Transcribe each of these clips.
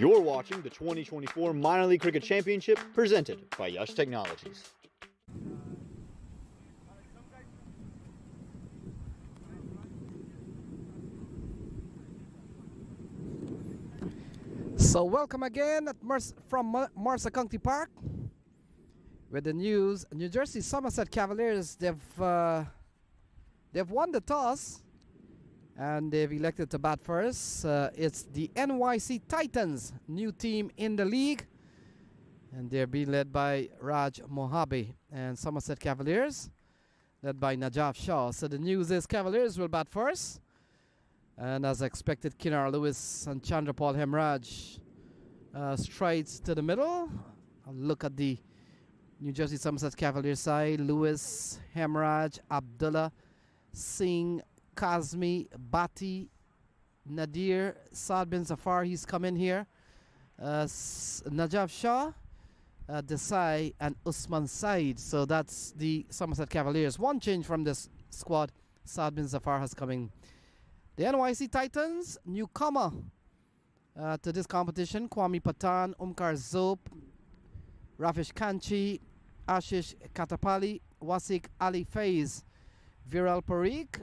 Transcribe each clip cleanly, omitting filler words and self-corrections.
You're watching the 2024 Minor League Cricket Championship presented by Yash Technologies. So welcome again at from Mercer County Park with the news. New Jersey Somerset Cavaliers, they've won the toss and they've elected to bat first. It's the NYC Titans, new team in the league, and they're being led by Raj Mohabe, and Somerset Cavaliers led by Najaf Shah. So the news is Cavaliers will bat first, and as expected, Kinar Lewis and Chandrapal Hemraj strides to the middle. I'll look at the New Jersey Somerset Cavaliers side. Lewis, Hemraj, Abdullah, Singh, Kazmi, Bati, Nadir, Saad bin Zafar, he's come in here. Najaf Shah, Desai, and Usman Said. So that's the Somerset Cavaliers. One change from this squad. Saad bin Zafar has come in. The NYC Titans, newcomer to this competition. Kwame Patan, Umkar Zope, Rafish Kanchi, Ashish Katapali, Wasik Ali Faiz, Viral Parikh,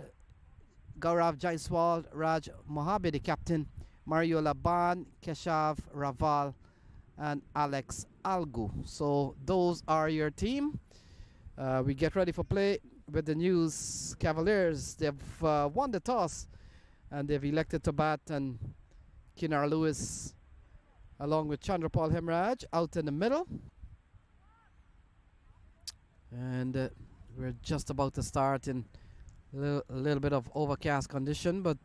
Gaurav Jaiswal, Raj Mohabe, the captain, Mario Laban, Keshav Raval, and Alex Algu. So those are your team. We get ready for play with the news. Cavaliers, they've won the toss and they've elected to bat, and Kinar Lewis along with Chandrapal Hemraj out in the middle. And we're just about to start in a little bit of overcast condition, but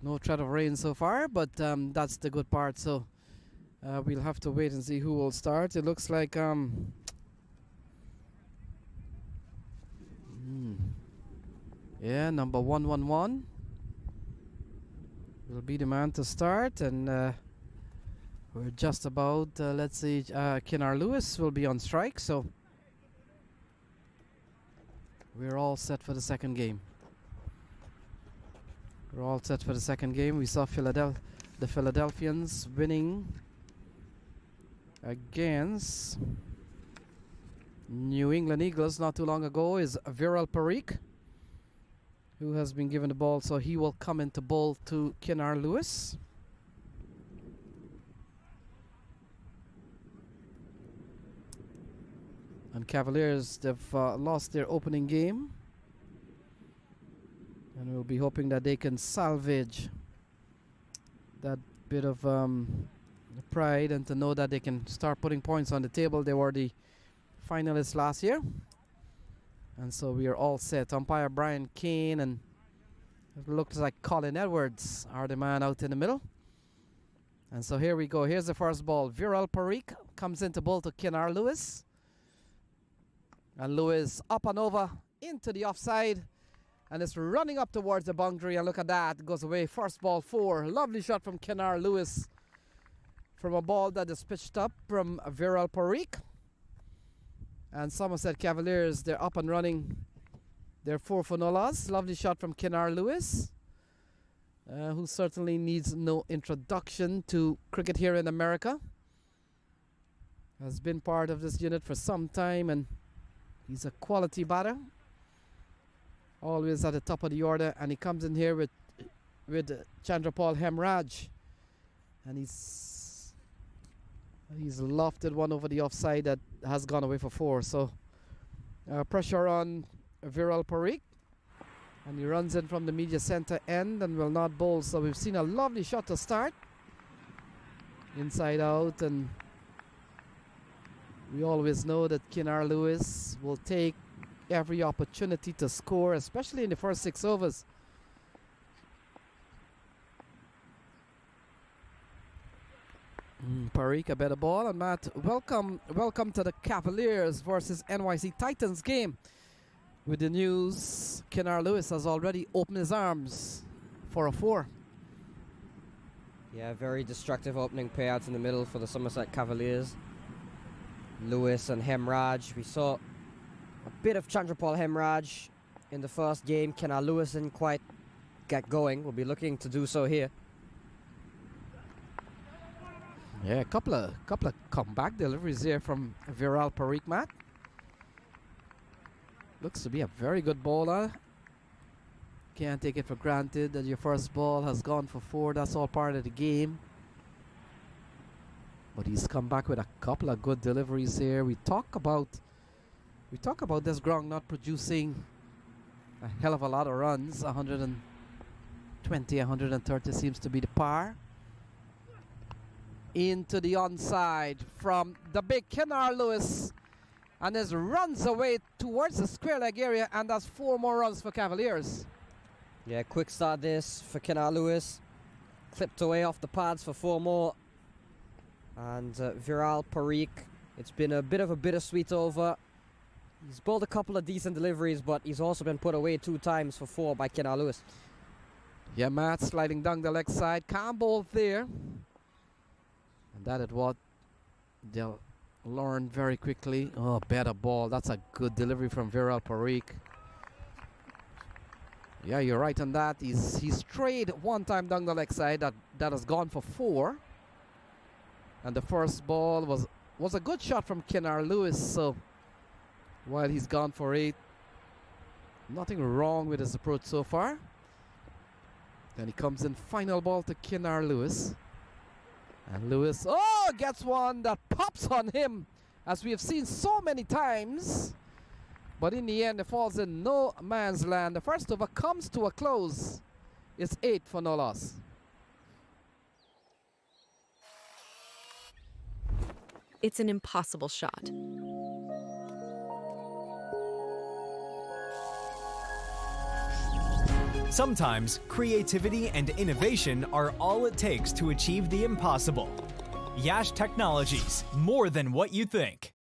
no threat of rain so far, but that's the good part. So we'll have to wait and see who will start. It looks like yeah, number 111 will be the man to start, and we're just about let's see, Kinar Lewis will be on strike, so we're all set for the second game. We're all set for the second game. We saw the Philadelphians winning against New England Eagles not too long ago. Is Viral Parikh, who has been given the ball, so he will come into bowl to Kinar Lewis. And Cavaliers, they've lost their opening game, and we'll be hoping that they can salvage that bit of pride and to know that they can start putting points on the table. They were the finalists last year, and so we are all set. Umpire Brian Kane and it looks like Colin Edwards are the man out in the middle. And so here we go. Here's the first ball. Viral Parikh comes into bowl to Kinar Lewis. And Lewis up and over into the offside, and it's running up towards the boundary, and look at that, goes away. First ball 4. Lovely shot from Kinar Lewis from a ball that is pitched up from Viral Parikh. And Somerset Cavaliers, they're up and running. They're 4 for no loss. Lovely shot from Kinar Lewis, who certainly needs no introduction to cricket here in America. Has been part of this unit for some time, and he's a quality batter, always at the top of the order. And he comes in here with Chandrapal Hemraj, and he's lofted one over the offside that has gone away for 4. So pressure on Viral Parikh, and he runs in from the media center end and will not bowl. So we've seen a lovely shot to start, inside out, and we always know that Kinar Lewis will take every opportunity to score, especially in the first 6 overs. Parikh, a better ball. And Matt, welcome to the Cavaliers versus NYC Titans game. With the news, Kinar Lewis has already opened his arms for a 4. Yeah, very destructive opening payouts in the middle for the Somerset Cavaliers. Lewis and Hemraj. We saw a bit of Chandrapal Hemraj in the first game. Kinar Lewis didn't quite get going. We'll be looking to do so here. Yeah, a couple of comeback deliveries here from Viral Parikh, Matt. Looks to be a very good bowler. Can't take it for granted that your first ball has gone for 4. That's all part of the game. But he's come back with a couple of good deliveries here. We talk about this ground not producing a hell of a lot of runs. 120, 130 seems to be the par. Into the onside from the big Kennard Lewis, and this runs away towards the square leg area, and that's 4 more runs for Cavaliers. Yeah, quick start this for Kennard Lewis. Clipped away off the pads for 4 more. And Viral Parikh, it's been a bit of a bittersweet over. He's bowled a couple of decent deliveries, but he's also been put away 2 times for 4 by Kennard Lewis. Yeah, Matt sliding down the leg side. Can't bowl there. And that is what they'll learn very quickly. Oh, better ball. That's a good delivery from Viral Parikh. Yeah, you're right on that. He's strayed 1 time down the leg side. That has gone for 4. And the first ball was a good shot from Kennard Lewis. So while he's gone for 8, nothing wrong with his approach so far. Then he comes in, final ball to Kennard Lewis. And Lewis, gets one that pops on him, as we have seen so many times. But in the end, it falls in no man's land. The first over comes to a close. It's 8 for no loss. It's an impossible shot. Sometimes creativity and innovation are all it takes to achieve the impossible. Yash Technologies, more than what you think.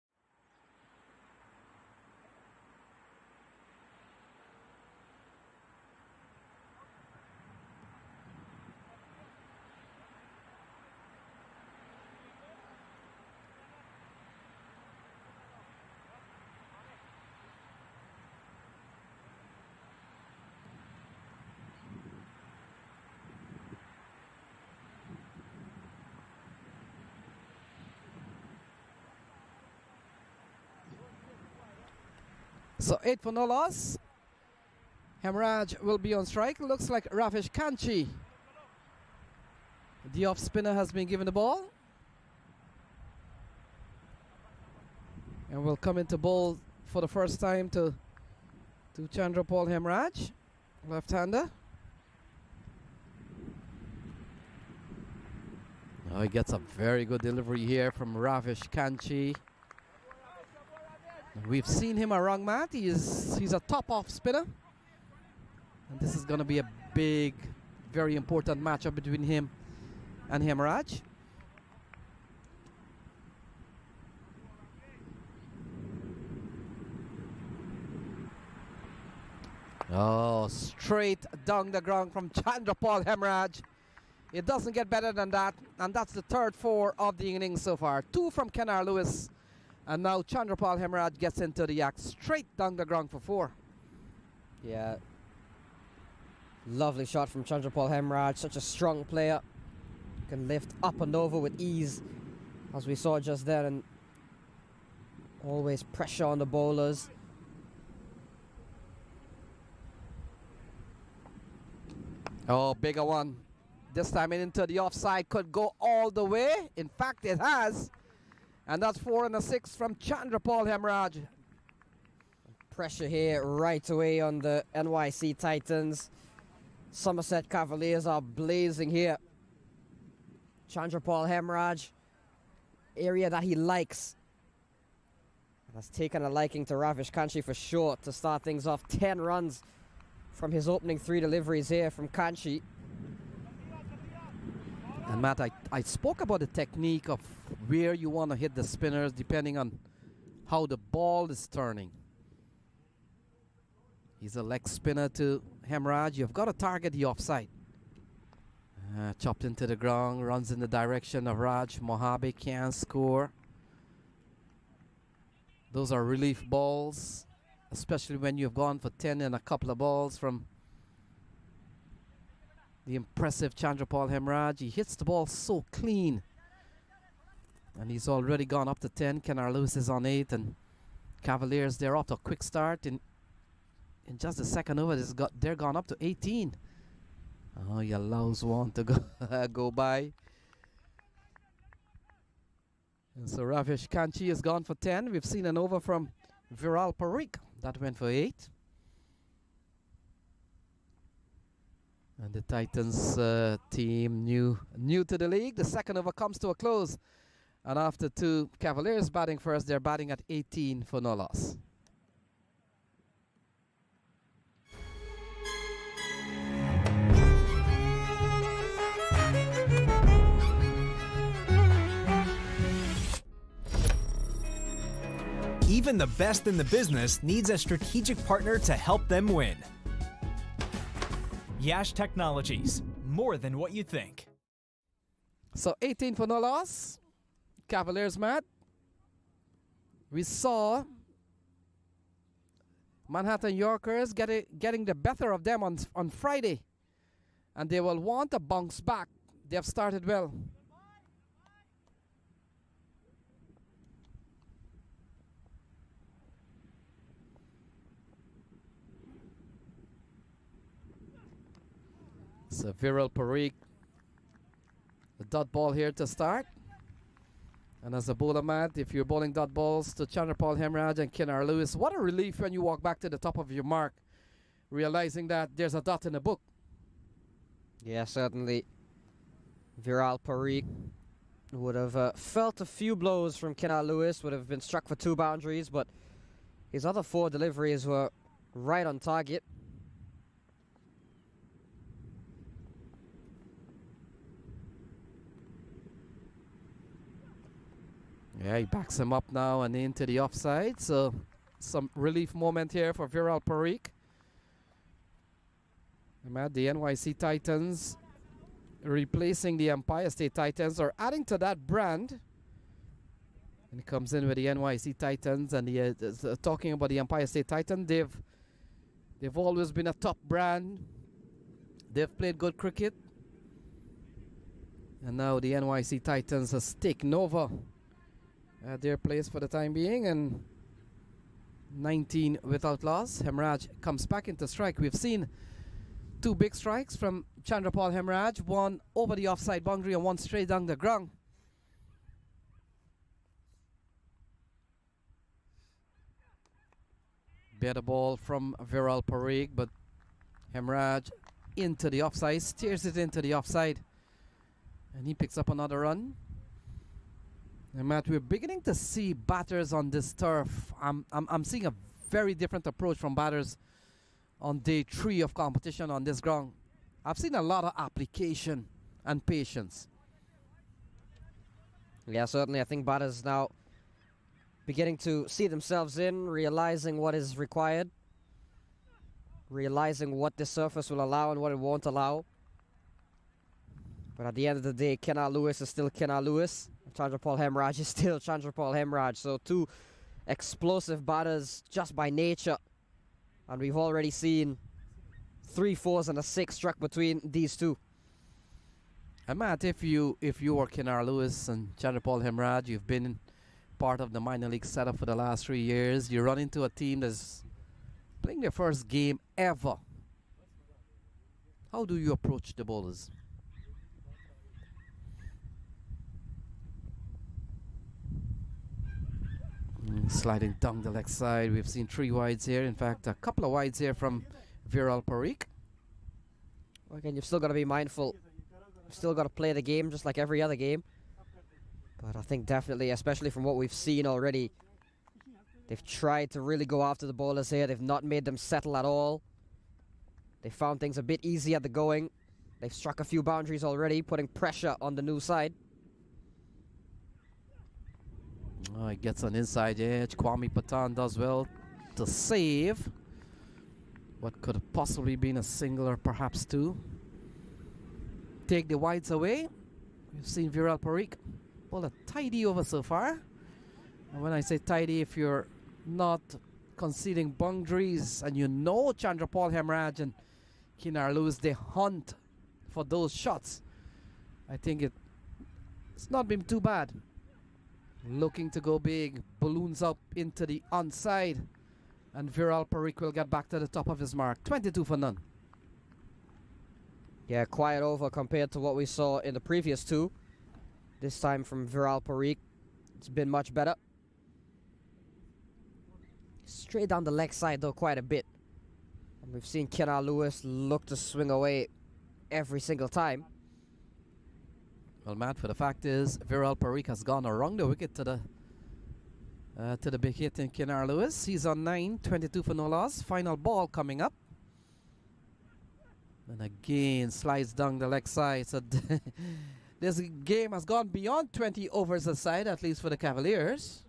So 8 for no loss. Hemraj will be on strike. Looks like Ravish Kanchi, the off spinner, has been given the ball. And will come into bowl for the first time to Chandrapal Hemraj, left-hander. Oh, he gets a very good delivery here from Ravish Kanchi. We've seen him around, Matt. He's a top off spinner. And this is going to be a big, very important matchup between him and Hemraj. Oh, straight down the ground from Chandrapal Hemraj. It doesn't get better than that. And that's the 3rd 4 of the innings so far. 2 from Kennard Lewis. And now Chandrapal Hemraj gets into the act, straight down the ground for 4. Yeah. Lovely shot from Chandrapal Hemraj. Such a strong player. Can lift up and over with ease, as we saw just then. And always pressure on the bowlers. Oh, bigger one. This time into the offside, could go all the way. In fact, it has. And that's 4 and a 6 from Chandrapal Hemraj. Pressure here right away on the NYC Titans. Somerset Cavaliers are blazing here. Chandrapal Hemraj, area that he likes. Has taken a liking to Ravish Kanchi for sure to start things off. 10 runs from his opening 3 deliveries here from Kanchi. And Matt, I spoke about the technique of where you want to hit the spinners depending on how the ball is turning. He's a leg spinner to Hemraj. You've got to target the offside. Chopped into the ground, runs in the direction of Raj. Mohabe can't score. Those are relief balls, especially when you've gone for 10 and a couple of balls from the impressive Chandrapal Hemraj. He hits the ball so clean. And he's already gone up to 10. Kenar Lewis is on 8. And Cavaliers, they're off to a quick start. In just the second over, they're gone up to 18. Oh, he allows one to go, go by. And so Ravish Kanchi has gone for 10. We've seen an over from Viral Parikh. That went for 8. And the Titans team new to the league. The second over comes to a close. And after 2 Cavaliers batting first, they're batting at 18 for no loss. Even the best in the business needs a strategic partner to help them win. Yash Technologies, more than what you think. So 18 for no loss. Cavaliers, Matt. We saw Manhattan Yorkers getting the better of them on Friday. And they will want to bounce back. They have started well. So Viral Parikh, the dot ball here to start. And as a bowler, Matt, if you're bowling dot balls to Chandrapal Hemraj and Kenar Lewis, what a relief when you walk back to the top of your mark, realizing that there's a dot in the book. Yeah, certainly. Viral Parikh would have felt a few blows from Kenar Lewis, would have been struck for 2 boundaries, but his other 4 deliveries were right on target. Yeah, he backs him up now and into the offside. So some relief moment here for Viral Parikh. Matt, the NYC Titans replacing the Empire State Titans, or adding to that brand. And he comes in with the NYC Titans, and talking about the Empire State Titans, they've always been a top brand. They've played good cricket. And now the NYC Titans has taken over their place for the time being, and 19 without loss. Hemraj comes back into strike. We've seen 2 big strikes from Chandrapal Hemraj, one over the offside boundary and one straight down the ground. Better ball from Viral Parikh, but Hemraj into the offside, steers it into the offside, and he picks up another run. And Matt, we're beginning to see batters on this turf. I'm seeing a very different approach from batters on day 3 of competition on this ground. I've seen a lot of application and patience. Yeah, certainly. I think batters now beginning to see themselves in, realizing what is required, realizing what the surface will allow and what it won't allow. But at the end of the day, Kenar Lewis is still Kenar Lewis. Chandrapal Hemraj is still Chandrapal Hemraj. So 2 explosive batters just by nature. And we've already seen 3 4s and a 6 struck between these 2. And Matt, if you were Kenar Lewis and Chandrapal Hemraj, you've been part of the minor league setup for the last 3 years. You run into a team that's playing their first game ever. How do you approach the bowlers? Sliding down the leg side. We've seen 3 wides here. In fact, a couple of wides here from Viral Parikh. Well, again, you've still got to be mindful. You've still got to play the game just like every other game. But I think definitely, especially from what we've seen already, they've tried to really go after the bowlers here. They've not made them settle at all. They found things a bit easy at the going. They've struck a few boundaries already, putting pressure on the new side. Oh, he gets an inside edge. Kwame Patan does well to save what could have possibly been a single or perhaps 2. Take the wides away. We've seen Viral Parikh pull a tidy over so far. And when I say tidy, if you're not conceding boundaries and you know Chandrapal Hemraj and Kenar Lewis, they hunt for those shots. I think it's not been too bad. looking to go big. Balloons up into the onside. And Viral Parikh will get back to the top of his mark. 22 for none. Yeah, quiet over compared to what we saw in the previous two. This time from Viral Parikh. It's been much better. Straight down the leg side though quite a bit. And we've seen Kenar Lewis look to swing away every single time. Well, Matt, for the fact is, Viral Parikh has gone around the wicket to the big hit in Kenar Lewis. He's on 9, 22 for no loss. Final ball coming up. And again, slides down the leg side. So this game has gone beyond 20 overs aside, at least for the Cavaliers.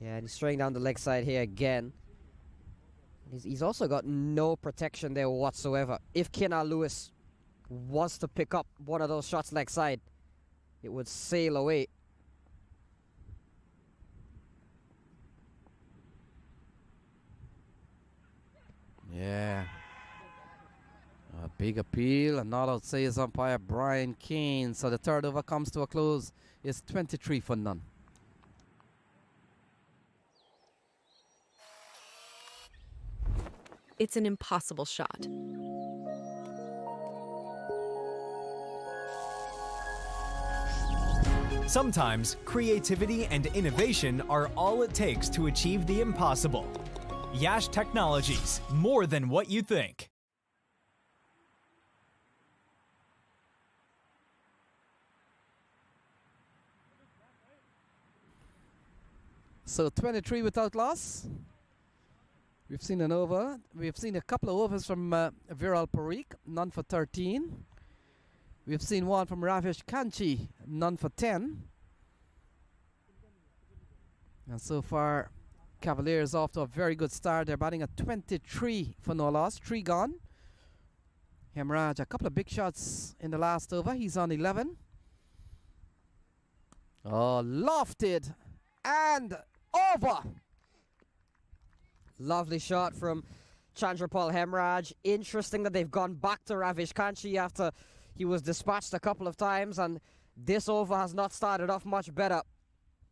Yeah, and he's straying down the leg side here again. He's also got no protection there whatsoever. If Kenar Lewis was to pick up one of those shots leg side, it would sail away. Yeah. A big appeal, and not out says umpire Brian Kane. So the third over comes to a close. It's 23 for none. It's an impossible shot. Sometimes creativity and innovation are all it takes to achieve the impossible. Yash Technologies, more than what you think. So 23 without loss. We've seen an over. We've seen a couple of overs from Viral Parikh, none for 13. We've seen one from Ravish Kanchi, none for 10. And so far, Cavaliers off to a very good start. They're batting at 23 for no loss, 3 gone. Hemraj, a couple of big shots in the last over. He's on 11. Oh, lofted and over. Lovely shot from Chandrapal Hemraj. Interesting that they've gone back to Ravish Kanchi after he was dispatched a couple of times, and this over has not started off much better.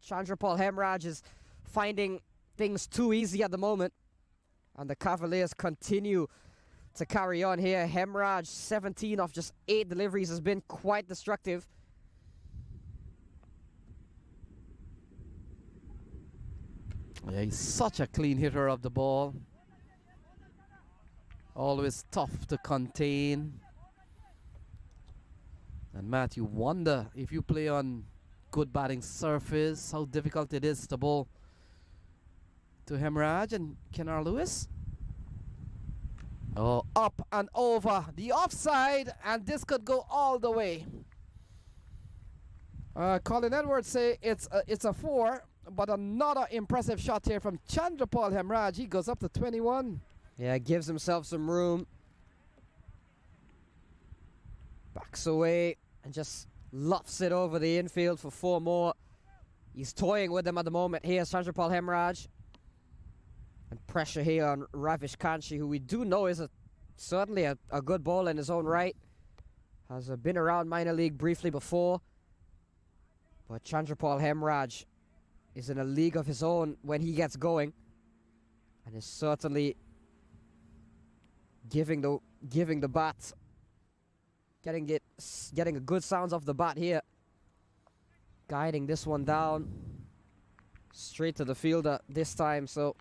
Chandrapal Hemraj is finding things too easy at the moment, and the Cavaliers continue to carry on here. Hemraj, 17 off just 8 deliveries, has been quite destructive. Yeah, he's such a clean hitter of the ball. Always tough to contain. And Matt, you wonder if you play on good batting surface, how difficult it is to bowl to Hemraj and Kenar Lewis. Oh, up and over the offside, and this could go all the way. Colin Edwards say it's a 4. But another impressive shot here from Chandrapal Hemraj. He goes up to 21. Yeah, gives himself some room. Backs away and just lofts it over the infield for 4 more. He's toying with them at the moment. Here's Chandrapal Hemraj. And pressure here on Ravish Kanchi, who we do know is certainly a good bowler in his own right. Has been around minor league briefly before. But Chandrapal Hemraj is in a league of his own when he gets going, and is certainly giving the bat, getting a good sounds off the bat here, guiding this one down straight to the fielder this time. So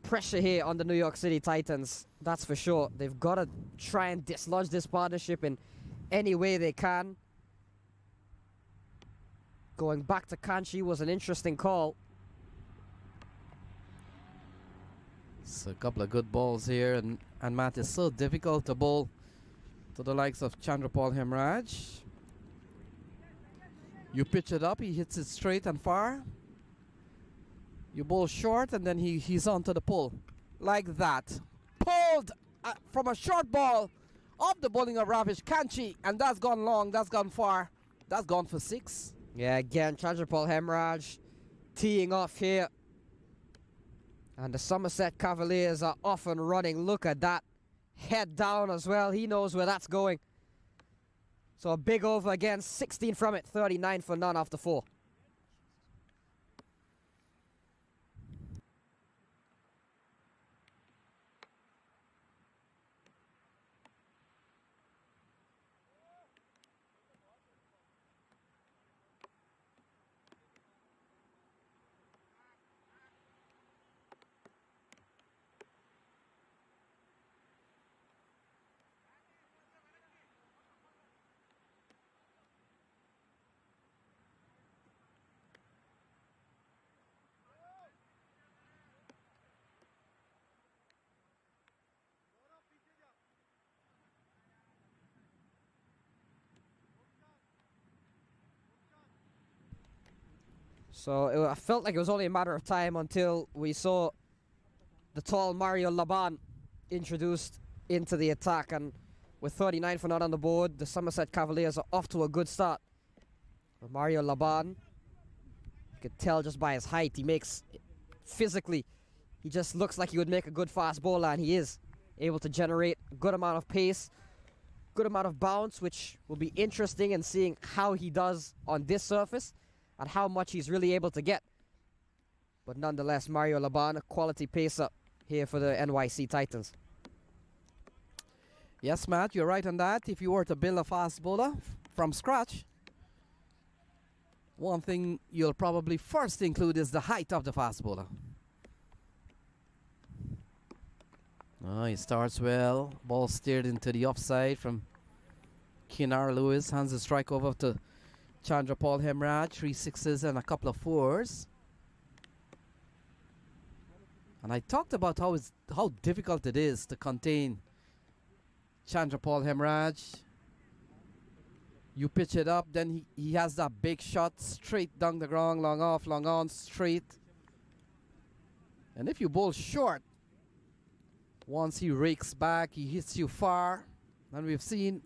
pressure here on the New York City Titans, that's for sure. They've got to try and dislodge this partnership in any way they can. Going back to Kanchi was an interesting call. So a couple of good balls here, and Matt, is so difficult to bowl to the likes of Chandrapal Hemraj. You pitch it up, he hits it straight and far. You bowl short, and then he's onto the pull. Like that. Pulled from a short ball off the bowling of Ravish Kanchi, and that's gone long, that's gone far. That's gone for 6. Yeah, again, Chandrapal Hemraj teeing off here. And the Somerset Cavaliers are off and running. Look at that. Head down as well. He knows where that's going. So a big over again, 16 from it, 39 for none after 4. So I felt like it was only a matter of time until we saw the tall Mario Laban introduced into the attack, and with 39 for none on the board, the Somerset Cavaliers are off to a good start. But Mario Laban, you could tell just by his height, physically, he just looks like he would make a good fast bowler, and he is able to generate a good amount of pace, good amount of bounce, which will be interesting in seeing how he does on this surface and how much he's really able to get. But nonetheless, Mario Laban, a quality pacer here for the NYC Titans. Yes, Matt, you're right on that. If you were to build a fast bowler from scratch, one thing you'll probably first include is the height of the fast bowler. Oh, he starts well. Ball steered into the offside from Kinar Lewis. Hands the strike over to Chandra Paul Hemraj. 3 sixes and a couple of 4s. And I talked about how difficult it is to contain Chandra Paul Hemraj. You pitch it up, then he has that big shot straight down the ground, long off, long on, straight. And if you bowl short, once he rakes back, he hits you far. And we've seen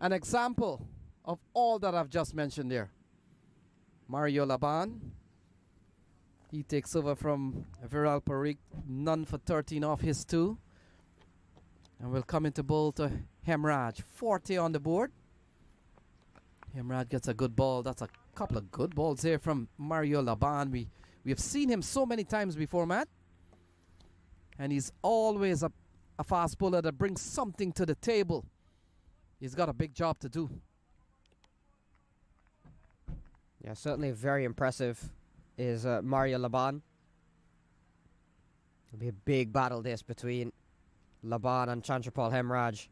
an example of all that I've just mentioned there. Mario Laban, he takes over from Viral Parikh, none for 13 off his 2. And we'll come into bowl to Hemraj, 40 on the board. Hemraj gets a good ball. That's a couple of good balls here from Mario Laban. We have seen him so many times before, Matt. And he's always a fast bowler that brings something to the table. He's got a big job to do. Yeah, certainly very impressive is Mario Laban. It'll be a big battle this between Laban and Chandrapal Hemraj.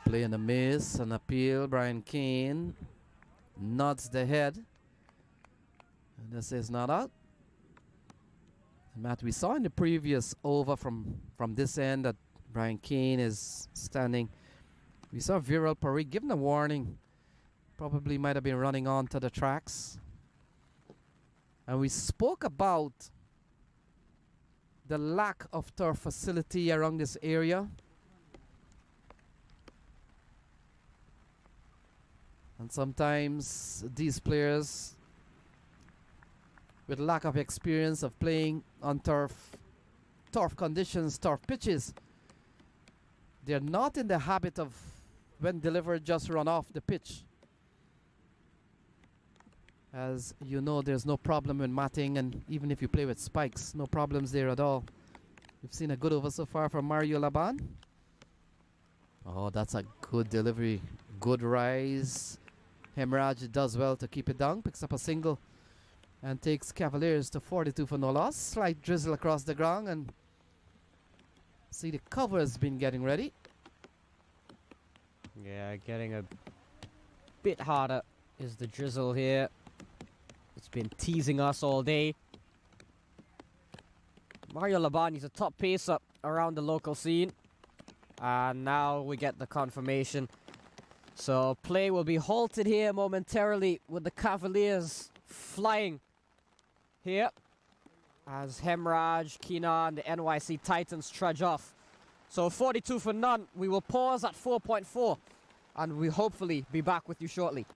Play in a miss, an appeal. Brian Kane nods the head. And this is not out. And Matt, we saw in the previous over from this end that Brian Kane is standing. We saw Viral Parikh given a warning. Probably might have been running onto the tracks. And we spoke about the lack of turf facility around this area. And sometimes these players with lack of experience of playing on turf conditions, turf pitches, they're not in the habit of, when delivered, just run off the pitch. As you know, there's no problem with matting, and even if you play with spikes, no problems there at all. We've seen a good over so far from Mario Laban. Oh, that's a good delivery. Good rise. Hemraj does well to keep it down, picks up a single and takes Cavaliers to 42 for no loss. Slight drizzle across the ground, and see the cover has been getting ready. Yeah, getting a bit harder is the drizzle here. It's been teasing us all day. Mario Laban is a top pacer around the local scene. And now we get the confirmation. So play will be halted here momentarily with the Cavaliers flying here as Hemraj, Keenan, and the NYC Titans trudge off. So 42 for none. We will pause at 4.4 and we'll hopefully be back with you shortly.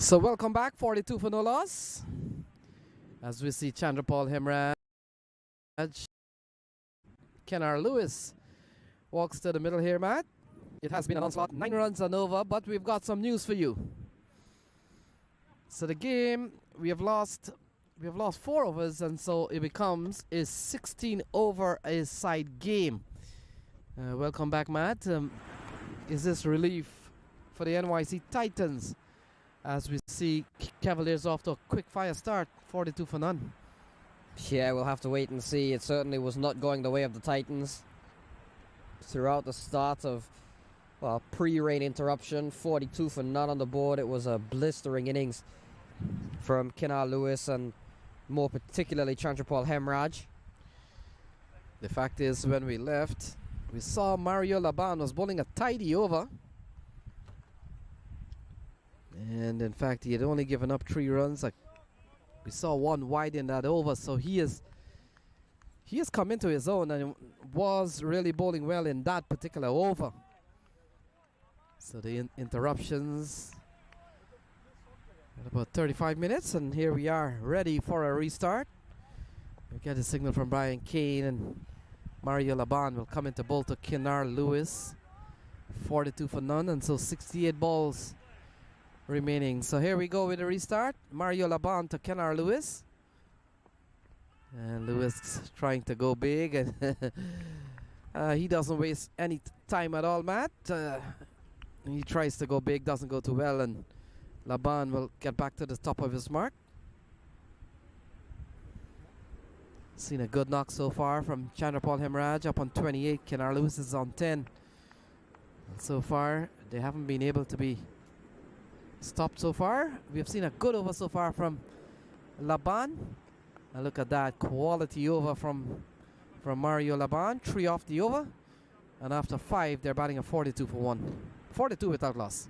So welcome back, 42 for no loss. As we see Chandrapal Hemraj, Kenar Lewis walks to the middle here, Matt. It has been an onslaught, 9 runs and over, but we've got some news for you. So the game, we have lost 4 overs, and so it becomes a 16 over a side game. Welcome back, Matt. Is this relief for the NYC Titans as we see Cavaliers off to a quick fire start, 42 for none? Yeah, we'll have to wait and see. It certainly was not going the way of the Titans throughout the start of, well, pre-rain interruption. 42 for none on the board. It was a blistering innings from Kenar Lewis and more particularly Chandrapal Hemraj. The fact is, when we left, we saw Mario Laban was bowling a tidy over. And in fact, he had only given up 3 runs. We saw 1 wide in that over, so he has come into his own and was really bowling well in that particular over. So the interruptions at about 35 minutes, and here we are ready for a restart. We get a signal from Brian Kane, and Mario Laban will come into bowl to Kenar Lewis. 42 for none, and so 68 balls remaining. So here we go with the restart. Mario Laban to Kenar Lewis. And Lewis trying to go big, and he doesn't waste any time at all, Matt. He tries to go big, doesn't go too well, and Laban will get back to the top of his mark. Seen a good knock so far from Chandrapal Hemraj up on 28. Kenar Lewis is on 10. And so far, they haven't been able to be stopped so far. We have seen a good over so far from Laban. And look at that quality over from Mario Laban. 3 off the over. And after 5, they're batting a 42 for 1. 42 without loss.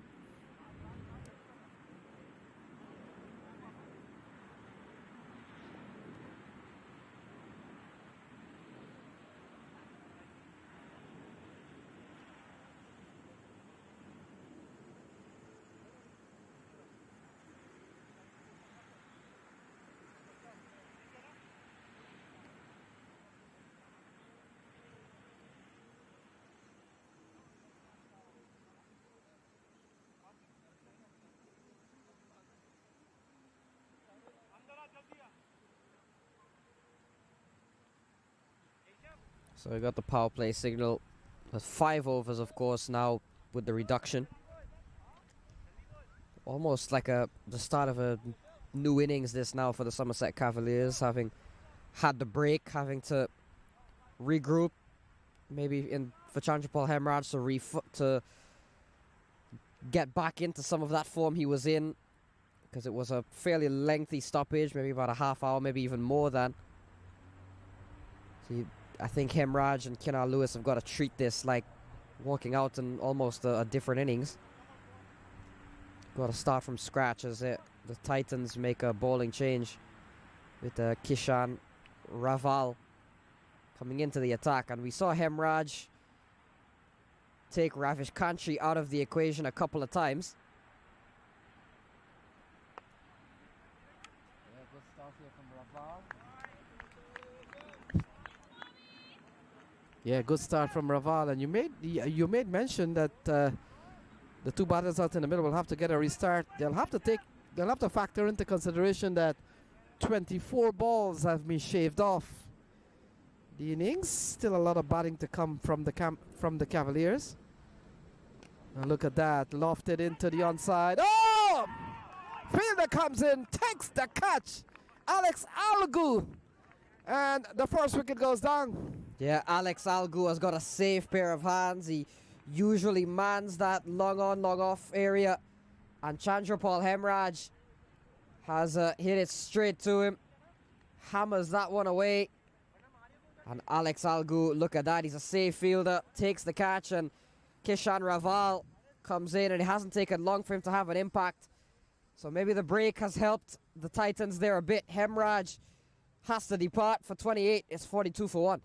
So we got the power play signal. There's 5 overs, of course, now with the reduction. Almost like the start of a new innings this now for the Somerset Cavaliers, having had the break, having to regroup. Maybe for Chandrapal Hemraj to get back into some of that form he was in, because it was a fairly lengthy stoppage, maybe about a half hour, maybe even more than. So I think Hemraj and Kenar Lewis have got to treat this like walking out in almost a different innings. Got to start from scratch as the Titans make a bowling change with Kishan Raval coming into the attack. And we saw Hemraj take Ravish Kantri out of the equation a couple of times. Yeah, good start here from Raval. Yeah, good start from Raval, and you made mention that the 2 batters out in the middle will have to get a restart. They'll have to factor into consideration that 24 balls have been shaved off the innings. Still a lot of batting to come from the Cavaliers. And look at that, lofted into the onside. Oh! Fielder comes in, takes the catch. Alex Algu, and the first wicket goes down. Yeah, Alex Algu has got a safe pair of hands. He usually mans that long on, long off area. And Chandrapal Hemraj has hit it straight to him. Hammers that one away. And Alex Algu, look at that. He's a safe fielder. Takes the catch, and Kishan Raval comes in, and it hasn't taken long for him to have an impact. So maybe the break has helped the Titans there a bit. Hemraj has to depart for 28. It's 42 for 1.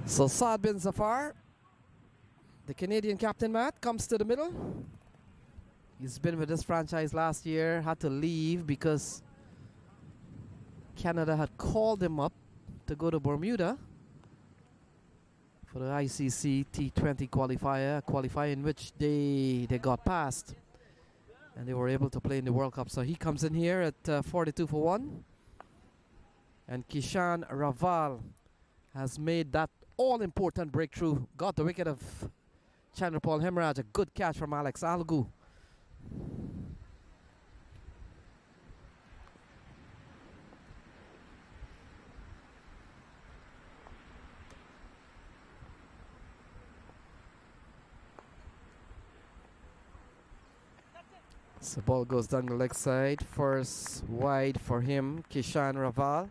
So Saad bin Zafar, the Canadian captain, Matt, comes to the middle. He's been with this franchise last year, had to leave because Canada had called him up to go to Bermuda for the ICC T20 qualifier in which they got past and they were able to play in the World Cup. So he comes in here at 42 for 1. And Kishan Raval has made that all-important breakthrough. Got the wicket of Chandrapal Hemraj. A good catch from Alex Algu. So the ball goes down the leg side. First wide for him, Kishan Raval.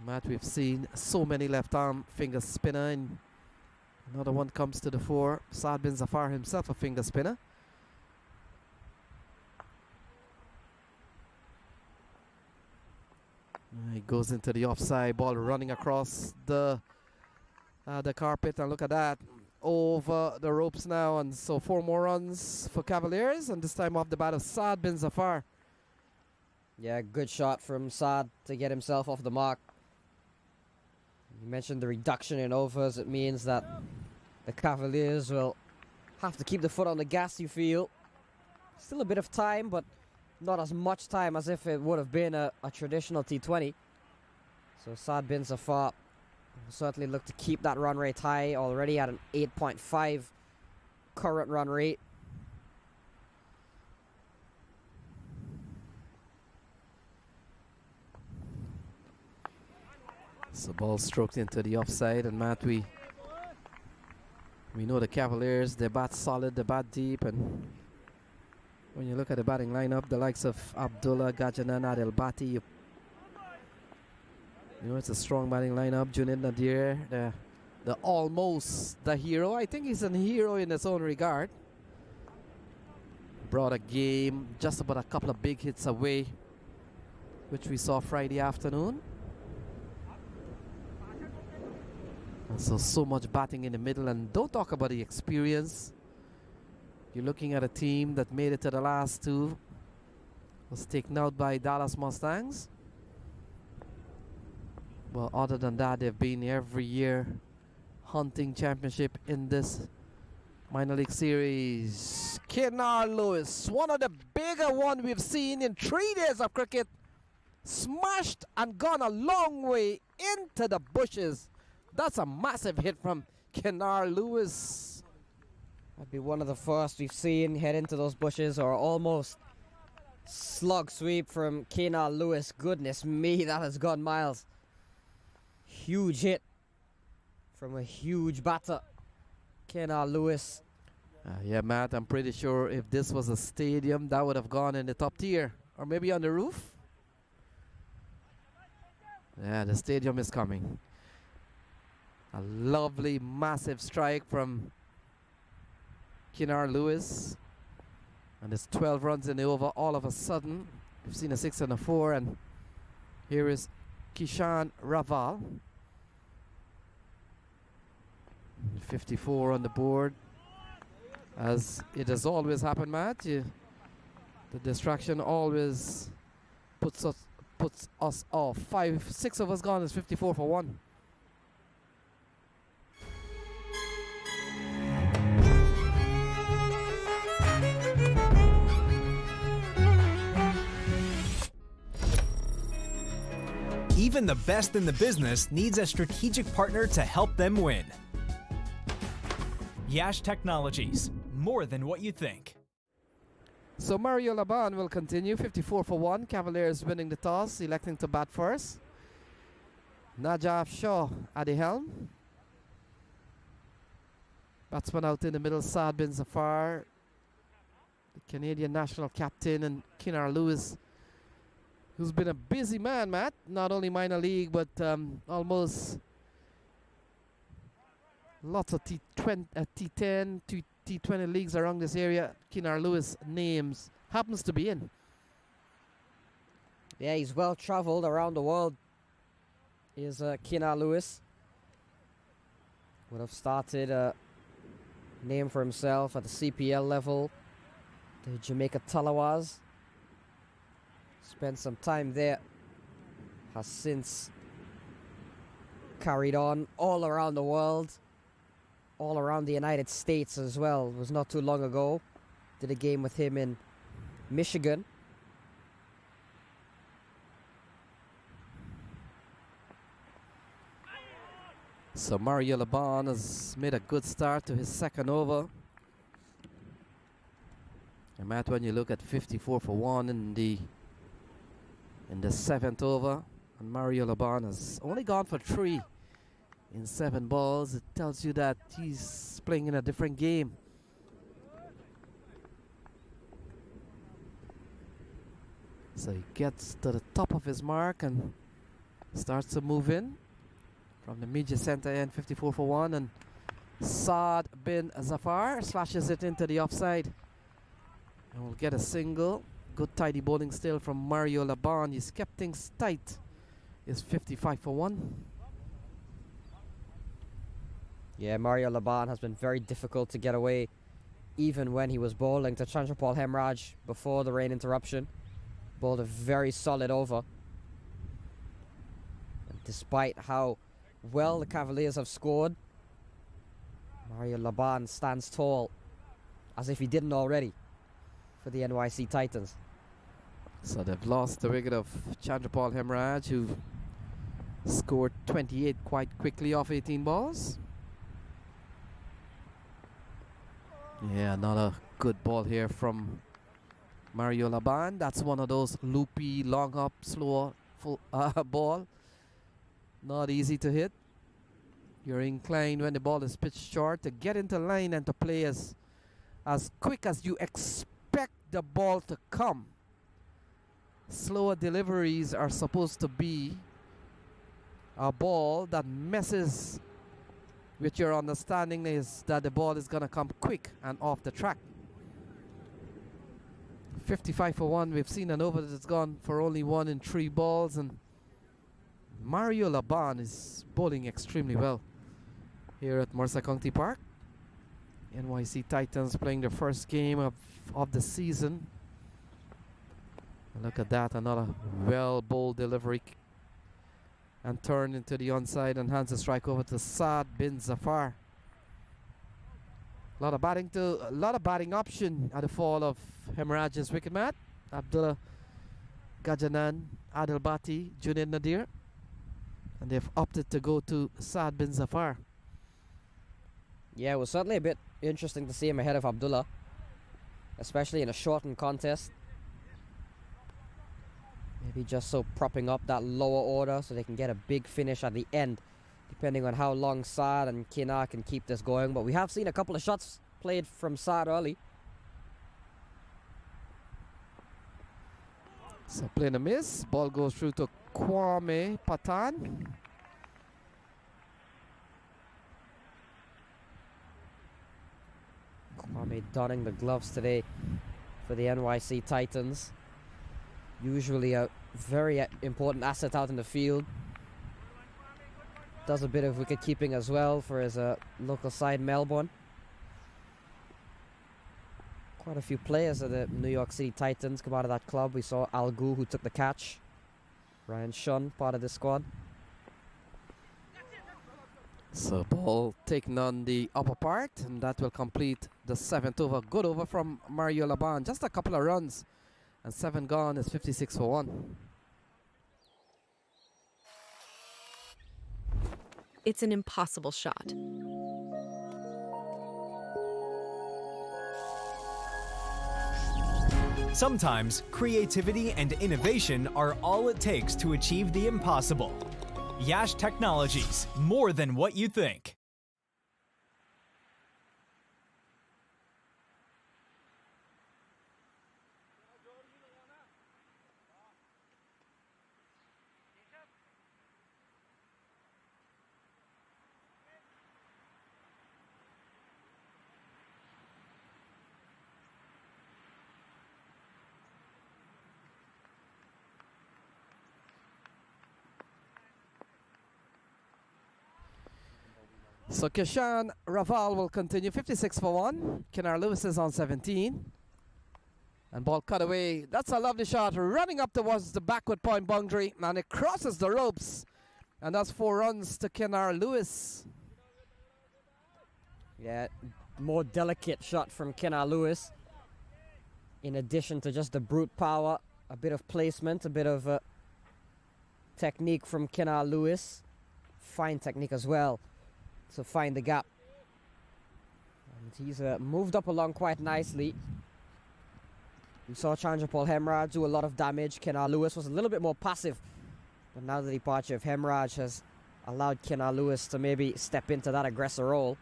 Matt, we've seen so many left arm finger spinner, and another one comes to the fore. Saad bin Zafar himself a finger spinner. He goes into the offside, ball running across the carpet, and look at that, over the ropes now. And so 4 more runs for Cavaliers, and this time off the bat of Saad bin Zafar. Yeah, good shot from Saad to get himself off the mark. You mentioned the reduction in overs. It means that the Cavaliers will have to keep the foot on the gas, you feel. Still a bit of time, but not as much time as if it would have been a traditional T20. So Saad bin Zafar will certainly look to keep that run rate high, already at an 8.5 current run rate. So ball stroked into the offside, and Matt, we know the Cavaliers, they bat solid, they bat deep, and when you look at the batting lineup, the likes of Abdullah, Gajanand, Adel Bati, you know it's a strong batting lineup. Junaid Nadir, the almost the hero. I think he's a hero in his own regard. Brought a game just about a couple of big hits away, which we saw Friday afternoon. And so much batting in the middle, and don't talk about the experience. You're looking at a team that made it to the last 2, was taken out by Dallas Mustangs. Well, other than that, they've been every year hunting championship in this minor league series. Kenar Lewis, one of the bigger one we've seen in 3 days of cricket, smashed and gone a long way into the bushes. That's a massive hit from Kenar Lewis. That'd be one of the first we've seen head into those bushes, or almost slug sweep from Kenar Lewis. Goodness me, that has gone miles. Huge hit from a huge batter, Kenar Lewis. Yeah, Matt, I'm pretty sure if this was a stadium, that would have gone in the top tier, or maybe on the roof. Yeah, the stadium is coming. A lovely, massive strike from Kenar Lewis. And there's 12 runs in the over all of a sudden. We've seen a 6 and a 4, and here is Kishan Raval. 54 on the board. As it has always happened, Matt, the distraction always puts us off. 6 of us gone is 54 for 1. Even the best in the business needs a strategic partner to help them win. Yash Technologies, more than what you think. So Mario Laban will continue, 54 for 1. Cavaliers winning the toss, electing to bat first. Najaf Shaw at the helm. Batsman out in the middle, Saad bin Zafar, the Canadian national captain, and Kenar Lewis, who's been a busy man, Matt. Not only minor league, but almost lots of T10, T20 leagues around this area. Kenar Lewis names happens to be in. Yeah, he's well traveled around the world, is Kenar Lewis. would have started a name for himself at the CPL level. The Jamaica Talawas. Spent some time there. Has since carried on all around the world. All around the United States as well. It was not too long ago. Did a game with him in Michigan. So Mario Laban has made a good start to his second over. And Matt, when you look at 54 for 1 in the seventh over, and Mario Laban has only gone for 3 in 7 balls, it tells you that he's playing in a different game. So he gets to the top of his mark and starts to move in from the media center end, 54 for 1, and Saad bin Zafar slashes it into the offside. And we'll get a single. Good tidy bowling still from Mario Laban. He's kept things tight. It's 55 for 1. Yeah, Mario Laban has been very difficult to get away, even when he was bowling to Chandrapal Hemraj before the rain interruption. Bowled a very solid over. And despite how well the Cavaliers have scored, Mario Laban stands tall, as if he didn't already, for the NYC Titans. So they've lost the wicket of Chandrapal Hemraj, who scored 28 quite quickly off 18 balls. Yeah, another good ball here from Mario Laban. That's one of those loopy, long up, slow full ball. Not easy to hit. You're inclined when the ball is pitched short to get into line and to play as quick as you expect the ball to come. Slower deliveries are supposed to be a ball that messes with your understanding is that the ball is going to come quick and off the track. 55 for 1. We've seen an over that's gone for only 1 in 3 balls, and Mario Laban is bowling extremely well here at Mercer County Park. NYC Titans playing their first game of the season. And look at that, another well bowled delivery and turn into the onside and hands the strike over to Saad bin Zafar. A lot of batting option at the fall of Hemraj's wicket, Matt. Abdullah, Gajanand, Adil Bhatti, Junaid Nadir, and they've opted to go to Saad bin Zafar. Yeah, it was certainly a bit interesting to see him ahead of Abdullah, especially in a shortened contest. Maybe just so propping up that lower order so they can get a big finish at the end, depending on how long Saad and Kina can keep this going. But we have seen a couple of shots played from Saad early. So playing a miss. Ball goes through to Kwame Patan. Kwame donning the gloves today for the NYC Titans. Usually a very important asset out in the field. Does a bit of wicket keeping as well for his local side, Melbourne. Quite a few players of the New York City Titans come out of that club. We saw Al Gu, who took the catch. Ryan Shun, part of this squad. So ball taken on the upper part, and that will complete the 7th over. Good over from Mario Laban. Just a couple of runs, and 7 gone is 56 for 1. It's an impossible shot. Sometimes creativity and innovation are all it takes to achieve the impossible. Yash Technologies, more than what you think. So Kishan Raval will continue 56 for 1. Kenar Lewis is on 17. And ball cut away. That's a lovely shot. Running up towards the backward point boundary. And it crosses the ropes. And that's 4 runs to Kenar Lewis. Yeah, more delicate shot from Kenar Lewis. In addition to just the brute power, a bit of placement, a bit of technique from Kenar Lewis. Fine technique as well to find the gap. And he's moved up along quite nicely. We saw Chandrapal Hemraj do a lot of damage. Kenar Lewis was a little bit more passive. But now the departure of Hemraj has allowed Kenar Lewis to maybe step into that aggressor role.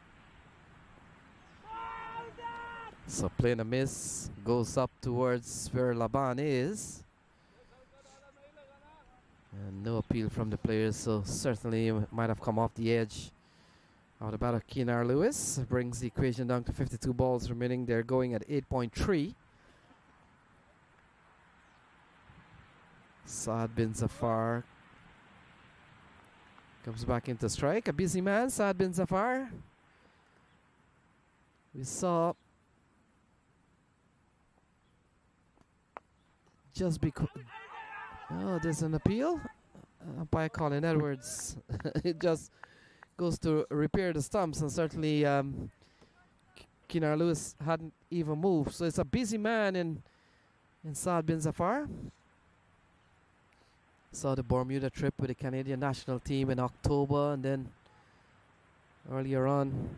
So playing a miss, goes up towards where Laban is. And no appeal from the players, so certainly might have come off the edge. Out about Kenar Lewis brings the equation down to 52 balls remaining. They're going at 8.3. Saad bin Zafar comes back into strike. A busy man, Saad bin Zafar. We saw just because. Oh, there's an appeal by Colin Edwards. It just goes to repair the stumps, and certainly Kenar Lewis hadn't even moved. So it's a busy man in Saad bin Zafar. Saw the Bermuda trip with the Canadian national team in October, and then earlier on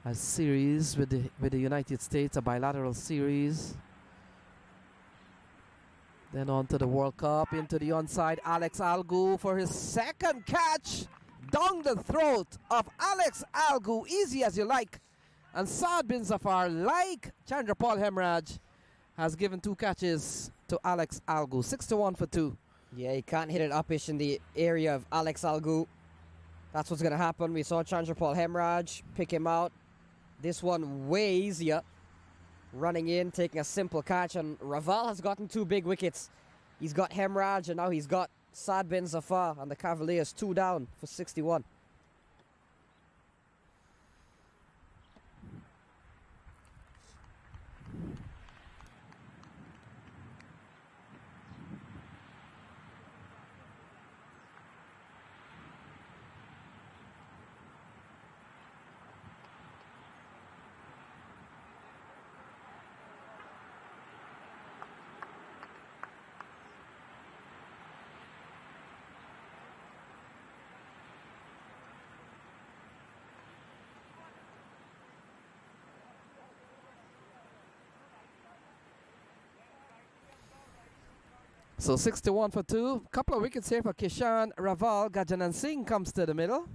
a series with the United States, a bilateral series. Then on to the World Cup, into the onside, Alex Algu for his second catch. Down the throat of Alex Algu, easy as you like. And Saad bin Zafar, like Chandrapal Hemraj, has given 2 catches to Alex Algu. 6-1 for 2. Yeah, he can't hit it upish in the area of Alex Algu. That's what's going to happen. We saw Chandrapal Hemraj pick him out. This one way easier. Running in, taking a simple catch, and Raval has gotten 2 big wickets. He's got Hemraj, and now he's got Saad bin Zafar, and the Cavaliers 2 down for 61. So 61 for 2. Couple of wickets here for Kishan Raval. Gajanand Singh comes to the middle.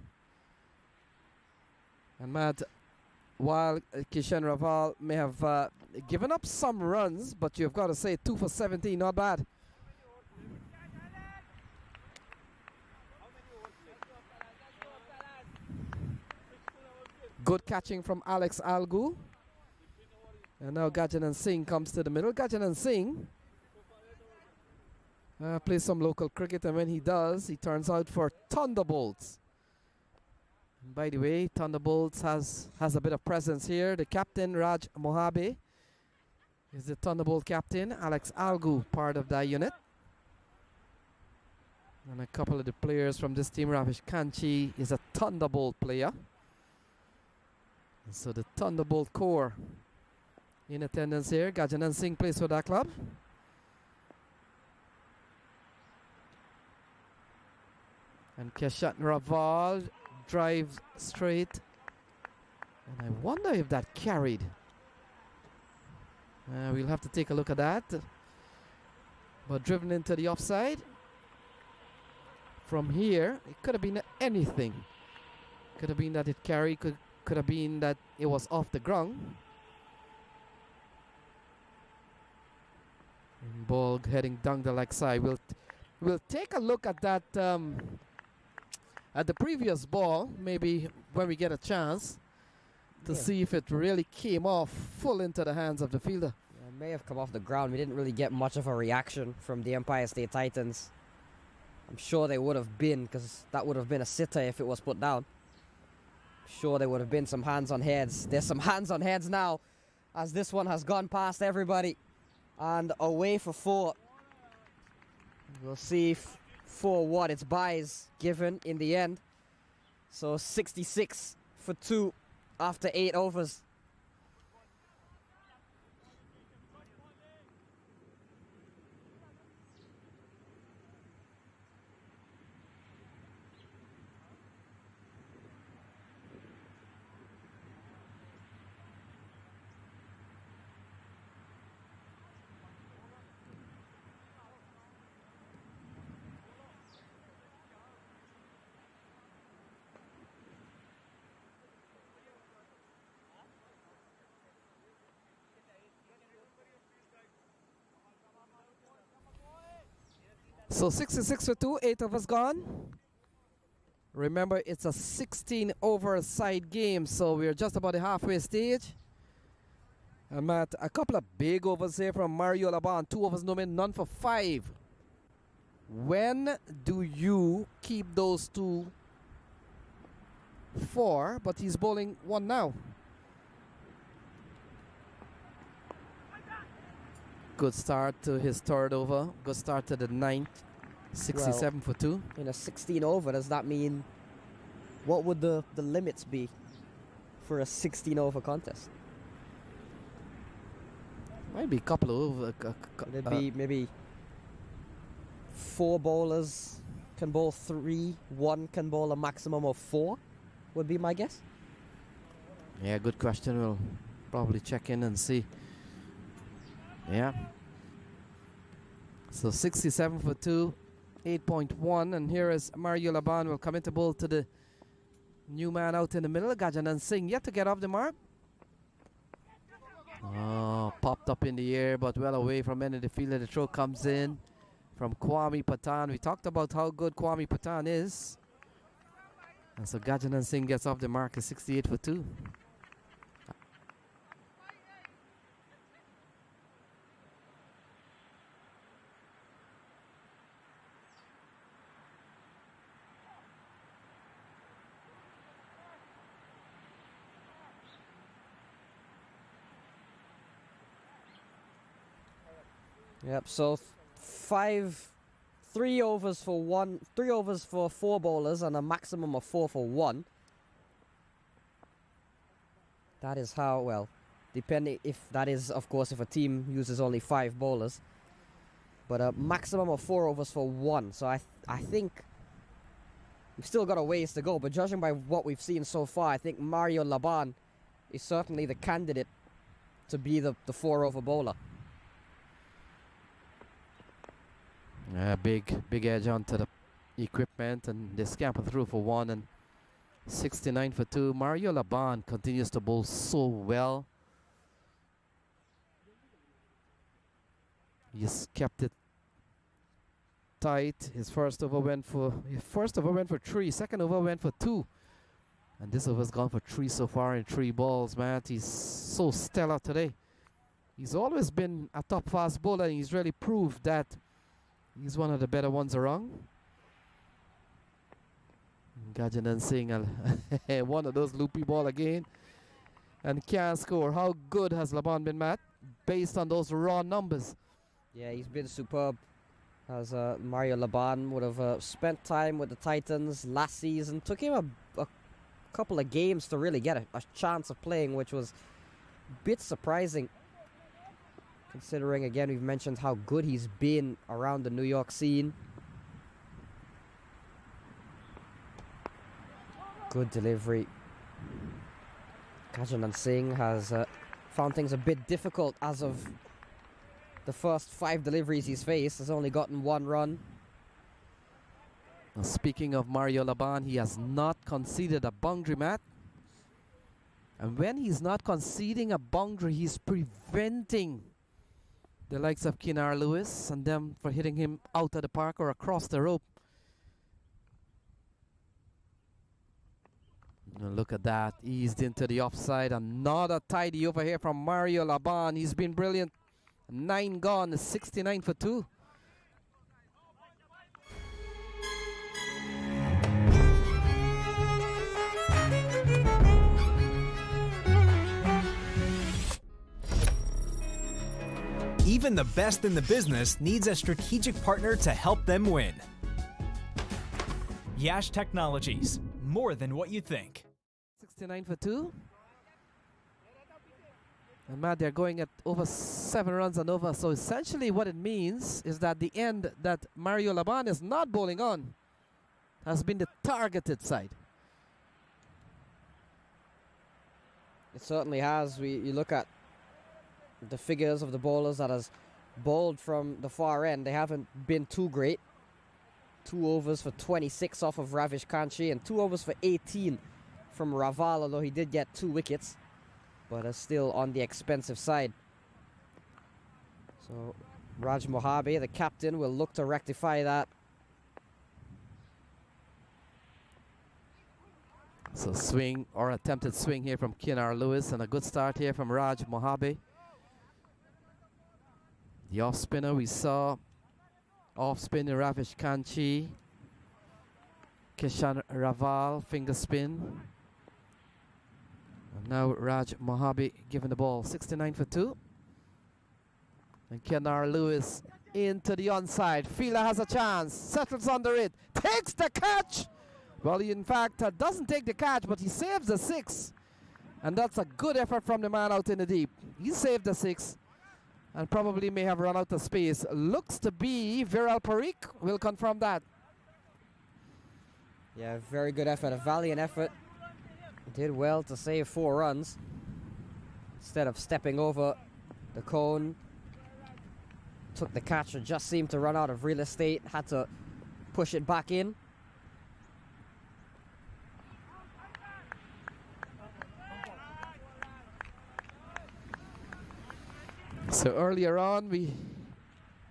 And Matt, while Kishan Raval may have given up some runs, but you've got to say 2 for 17, not bad. Good catching from Alex Algu. And now Gajanand Singh comes to the middle. Gajanand Singh plays some local cricket, and when he does, he turns out for Thunderbolts. And by the way, Thunderbolts has a bit of presence here. The captain, Raj Mohabe, is the Thunderbolt captain. Alex Algu, part of that unit. And a couple of the players from this team, Ravish Kanchi is a Thunderbolt player. And so the Thunderbolt core in attendance here. Gajanand Singh plays for that club. And Kishan Raval drives straight. And I wonder if that carried. We'll have to take a look at that. But driven into the offside. From here, it could have been anything. Could have been that it carried. Could have been that it was off the ground. And ball heading down the leg side. We'll take a look at that. At the previous ball, maybe when we get a chance to see if it really came off full into the hands of the fielder. Yeah, it may have come off the ground. We didn't really get much of a reaction from the Empire State Titans. I'm sure they would have been, because that would have been a sitter if it was put down. Sure, there would have been some hands on heads. There's some hands on heads now, as this one has gone past everybody. And away for 4. We'll see for what its buys given in the end. So 66 for 2 after 8 overs. So 66 for 2, 8 overs gone. Remember, it's a 16 over side game, so we're just about the halfway stage. And Matt, a couple of big overs here from Mario Laban. 2 overs no men, none for 5. When do you keep those 2 4? But he's bowling 1 now. Good start to his 3rd over. Good start to the 9th. 67 for 2. In a 16 over, does that mean, what would the limits be for a 16 over contest? Might be a couple of over. Could it be maybe 4 bowlers can bowl 3, 1 can bowl a maximum of 4, would be my guess. Yeah, good question. We'll probably check in and see. Yeah. So 67 for 2, 8.1. And here is Mario Laban will come into bowl to the new man out in the middle. Gajanand Singh yet to get off the mark. Oh, popped up in the air, but well away from end of the field. The throw comes in from Kwame Patan. We talked about how good Kwame Patan is. And so Gajanand Singh gets off the mark at 68 for 2. Yep, so 3 overs for 4 bowlers and a maximum of 4 for 1. That is how, well, depending if that is, of course, if a team uses only 5 bowlers. But a maximum of 4 overs for 1. So I think we've still got a ways to go. But judging by what we've seen so far, I think Mario Laban is certainly the candidate to be the 4 over bowler. Big edge onto the equipment, and they scamper through for 1 and 69 for 2. Mario Laban continues to bowl so well. He's kept it tight. His first over went for 3. Second over went for 2. And this over's gone for 3 so far in 3 balls, man. He's so stellar today. He's always been a top fast bowler, and he's really proved that he's one of the better ones around. Gajanand Singh, one of those loopy ball again, and can't score. How good has Laban been, Matt, based on those raw numbers? Yeah, he's been superb. As Mario Laban would have spent time with the Titans last season. Took him a couple of games to really get a chance of playing, which was a bit surprising. Considering, again, we've mentioned how good he's been around the New York scene. Good delivery. Gajanand Singh has found things a bit difficult as of the first 5 deliveries he's faced. Has only gotten 1 run. Now, speaking of Mario Laban, he has not conceded a boundary, Matt. And when he's not conceding a boundary, he's preventing the likes of Kinar Lewis and them for hitting him out of the park or across the rope. Now look at that, eased into the offside. Another tidy over here from Mario Laban. He's been brilliant. 9 gone, 69 for 2. Even the best in the business needs a strategic partner to help them win. Yash Technologies, more than what you think. 69 for 2. And Matt, they're going at over 7 runs and over. So essentially what it means is that the end that Mario Laban is not bowling on has been the targeted side. It certainly has. You look at the figures of the bowlers that has bowled from the far end. They haven't been too great. 2 overs for 26 off of Ravish Kanchi and 2 overs for 18 from Raval, although he did get 2 wickets, but is still on the expensive side. So Raj Mohabe, the captain, will look to rectify that. So swing or attempted swing here from Kinar Lewis, and a good start here from Raj Mohabe. The off spinner we saw, off spinner Ravish Kanchi, Kishan Raval, finger spin. And now Raj Mohabe giving the ball, 69 for 2. And Kinar Lewis into the onside. Fielder has a chance, settles under it, takes the catch. Well, he in fact doesn't take the catch, but he saves the 6. And that's a good effort from the man out in the deep. He saved the 6 and probably may have run out of space. Looks to be Viral Parikh. We'll confirm that. Yeah, very good effort, a valiant effort. Did well to save 4 runs instead of stepping over the cone. Took the catch and just seemed to run out of real estate. Had to push it back in. So earlier on, we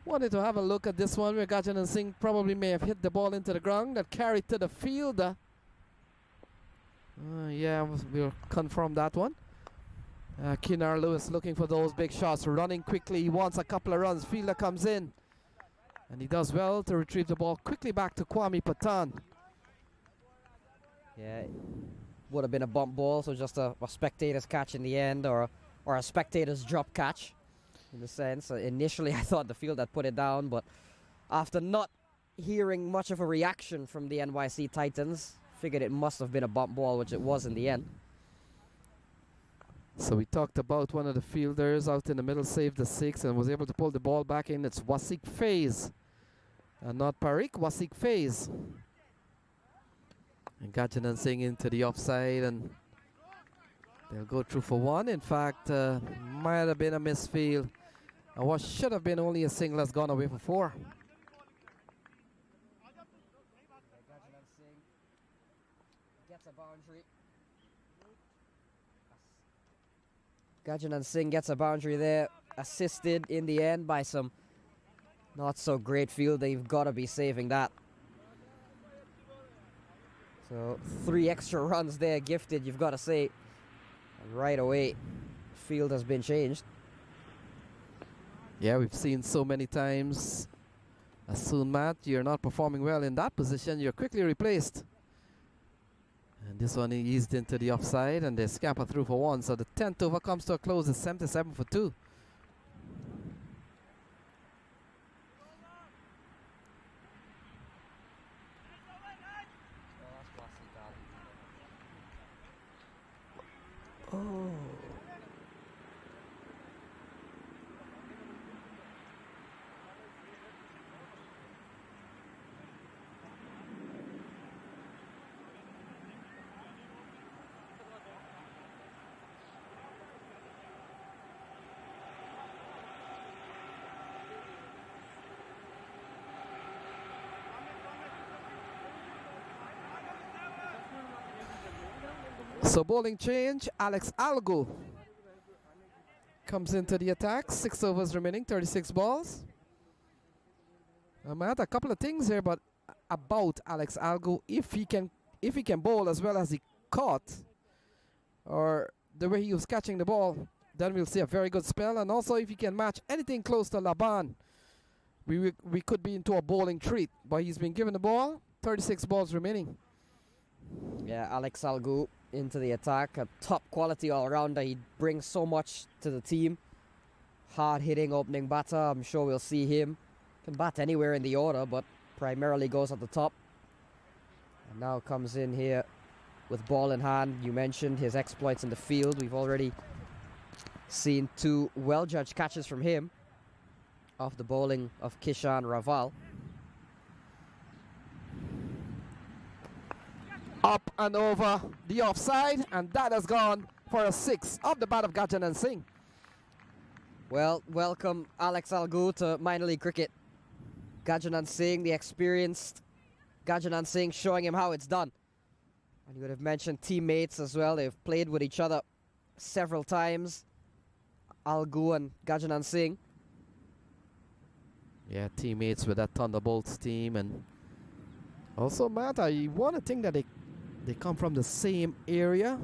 wanted to have a look at this one where Gajanand Singh probably may have hit the ball into the ground that carried to the fielder. Yeah, we'll confirm that one. Kinar Lewis looking for those big shots, running quickly. He wants a couple of runs. Fielder comes in, and he does well to retrieve the ball quickly back to Kwame Patan. Yeah, would have been a bump ball, so just a spectator's catch in the end, or a spectator's drop catch. In a sense, initially I thought the field had put it down, but after not hearing much of a reaction from the NYC Titans, figured it must have been a bump ball, which it was in the end. So we talked about one of the fielders out in the middle saved the 6 and was able to pull the ball back in. It's Wasik Faiz, not Parikh, Wasik Faiz. And Gajanand Singh into the offside, and they'll go through for 1. In fact, might have been a misfield. And what should have been only a single has gone away for 4. Gajanand Singh gets a boundary. Gajanand Singh gets a boundary there, assisted in the end by some not so great fielding. You've got to be saving that. So 3 extra runs there gifted, you've got to say. And right away, field has been changed. Yeah, we've seen so many times. As soon, Matt, you're not performing well in that position, you're quickly replaced. And this one he eased into the offside, and they scamper through for 1. So the 10th over comes to a close. It's 77 for 2. Oh. So bowling change, Alex Algo comes into the attack. 6 overs remaining, 36 balls. Matt, a couple of things here, but about Alex Algo, if he can bowl as well as he caught, or the way he was catching the ball, then we'll see a very good spell. And also if he can match anything close to Laban, we could be into a bowling treat. But he's been given the ball, 36 balls remaining. Yeah, Alex Algo into the attack, a top quality all-rounder. He brings so much to the team. hard-hitting opening batter. I'm sure we'll see him. Can bat anywhere in the order, but primarily goes at the top. And now comes in here with ball in hand. You mentioned his exploits in the field. We've already seen 2 well-judged catches from him off the bowling of Kishan Raval. Up and over the offside, and that has gone for a 6 off the bat of Gajanand Singh. Well, welcome Alex Algu to minor league cricket. Gajanand Singh, the experienced Gajanand Singh, showing him how it's done. And you would have mentioned teammates as well. They've played with each other several times. Algu and Gajanand Singh. Yeah, teammates with that Thunderbolts team. And also, Matt, I want to think that they come from the same area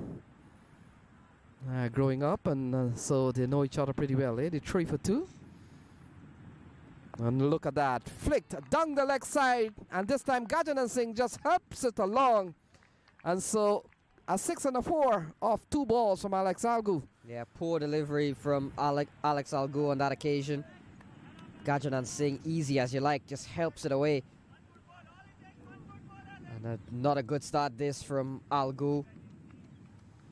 growing up, and so they know each other pretty well. They're 3 for 2. And look at that, flicked down the leg side, and this time Gajanand Singh just helps it along. And so a 6 and a 4 off 2 balls from Alex Algu. Yeah, poor delivery from Alex Algu on that occasion. Gajanand Singh, easy as you like, just helps it away. And not a good start this from Algu.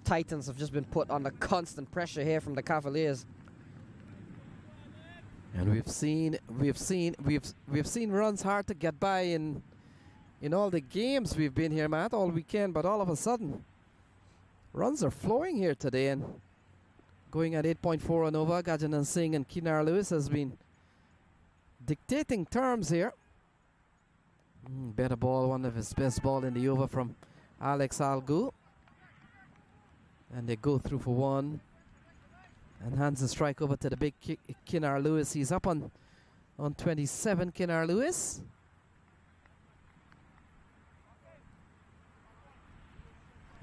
Titans have just been put under constant pressure here from the Cavaliers. And we've seen runs hard to get by in all the games we've been here, Matt, all weekend. But all of a sudden, runs are flowing here today, and going at 8.4 and over. Gajanand Singh and Kinar Lewis has been dictating terms here. Better ball, one of his best ball in the over from Alex Algu. And they go through for 1. And hands the strike over to the big Kinar Lewis. He's up on 27, Kinar Lewis.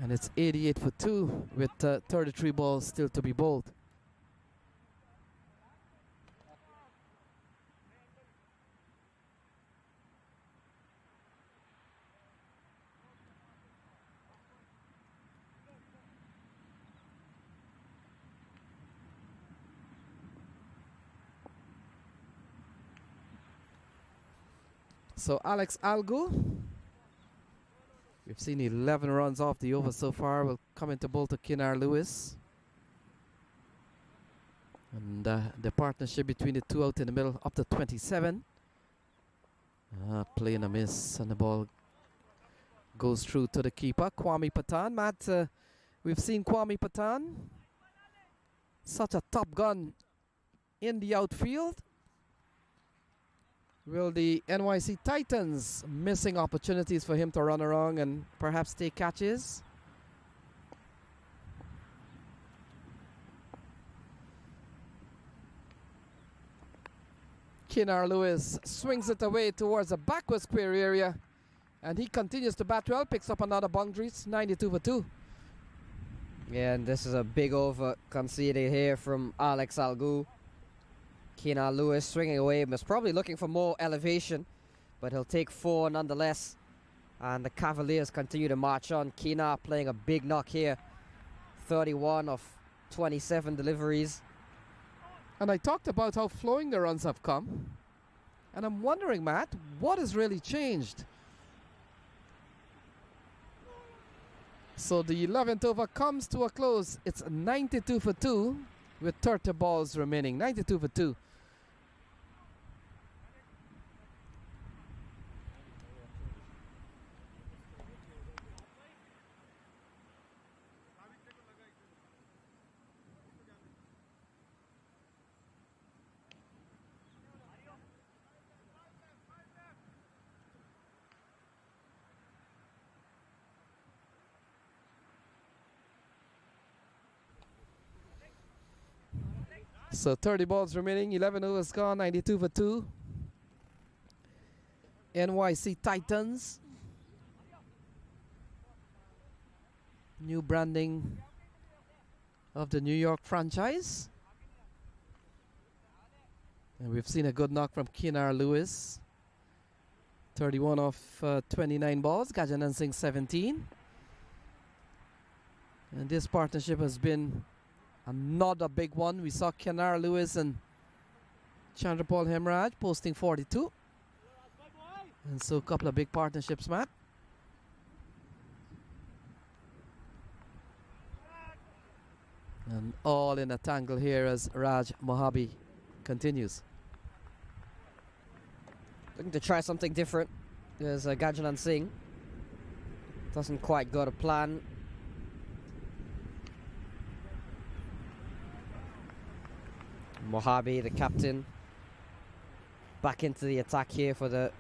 And it's 88 for 2 with 33 balls still to be bowled. So Alex Algu, we've seen 11 runs off the over so far, will come into bowl to Kinar Lewis. And the partnership between the 2 out in the middle up to 27. Playing a miss, and the ball goes through to the keeper, Kwame Patan. Matt, we've seen Kwame Patan, such a top gun in the outfield. Will the NYC Titans missing opportunities for him to run around and perhaps take catches? Kinar Lewis swings it away towards the backward square area, and he continues to bat well, picks up another boundaries, 92 for 2. Yeah, and this is a big over conceded here from Alex Algu. Kinar Lewis swinging away, was probably looking for more elevation, but he'll take 4 nonetheless. And the Cavaliers continue to march on. Kinar playing a big knock here. 31 of 27 deliveries. And I talked about how flowing the runs have come. And I'm wondering, Matt, what has really changed? So the 11th over comes to a close. It's 92 for 2 with 30 balls remaining. 92 for 2. So 30 balls remaining, 11 overs gone, 92 for 2. NYC Titans. New branding of the New York franchise. And we've seen a good knock from Kinar Lewis. 31 off 29 balls, Gajanand Singh 17. And this partnership has been another big one. We saw Kinar Lewis and Chandrapal Hemraj posting 42. And so a couple of big partnerships, Matt. And all in a tangle here as Raj Mohabi continues. Looking to try something different. There's Gajanand Singh. Doesn't quite go to plan. Mohabi, the captain, back into the attack here for the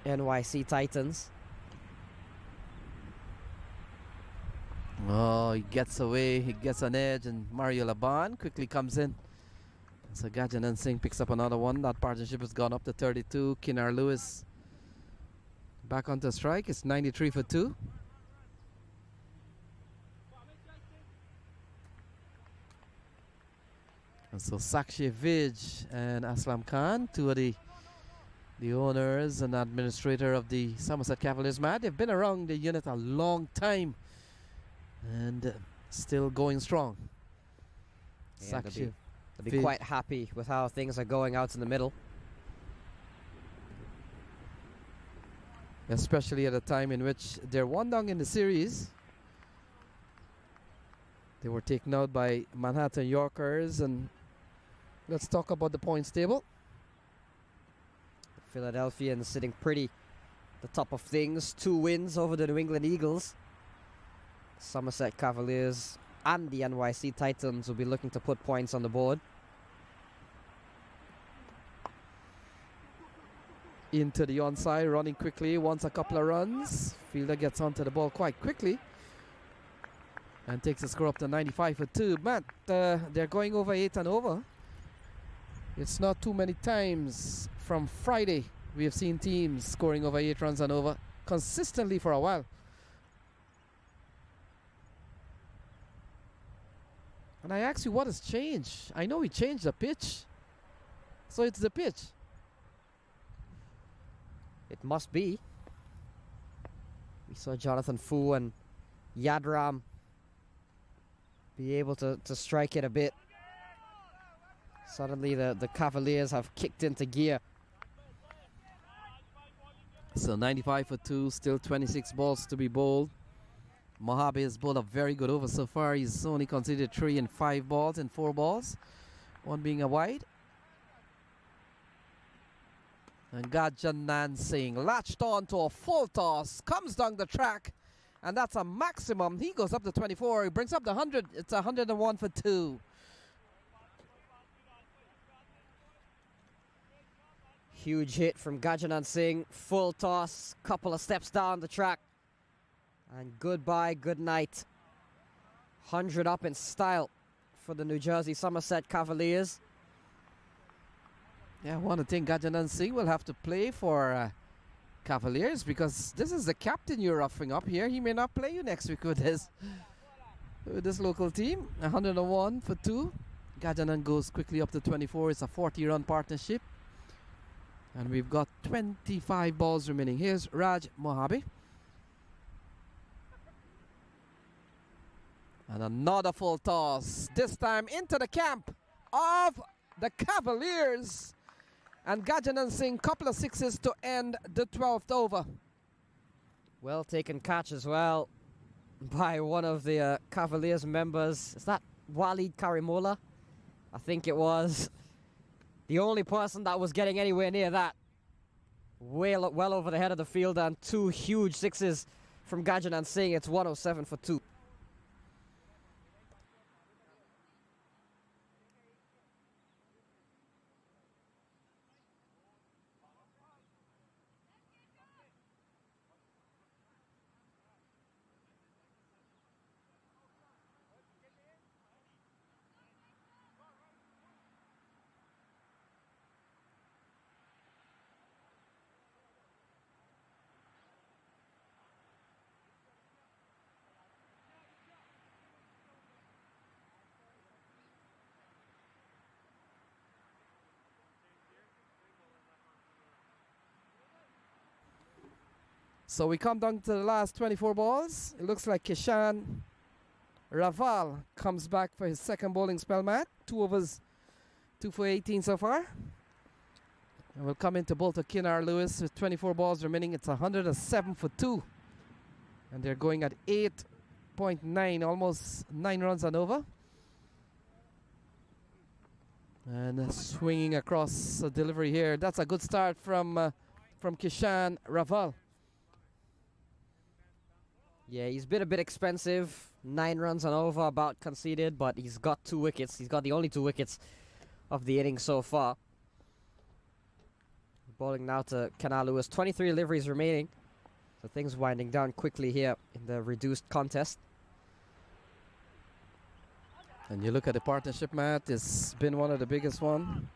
NYC Titans. Oh, he gets away, he gets an edge, and Mario Laban quickly comes in. So Gajanand Singh picks up another one. That partnership has gone up to 32. Kinar Lewis back onto strike. It's 93 for 2. And so Sakshi Vij and Aslam Khan, two of the owners and administrator of the Somerset Cavaliers, Matt, they've been around the unit a long time and still going strong. Yeah, Sakshi they'll be quite happy with how things are going out in the middle. Especially at a time in which they're one down in the series. They were taken out by Manhattan Yorkers. And let's talk about the points table. The Philadelphians sitting pretty at the top of things. 2 wins over the New England Eagles. Somerset Cavaliers and the NYC Titans will be looking to put points on the board. Into the onside, running quickly, wants a couple of runs. Fielder gets onto the ball quite quickly and takes the score up to 95 for 2. Matt, they're going over 8 and over. It's not too many times from Friday we have seen teams scoring over 8 runs and over consistently for a while. And I ask you, what has changed? I know we changed the pitch. So it's the pitch. It must be. We saw Jonathan Fu and Yadram be able to strike it a bit. Suddenly the Cavaliers have kicked into gear. So 95 for 2, still 26 balls to be bowled. Mohabi has bowled a very good over so far. He's only conceded 3 and 5 balls and 4 balls, one being a wide. And Gajanand Singh latched on to a full toss, comes down the track, and that's a maximum. He goes up to 24, he brings up the 100. It's 101 for 2. Huge hit from Gajanand Singh. Full toss, couple of steps down the track. And goodbye, good night. 100 up in style for the New Jersey Somerset Cavaliers. Yeah, I want to think Gajanand Singh will have to play for Cavaliers, because this is the captain you're roughing up here. He may not play you next week with this local team. 101 for 2. Gajanand goes quickly up to 24. It's a 40-run partnership. And we've got 25 balls remaining. Here's Raj Mohabi. And another full toss, this time into the camp of the Cavaliers. And Gajanand Singh, couple of sixes to end the 12th over. Well taken catch as well by one of the Cavaliers members. Is that Walid Karimola? I think it was. The only person that was getting anywhere near that. Well over the head of the field, and 2 huge sixes from Gajanand Singh. It's 107 for 2. So we come down to the last 24 balls. It looks like Kishan Raval comes back for his second bowling spell, Matt. 2 overs, 2 for 18 so far. And we'll come into both of Kinnar Lewis with 24 balls remaining. It's 107 for 2. And they're going at 8.9, almost 9 runs and over. And swinging across the delivery here. That's a good start from Kishan Raval. Yeah, he's been a bit expensive. 9 runs and over about conceded, but he's got 2 wickets. He's got the only 2 wickets of the inning so far. Bowling now to Kinnar Lewis. 23 deliveries remaining. So things winding down quickly here in the reduced contest. And you look at the partnership, Matt, it's been one of the biggest one.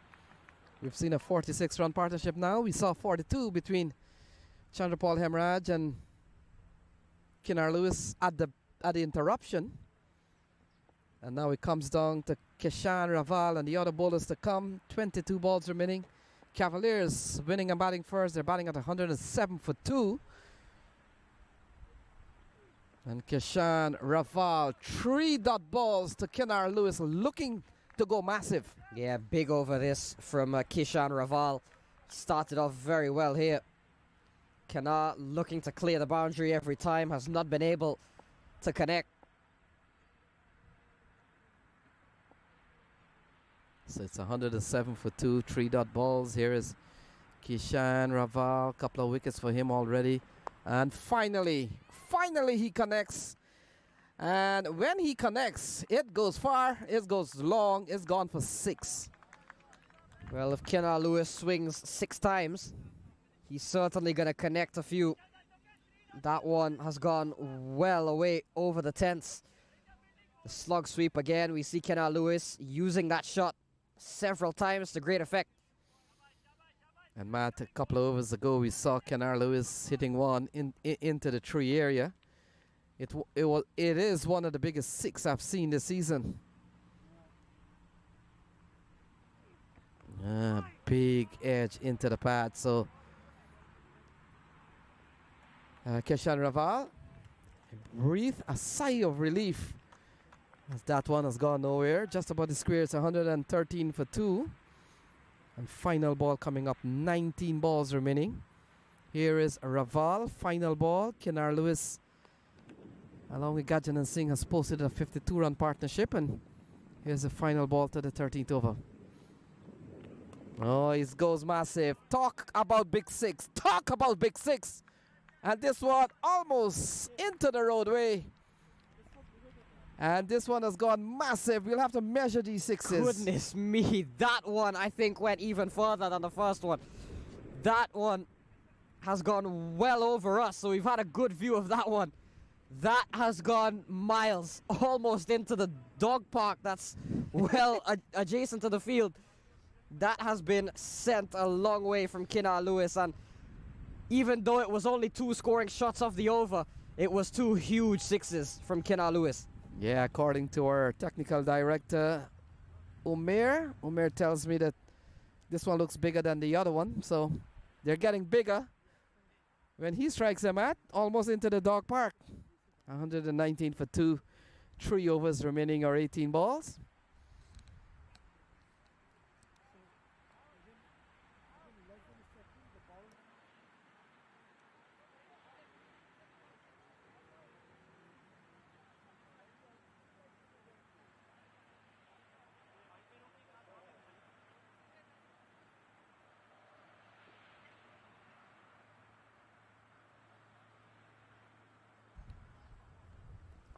We've seen a 46-run partnership now. We saw 42 between Chandrapal Hemraj and Kinnar Lewis at the interruption. And now it comes down to Kishan Raval and the other bowlers to come. 22 balls remaining. Cavaliers winning and batting first. They're batting at 107 for 2. And Kishan Raval, 3 dot balls to Kinnar Lewis, looking to go massive. Yeah, big over this from Kishan Raval. Started off very well here. Kinnar looking to clear the boundary every time, has not been able to connect. So it's 107 for 2, 3 dot balls. Here is Kishan Raval, couple of wickets for him already. And finally he connects. And when he connects, it goes far, it goes long, it's gone for 6. Well, if Kinnar Lewis swings 6 times, he's certainly going to connect a few. That one has gone well away over the tents. The slug sweep again. We see Kinnar Lewis using that shot several times to great effect. And Matt, a couple of overs ago, we saw Kinnar Lewis hitting one into the tree area. It is one of the biggest 6 I've seen this season. Big edge into the pad. So Kishan Raval breathe a sigh of relief as that one has gone nowhere. Just about the square. It's 113 for 2. And final ball coming up, 19 balls remaining. Here is Raval, final ball. Kinnar Lewis, along with Gajanand Singh, has posted a 52-run partnership. And here's the final ball to the 13th over. Oh, it goes massive. Talk about big 6. Talk about big 6. And this one almost into the roadway. And this one has gone massive. We'll have to measure these 6s. Goodness me, that one I think went even further than the first one. That one has gone well over us, so we've had a good view of that one. That has gone miles, almost into the dog park that's well adjacent to the field. That has been sent a long way from Kinnar Lewis, and even though it was only 2 scoring shots off the over, it was 2 huge 6s from Kinnar Lewis. Yeah, according to our technical director, Umair tells me that this one looks bigger than the other one. So they're getting bigger when he strikes them at almost into the dog park. 119 for 2, 3 overs remaining or 18 balls.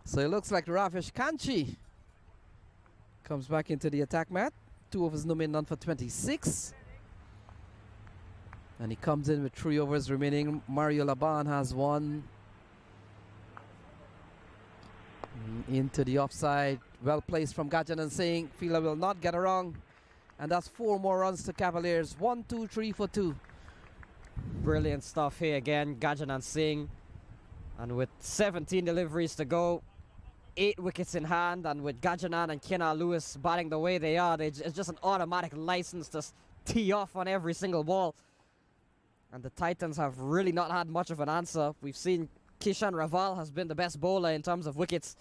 So it looks like Ravish Kanchi comes back into the attack mat. 2 overs no made, none for 26. And he comes in with 3 overs remaining. Mario Laban has 1. Into the offside. Well placed from Gajanand Singh. Fielder will not get it wrong. And that's 4 more runs to Cavaliers. 1, 2, 3 for 2. Brilliant stuff here again, Gajanand Singh. And with 17 deliveries to go, 8 wickets in hand, and with Gajanand and Kinnar Lewis batting the way they are, it's just an automatic license to tee off on every single ball. And the Titans have really not had much of an answer. We've seen Kishan Raval has been the best bowler in terms of wickets.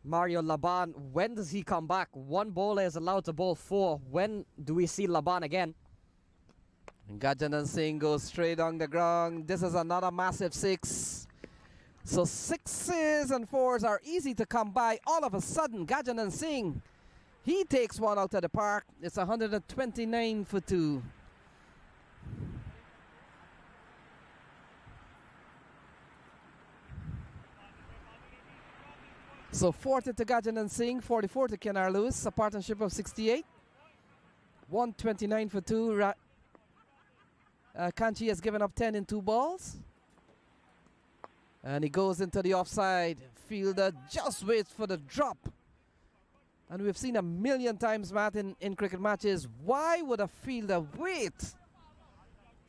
Mario Laban, when does he come back? 1 bowler is allowed to bowl 4. When do we see Laban again? And Gajanand Singh goes straight on the ground. This is another massive 6. So 6s and 4s are easy to come by. All of a sudden, Gajanand Singh, he takes one out of the park. It's 129 for 2. So 40 to Gajanand Singh, 44 to Kenar Lewis, a partnership of 68. 129 for 2. Kanchi has given up 10 in 2 balls. And he goes into the offside. Fielder just waits for the drop. And we've seen a million times, Matt, in cricket matches. Why would a fielder wait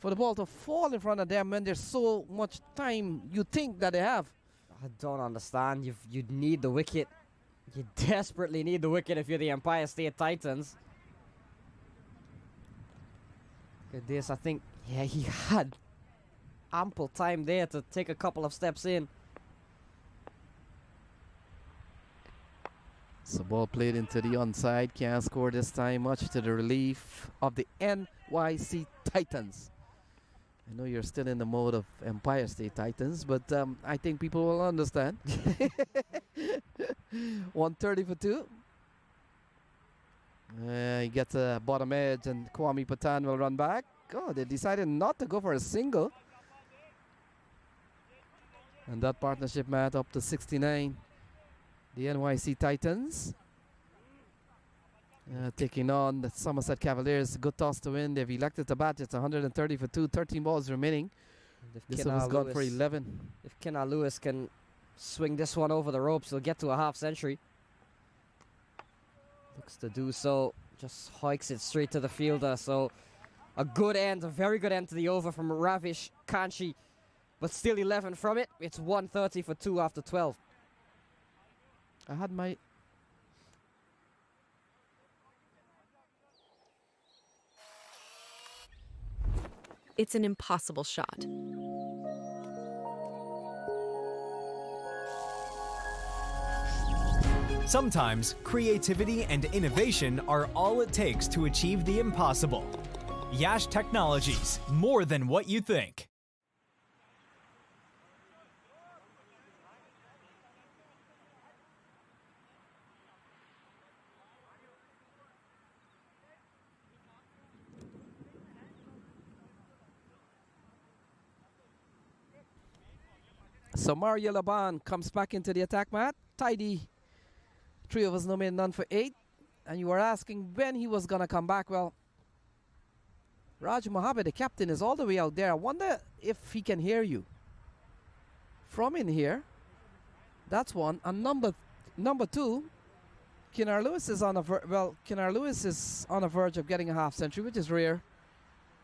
for the ball to fall in front of them when there's so much time you think that they have? I don't understand. You need the wicket. You desperately need the wicket if you're the Empire State Titans. Look at this. I think, yeah, he had ample time there to take a couple of steps in. So ball played into the onside. Can't score this time, much to the relief of the NYC Titans. I know you're still in the mode of Empire State Titans, but I think people will understand. 130 for 2. He gets a bottom edge, and Kwame Patan will run back. Oh, they decided not to go for a single. And that partnership, Matt, up to 69. The NYC Titans taking on the Somerset Cavaliers. Good toss to win. They've elected to bat. It's 130 for 2. 13 balls remaining. This one has gone for 11. If Kenar Lewis can swing this one over the ropes, he'll get to a half century. Looks to do so. Just hikes it straight to the fielder. So a good end, a very good end to the over from Ravish Kanchi. But still 11 from it. It's 130 for 2 after 12. I had my... It's an impossible shot. Sometimes creativity and innovation are all it takes to achieve the impossible. Yash Technologies, more than what you think. So Mario Laban comes back into the attack, Matt. Tidy. 3 of us no made none for 8. And you were asking when he was going to come back. Well, Raj Mohammed, the captain, is all the way out there. I wonder if he can hear you. From in here. That's one. And number 2, Kenar Lewis is on a Kenar Lewis is on the verge of getting a half century, which is rare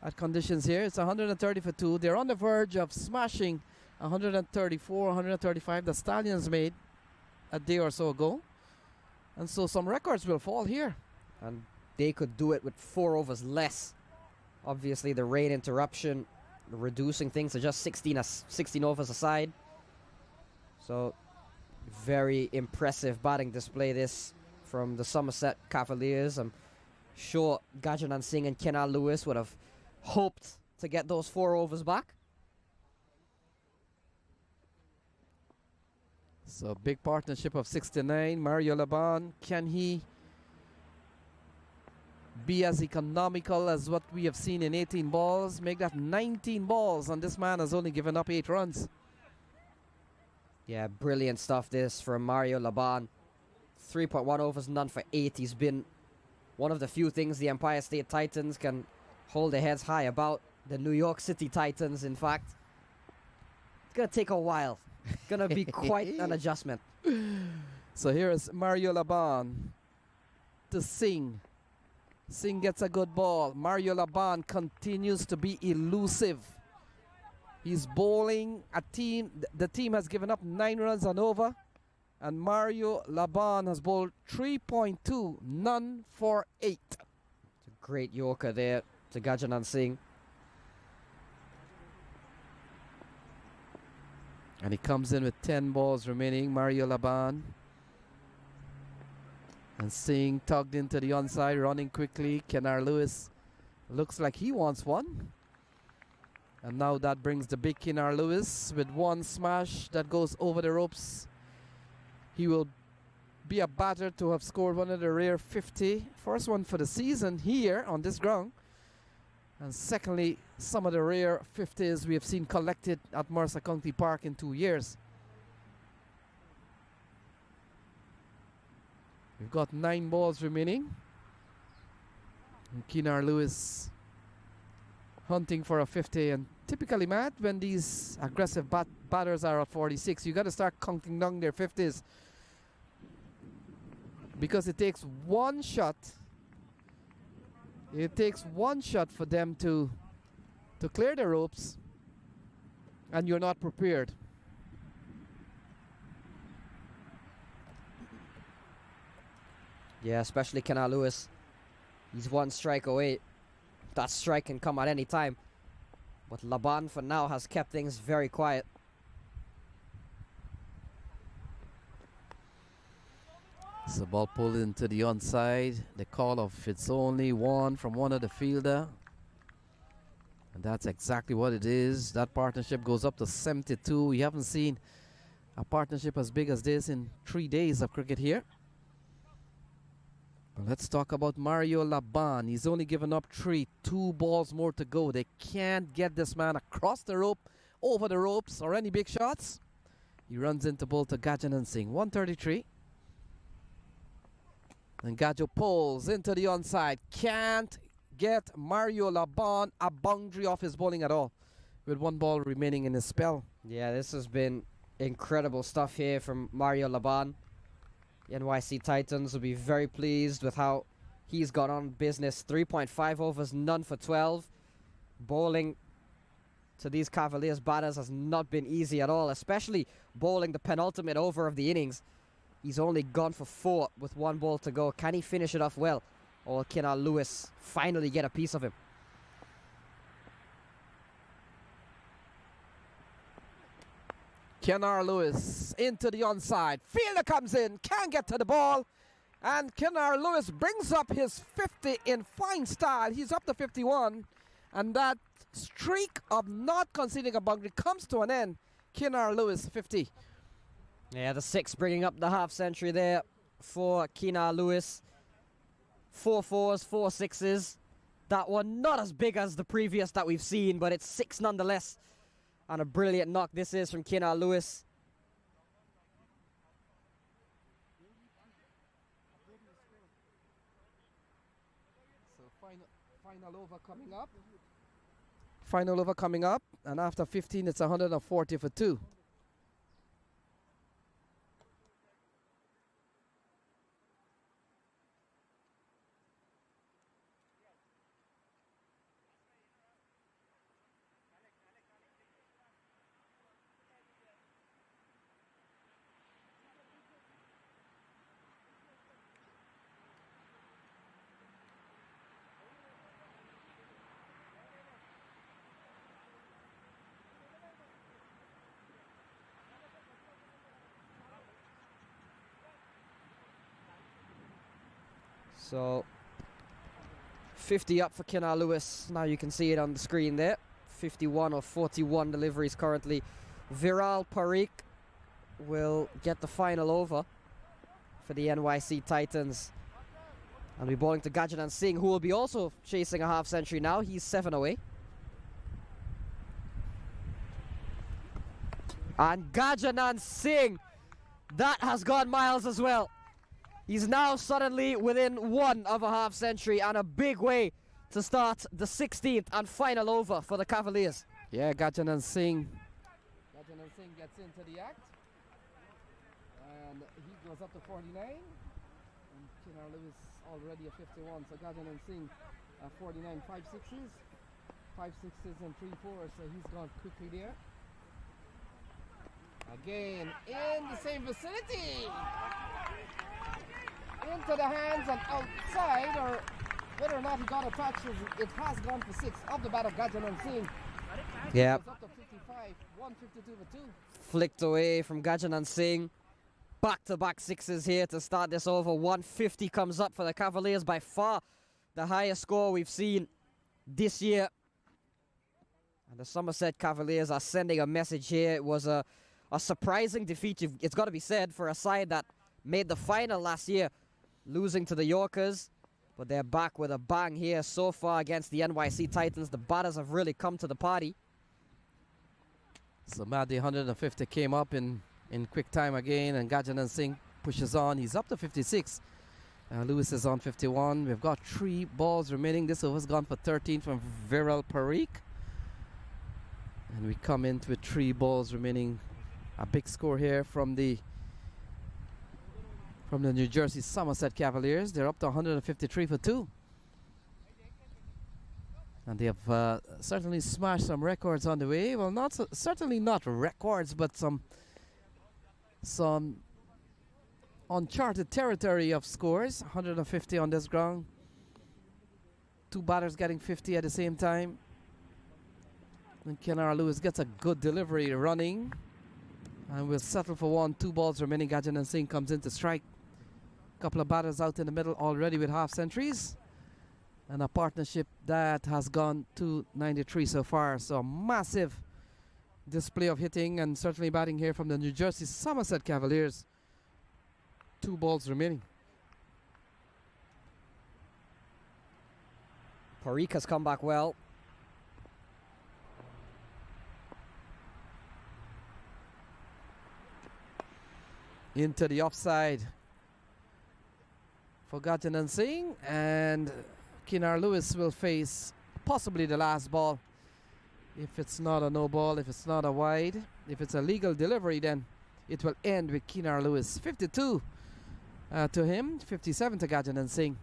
at conditions here. It's 130 for 2. They're on the verge of smashing 134, 135 the Stallions made a day or so ago. And so some records will fall here. And they could do it with 4 overs less. Obviously, the rain interruption reducing things to just 16 overs aside. So, very impressive batting display this from the Somerset Cavaliers. I'm sure Gajanand Singh and Kenar Lewis would have hoped to get those 4 overs back. So big partnership of 69. Mario Laban, can he be as economical as what we have seen in 18 balls? Make that 19 balls, and this man has only given up 8 runs. Yeah, brilliant stuff this from Mario Laban. 3.1 overs, none for 8. He's been one of the few things the Empire State Titans can hold their heads high about. The New York City Titans, in fact. It's going to take a while. Gonna be quite an adjustment. So here is Mario Laban to Singh. Singh gets a good ball. Mario Laban continues to be elusive. He's bowling a team. The team has given up 9 runs and over. And Mario Laban has bowled 3.2, none for 8. It's a great Yorker there to Gajanand Singh. And he comes in with 10 balls remaining, Mario Laban. And Singh tugged into the onside, running quickly. Kenar Lewis looks like he wants one. And now that brings the big Kinar Lewis with one smash that goes over the ropes. He will be a batter to have scored one of the rare 50. First one for the season here on this ground. And secondly, some of the rare 50s we have seen collected at Mercer County Park in 2 years. We've got 9 balls remaining. And Kinar Lewis hunting for a 50. And typically, Matt, when these aggressive batters are at 46, you got to start counting down their 50s. Because it takes one shot. It takes one shot for them to clear the ropes, and you're not prepared. Yeah, especially Kinar Lewis. He's one strike away. That strike can come at any time. But Laban for now has kept things very quiet. It's the ball pulled into the onside. The call of it's only one from one of the fielder. And that's exactly what it is. That partnership goes up to 72. We haven't seen a partnership as big as this in 3 days of cricket here. But let's talk about Mario Laban. He's only given up 3. 2 balls more to go. They can't get this man across the rope, over the ropes, or any big shots. He runs into ball to Gajanand Singh. 133. And Gajo pulls into the onside. Can't get Mario Laban a boundary off his bowling at all, with 1 ball remaining in his spell. Yeah, this has been incredible stuff here from Mario Laban. The NYC Titans will be very pleased with how he's got on business. 3.5 overs, none for 12. Bowling to these Cavaliers batters has not been easy at all, especially bowling the penultimate over of the innings. He's only gone for 4 with 1 ball to go. Can he finish it off well? Or will Kinar Lewis finally get a piece of him? Kinar Lewis into the onside. Fielder comes in, can't get to the ball. And Kinar Lewis brings up his 50 in fine style. He's up to 51. And that streak of not conceding a boundary comes to an end. Kinar Lewis, 50. Yeah, the 6 bringing up the half century there for Kinar Lewis. 4 4s, 4 6s. That one not as big as the previous that we've seen, but it's 6 nonetheless. And a brilliant knock this is from Kinar Lewis. So final over coming up. Final over coming up. And after 15, it's 140 for 2. So 50 up for Kinar Lewis. Now you can see it on the screen there. 51 or 41 deliveries currently. Viral Parikh will get the final over for the NYC Titans. And we're bowling to Gajanand Singh, who will be also chasing a half century now. He's 7 away. And Gajanand Singh, that has gone miles as well. He's now suddenly within 1 of a half century, and a big way to start the 16th and final over for the Cavaliers. Yeah, Gajanand Singh. Gajanand Singh gets into the act. And he goes up to 49. And Kinar Lewis already at 51. So Gajanand Singh at 49, 5 6s. 5 6s and 3 4s. So he's gone quickly there. Again, in the same vicinity. Into the hands and outside, or whether or not he got a touch, it has gone for 6 off the bat of Gajanand Singh. Yeah. Up to 55, 152 for 2. Flicked away from Gajanand Singh. Back-to-back 6s here to start this over. 150 comes up for the Cavaliers, by far the highest score we've seen this year. And the Somerset Cavaliers are sending a message here. It was a surprising defeat, it's got to be said, for a side that made the final last year, losing to the Yorkers. But they're back with a bang here so far against the NYC Titans. The batters have really come to the party. So Maddy 150 came up in quick time again, and Gajanand Singh pushes on. He's up to 56. Lewis is on 51. We've got 3 balls remaining. This over's gone for 13 from Viral Parikh. And we come in with 3 balls remaining. A big score here from the New Jersey Somerset Cavaliers. They're up to 153 for 2. And they have certainly smashed some records on the way. Well, certainly not records, but some uncharted territory of scores. 150 on this ground. 2 batters getting 50 at the same time. And Kenara Lewis gets a good delivery running. And we'll settle for 1. 2 balls remaining. Gajanand Singh comes in to strike. Couple of batters out in the middle already with half centuries. And a partnership that has gone to 93 so far. So a massive display of hitting and certainly batting here from the New Jersey Somerset Cavaliers. 2 balls remaining. Parikh has come back well. Into the offside for Gajanand Singh, and Kenara Lewis will face possibly the last ball. If it's not a no ball, if it's not a wide, if it's a legal delivery, then it will end with Kenara Lewis. 52 to him, 57 to Gajanand Singh.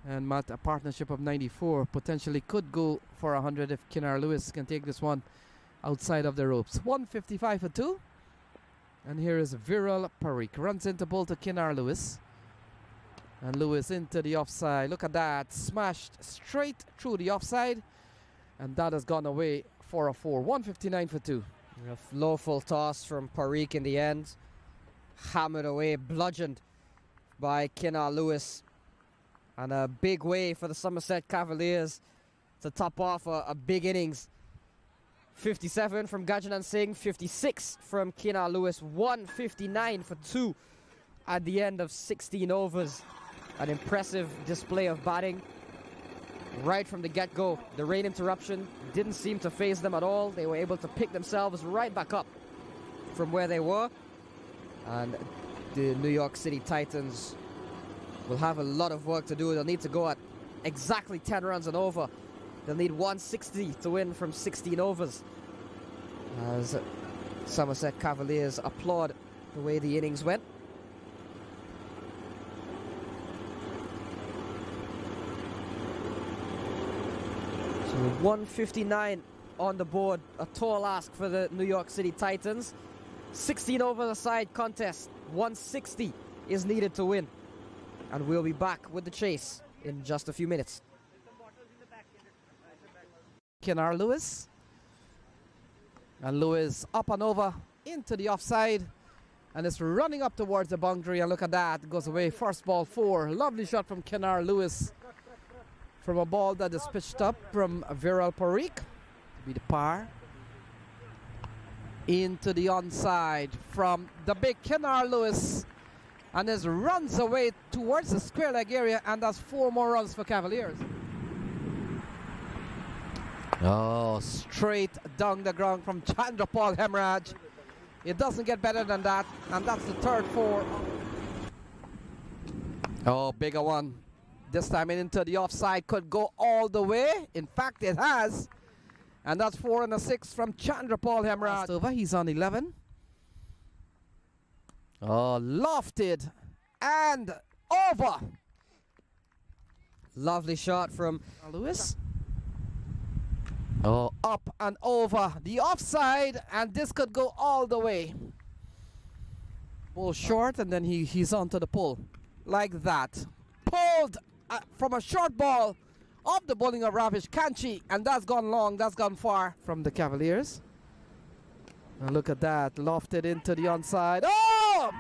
And Matt, a partnership of 94 potentially could go for 100 if Kenara Lewis can take this one outside of the ropes. 155 for 2. And here is Viral Parikh. Runs into ball to Kenara Lewis. And Lewis into the offside. Look at that. Smashed straight through the offside. And that has gone away for a 4. 159 for 2. A low full toss from Parikh in the end. Hammered away, bludgeoned by Kenara Lewis. And a big way for the Somerset Cavaliers to top off a big innings. 57 from Gajanand Singh, 56 from Kenara Lewis, 159 for 2 at the end of 16 overs. An impressive display of batting right from the get-go. The rain interruption didn't seem to faze them at all. They were able to pick themselves right back up from where they were. And the New York City Titans will have a lot of work to do. They'll need to go at exactly 10 runs and over. They'll need 160 to win from 16 overs. As Somerset Cavaliers applaud the way the innings went. So 159 on the board, a tall ask for the New York City Titans. 16 overs aside contest, 160 is needed to win. And we'll be back with the chase in just a few minutes. Kenara Lewis. And Lewis up and over into the offside. And it's running up towards the boundary. And look at that. It goes away. First ball 4. Lovely shot from Kenara Lewis. From a ball that is pitched up from Viral Parikh. To be the par. Into the onside from the big Kenara Lewis. And this runs away towards the square leg area. And that's 4 more runs for Cavaliers. Oh, straight down the ground from Chandrapal Hemraj. It doesn't get better than that. And that's the third 4. Oh, bigger one. This time into the offside. Could go all the way. In fact, it has. And that's 4 and a 6 from Chandrapal Hemraj. Over. He's on 11. Oh, lofted and over. Lovely shot from Lewis. Oh, up and over the offside, and this could go all the way. Ball short, and then he's onto the pull like that. Pulled from a short ball off the bowling of Ravish Kanchi, and that's gone long, that's gone far from the Cavaliers. And look at that, lofted into the onside. Oh!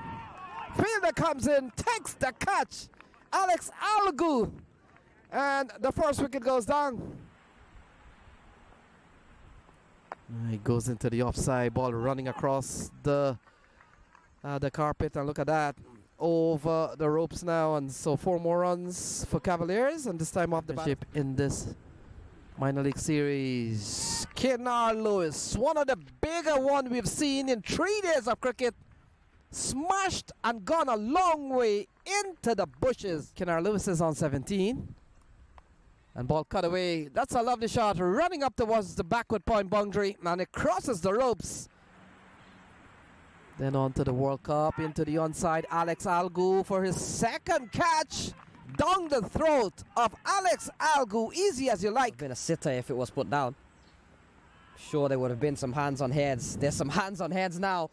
Fielder comes in, takes the catch. Alex Algu, and the first wicket goes down. He goes into the offside, ball running across the carpet, and look at that, over the ropes now. And so 4 more runs for Cavaliers, and this time off the bat in this minor league series. Kennard Lewis, one of the bigger one we've seen in 3 days of cricket, smashed and gone a long way into the bushes. Kennard Lewis is on 17. And ball cut away. That's a lovely shot, running up towards the backward point boundary, and it crosses the ropes. Then on to the World Cup, into the onside, Alex Algu for his 2nd catch. Down the throat of Alex Algu, easy as you like. Been a sitter if it was put down. Sure, there would have been some hands on heads. There's some hands on heads now,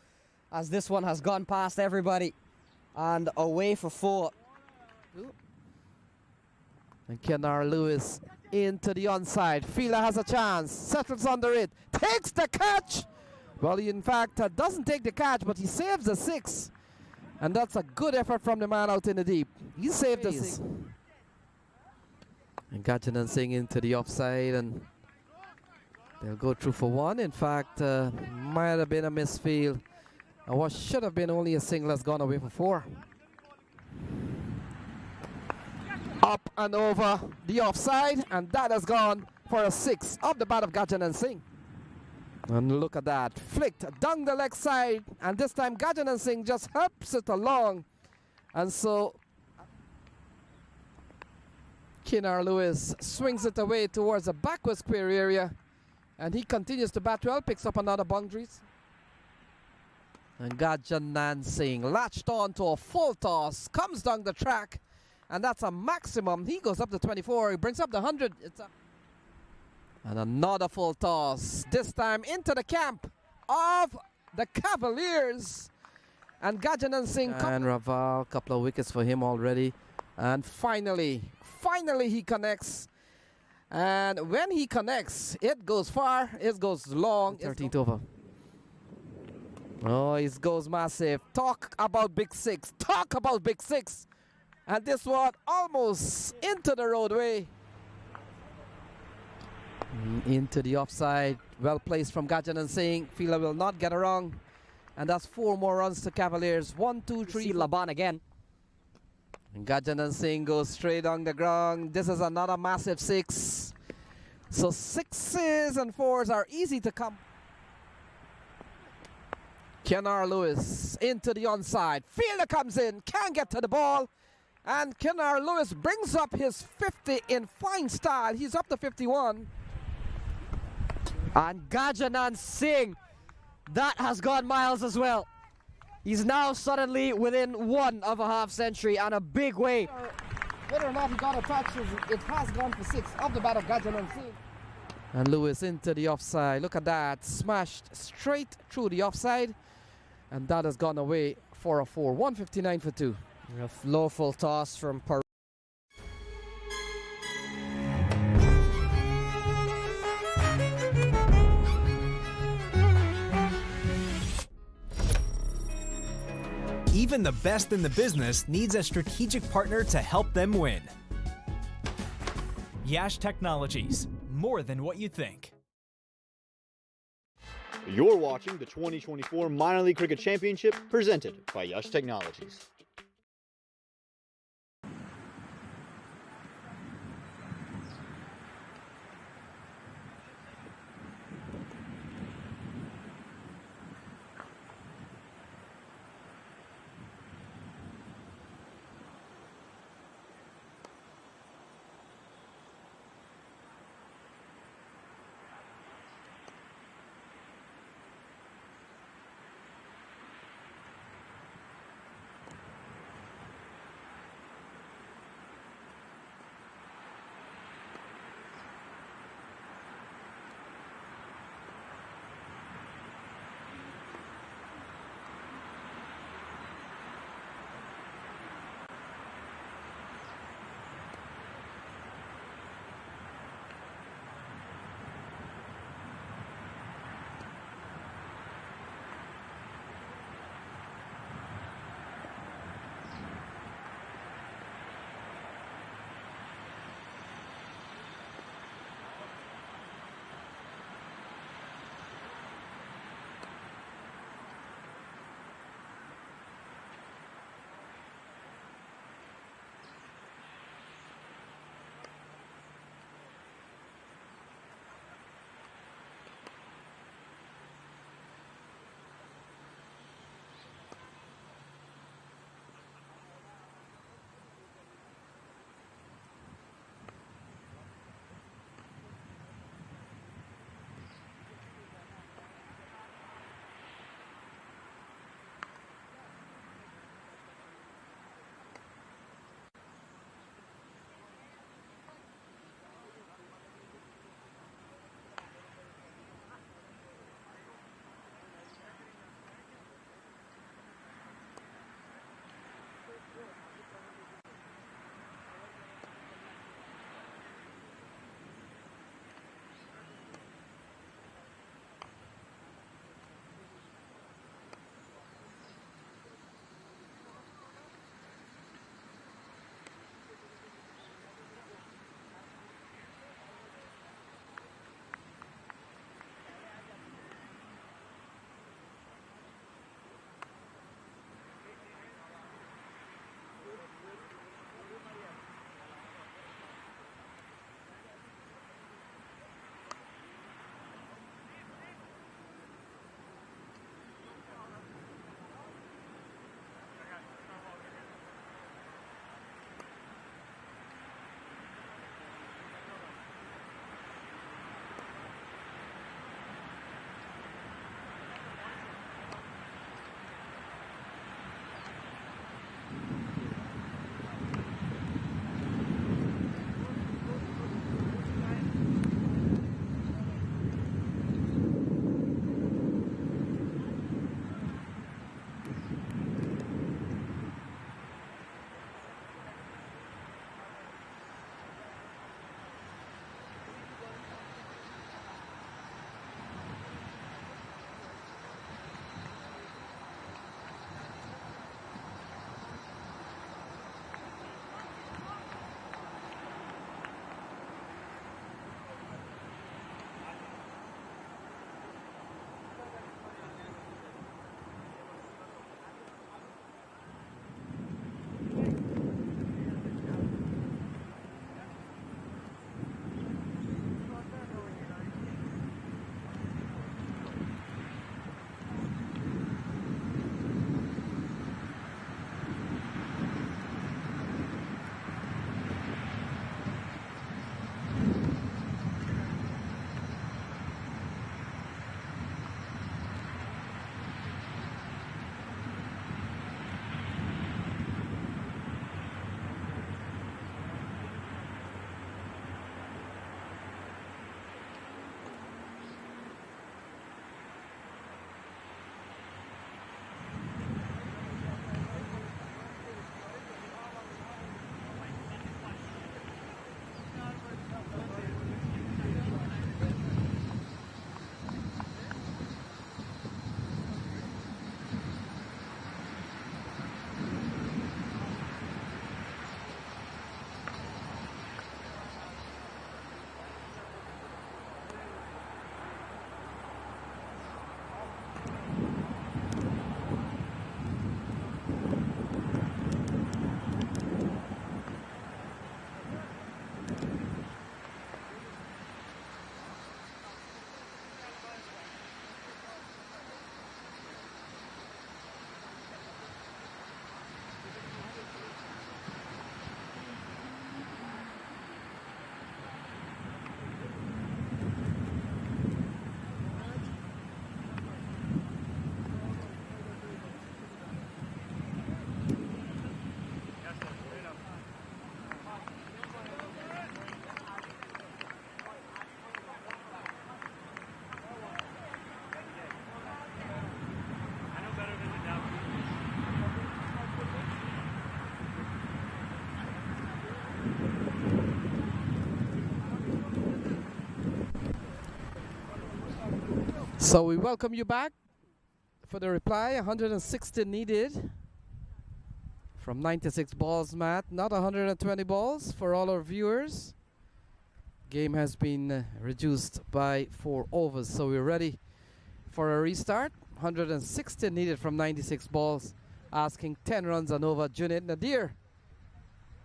as this one has gone past everybody. And away for 4. And Kennard Lewis into the onside. Fielder has a chance, settles under it, takes the catch. Well, he in fact doesn't take the catch, but he saves the 6. And that's a good effort from the man out in the deep. He saved the 6. And Gajanand Singh into the offside, and they'll go through for 1. In fact, might have been a misfield. And what should have been only a single has gone away for 4. Up and over the offside, and that has gone for a 6 off the bat of Gajanand Singh. And look at that, flicked down the leg side, and this time Gajanand Singh just helps it along. And so Kennard Lewis swings it away towards the backward square area, and he continues to bat well, picks up another boundaries. And Gajanand Singh latched on to a full toss, comes down the track, and that's a maximum. He goes up to 24. He brings up the 100. And another full toss, this time into the camp of the Cavaliers. And Gajanand Singh. And Raval, a couple of wickets for him already. And finally he connects. And when he connects, it goes far, it goes long. 13th over. Oh, it goes massive. Talk about big 6. Talk about big 6. And this one almost into the roadway. Into the offside. Well placed from Gajanand Singh. Fielder will not get wrong. And that's 4 more runs to Cavaliers. 1, 2, 3. See Laban again. And Gajanand Singh goes straight on the ground. This is another massive 6. So 6s and 4s are easy to come. Kennard Lewis into the onside. Fielder comes in. Can't get to the ball. And Kennard Lewis brings up his 50 in fine style. He's up to 51. And Gajanand Singh, that has gone miles as well. He's now suddenly within 1 of a half century, and a big way. Whether or not he got a touch, it has gone for 6 off the bat of Gajanand Singh. And Lewis into the offside. Look at that. Smashed straight through the offside. And that has gone away for a 4. 159 for 2. A low full toss from Parikh. Even the best in the business needs a strategic partner to help them win. Yash Technologies, more than what you think. You're watching the 2024 Minor League Cricket Championship presented by Yash Technologies. So we welcome you back for the reply. 160 needed from 96 balls, Matt. Not 120 balls for all our viewers. Game has been reduced by 4 overs, so we're ready for a restart. 160 needed from 96 balls, asking 10 runs and over. Junaid Nadir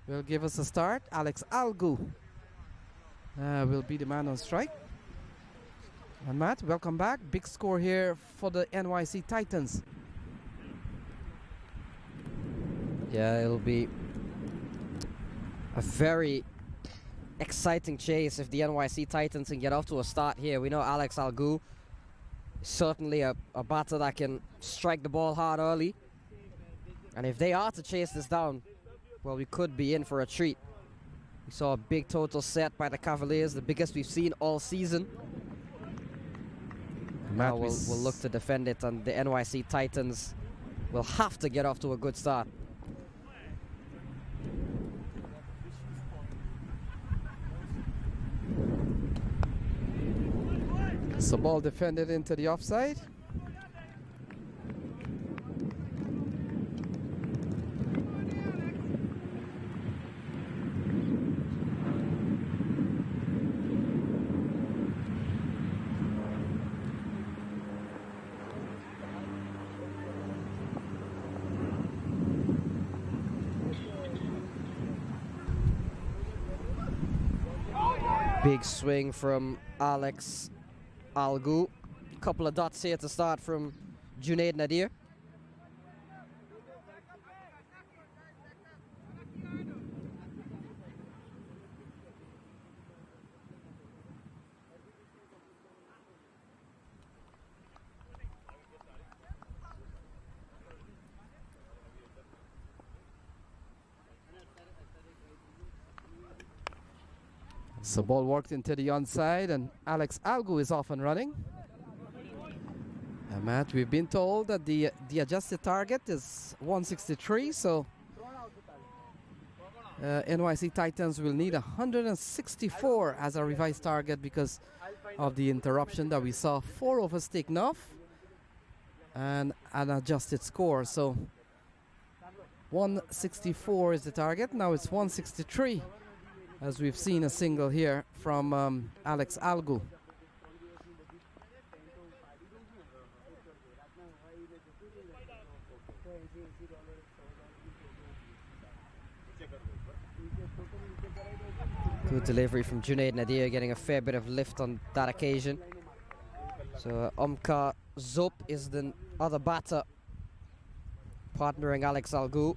will give us a start. Alex Algu will be the man on strike. And Matt, welcome back. Big score here for the NYC Titans. Yeah, it'll be a very exciting chase if the NYC Titans can get off to a start here. We know Alex Algu is certainly a batter that can strike the ball hard early. And if they are to chase this down, well, we could be in for a treat. We saw a big total set by the Cavaliers, the biggest we've seen all season. Now we'll look to defend it, and the NYC Titans will have to get off to a good start. So ball defended into the offside. Big swing from Alex Algu. Couple of dots here to start from Junaid Nadir. So ball worked into the onside, and Alex Algu is off and running. Matt, we've been told that the adjusted target is 163, so NYC Titans will need 164 as a revised target because of the interruption that we saw. 4 overs taken off and an adjusted score. So 164 is the target. Now it's 163. As we've seen a single here from Alex Algu. Good delivery from Junaid Nadir, getting a fair bit of lift on that occasion. So Omkar Zop is the other batter, partnering Alex Algu.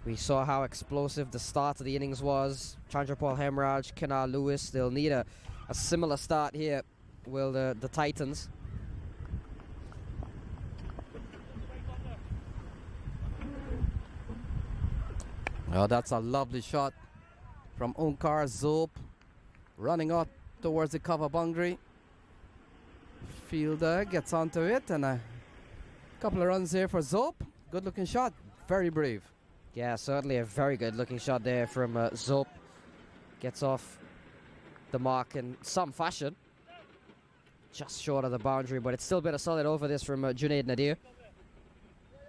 We saw how explosive the start of the innings was. Chandrapal Hemraj, Kenar Lewis, they'll need a similar start here, will the Titans. Oh, that's a lovely shot from Omkar Zop, running out towards the cover boundary. Fielder gets onto it, and a couple of runs here for Zop. Good looking shot, very brave. Yeah, certainly a very good looking shot there from Zop. Gets off the mark in some fashion. Just short of the boundary, but it's still been a solid over this from Junaid Nadir.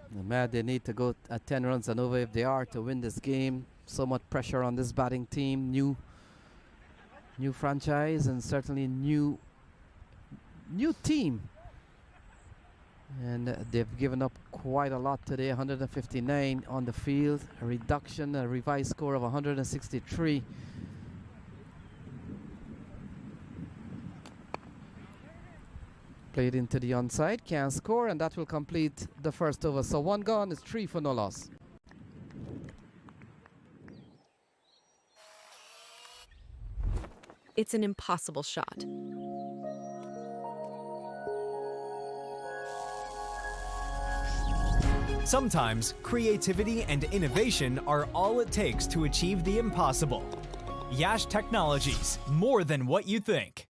Mad, they need to go at 10 runs and over if they are to win this game. So much pressure on this batting team. New franchise and certainly new team. And they've given up quite a lot today. 159 on the field, a reduction, a revised score of 163. Played into the onside, can't score, and that will complete the first over. So 1 gone, it's 3 for no loss. It's an impossible shot. Sometimes creativity and innovation are all it takes to achieve the impossible. Yash Technologies, more than what you think.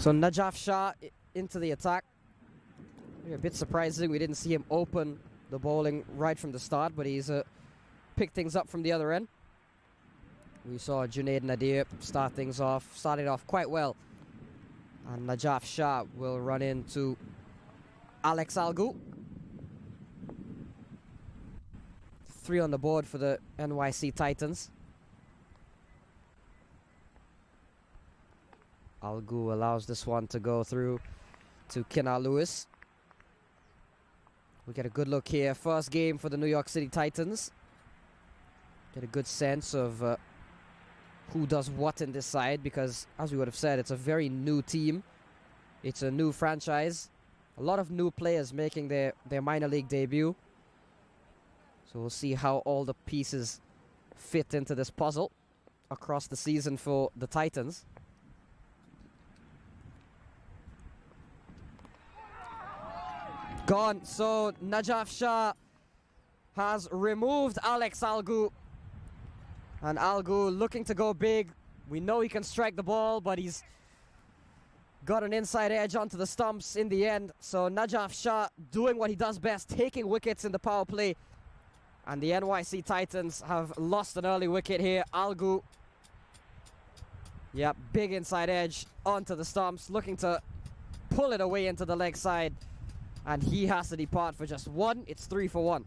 So Najaf Shah into the attack. A bit surprising we didn't see him open the bowling right from the start, but he's picked things up from the other end. We saw Junaid Nadir started off quite well. And Najaf Shah will run into Alex Algu. 3 on the board for the NYC Titans. Algu allows this one to go through to Kenna Lewis. We get a good look here. First game for the New York City Titans. Get a good sense of who does what in this side, because as we would have said, it's a very new team. It's a new franchise. A lot of new players making their minor league debut. So we'll see how all the pieces fit into this puzzle across the season for the Titans. Gone. So Najaf Shah has removed Alex Algu. And Algu looking to go big. We know he can strike the ball, but he's got an inside edge onto the stumps in the end. So Najaf Shah doing what he does best, taking wickets in the power play. And the NYC Titans have lost an early wicket here. Algu, yep, big inside edge onto the stumps, looking to pull it away into the leg side. And he has to depart for just 1. It's 3 for 1.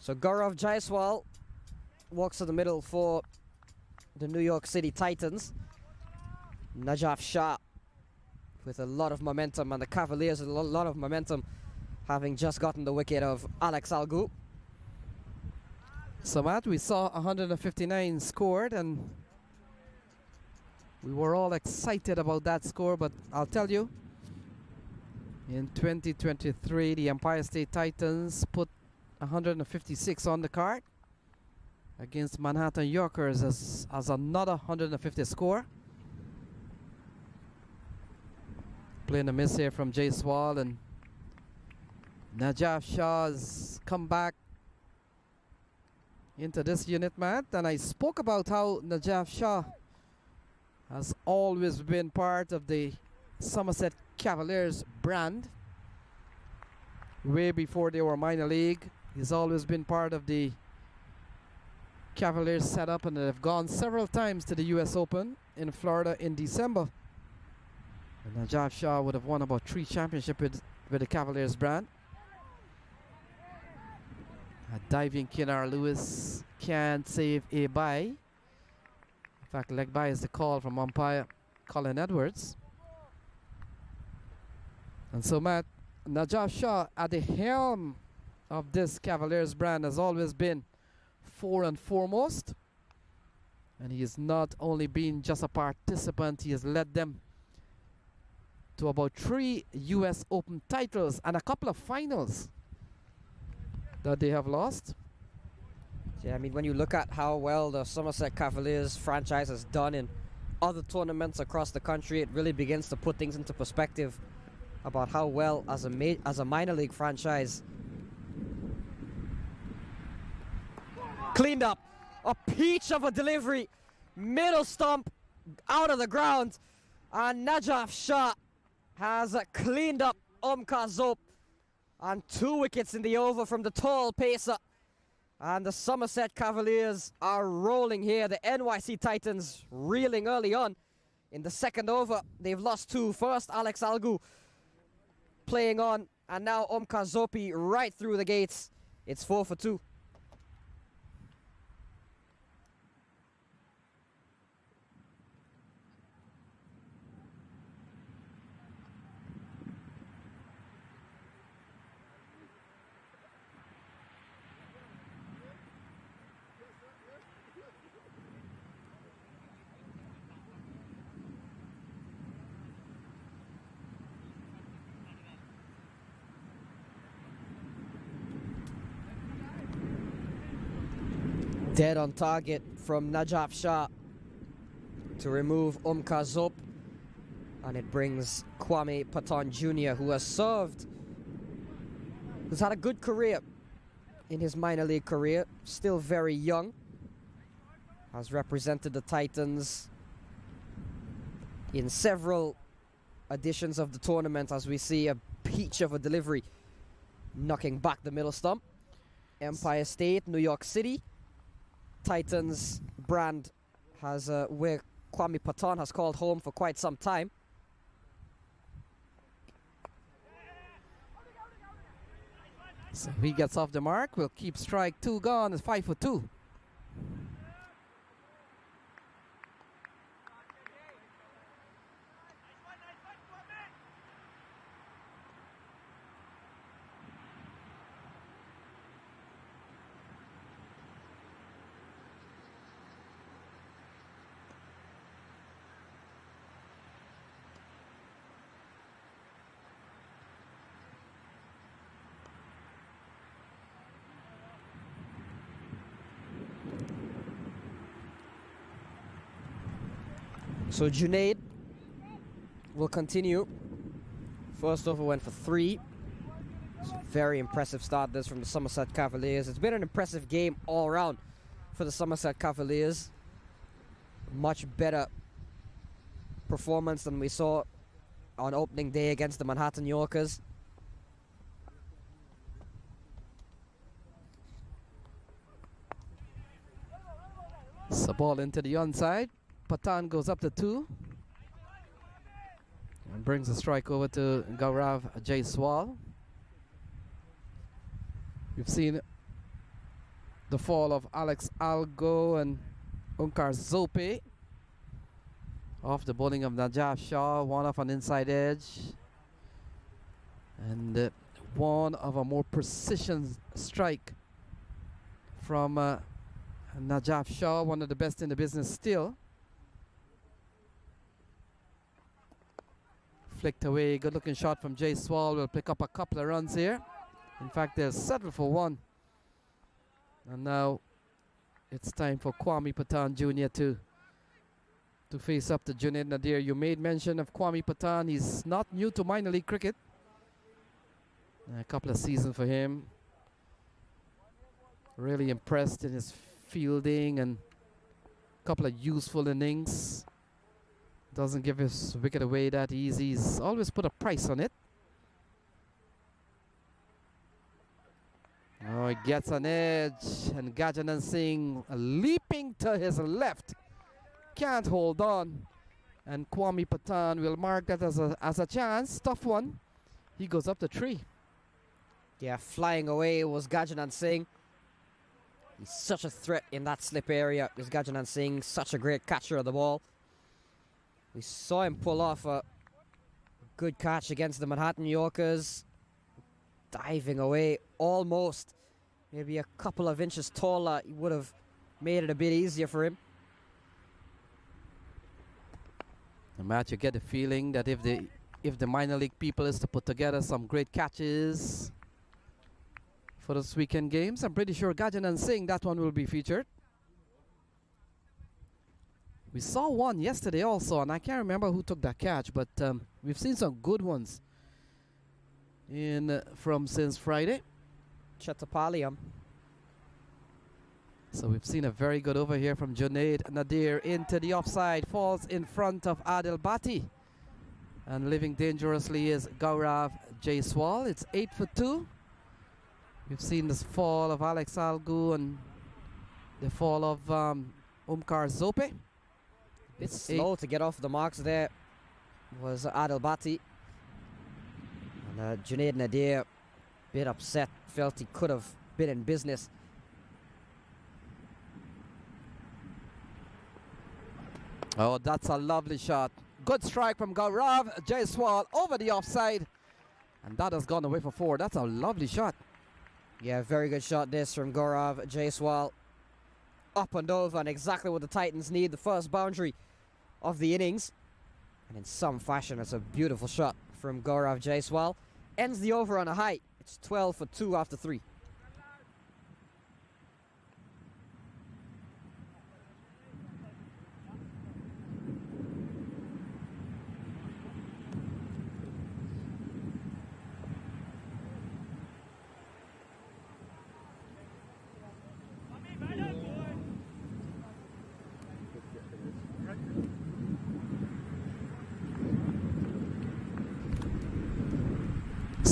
So Gaurav Jaiswal walks to the middle for the New York City Titans. Najaf Shah with a lot of momentum, and the Cavaliers with a lot of momentum, having just gotten the wicket of Alex Algu. So Matt, we saw 159 scored, and we were all excited about that score, but I'll tell you, in 2023, the Empire State Titans put 156 on the card against Manhattan Yorkers as another 150 score. Playing a miss here from Jaiswal, and Najaf Shah's come back into this unit, Matt. And I spoke about how Najaf Shah has always been part of the Somerset Cavaliers brand. Way before they were minor league, he's always been part of the Cavaliers setup, and they've gone several times to the US Open in Florida in December. And Najaf Shah would have won about 3 championships with the Cavaliers brand. A diving Kenna Lewis can't save a bye. In fact, leg bye is the call from umpire Colin Edwards. And so Matt, Najaf Shah at the helm of this Cavaliers brand has always been fore and foremost. And he has not only been just a participant, he has led them to about 3 US Open titles and a couple of finals that they have lost. Yeah, I mean, when you look at how well the Somerset Cavaliers franchise has done in other tournaments across the country, it really begins to put things into perspective about how well as a minor league franchise. Cleaned up, a peach of a delivery, middle stump out of the ground, and Najaf Shah has cleaned up Zope, and 2 wickets in the over from the tall pacer. And the Somerset Cavaliers are rolling here. The NYC Titans reeling early on. In the second over, they've lost 2. First, Alex Algu playing on, and now Zope right through the gates. It's 4 for 2. Dead on target from Najaf Shah to remove Zope, and it brings Kwame Patan Jr., who has served, who's had a good career in his minor league career, still very young, has represented the Titans in several editions of the tournament, as we see a peach of a delivery knocking back the middle stump. Empire State, New York City. Titans brand has where Kwame Patan has called home for quite some time. So he gets off the mark. We'll keep strike 2 gone. It's 5 for 2. So Junaid will continue. First over went for 3. It's a very impressive start this from the Somerset Cavaliers. It's been an impressive game all around for the Somerset Cavaliers. Much better performance than we saw on opening day against the Manhattan Yorkers. So ball into the onside. Patan goes up to 2 and brings the strike over to Gaurav Jaiswal. We've seen the fall of Alex Algo and Unkar Zope off the bowling of Najaf Shah, one off an inside edge, and one of a more precision strike from Najaf Shah, one of the best in the business still. Flicked away, good looking shot from Jaiswal. Will pick up a couple of runs here. In fact, they'll settle for 1. And now it's time for Kwame Patan Jr. to face up to Junaid Nadir. You made mention of Kwame Patan. He's not new to minor league cricket. A couple of seasons for him. Really impressed in his fielding and a couple of useful innings. Doesn't give his wicket away that easy. He's always put a price on it. Oh, he gets an edge, and Gajanand Singh leaping to his left. Can't hold on. And Kwame Patan will mark that as a chance. Tough one. He goes up to 3. Yeah, flying away was Gajanand Singh. He's such a threat in that slip area. Is Gajanand Singh, such a great catcher of the ball. We saw him pull off a good catch against the Manhattan Yorkers. Diving away almost. Maybe a couple of inches taller. He would have made it a bit easier for him. The match, you get the feeling that if the minor league people is to put together some great catches for this weekend games, I'm pretty sure Gajanand Singh, that one will be featured. We saw one yesterday also, and I can't remember who took that catch, but we've seen some good ones from since Friday. Chetapaliam. So we've seen a very good over here from Junaid Nadir into the offside, falls in front of Adil Bhatti. And living dangerously is Gaurav Jaiswal. It's 8 for 2. We've seen this fall of Alex Algu and the fall of Umkar Zope. It's slow to get off the marks there was Adil Bhatti. And Junaid Nadir, bit upset, felt he could have been in business. Oh, that's a lovely shot. Good strike from Gaurav Jaiswal over the offside. And that has gone away for 4. That's a lovely shot. Yeah, very good shot this from Gaurav Jaiswal. Up and over, and exactly what the Titans need. The first boundary of the innings. And in some fashion, it's a beautiful shot from Gaurav Jaiswal. Ends the over on a high. It's 12 for 2 after 3.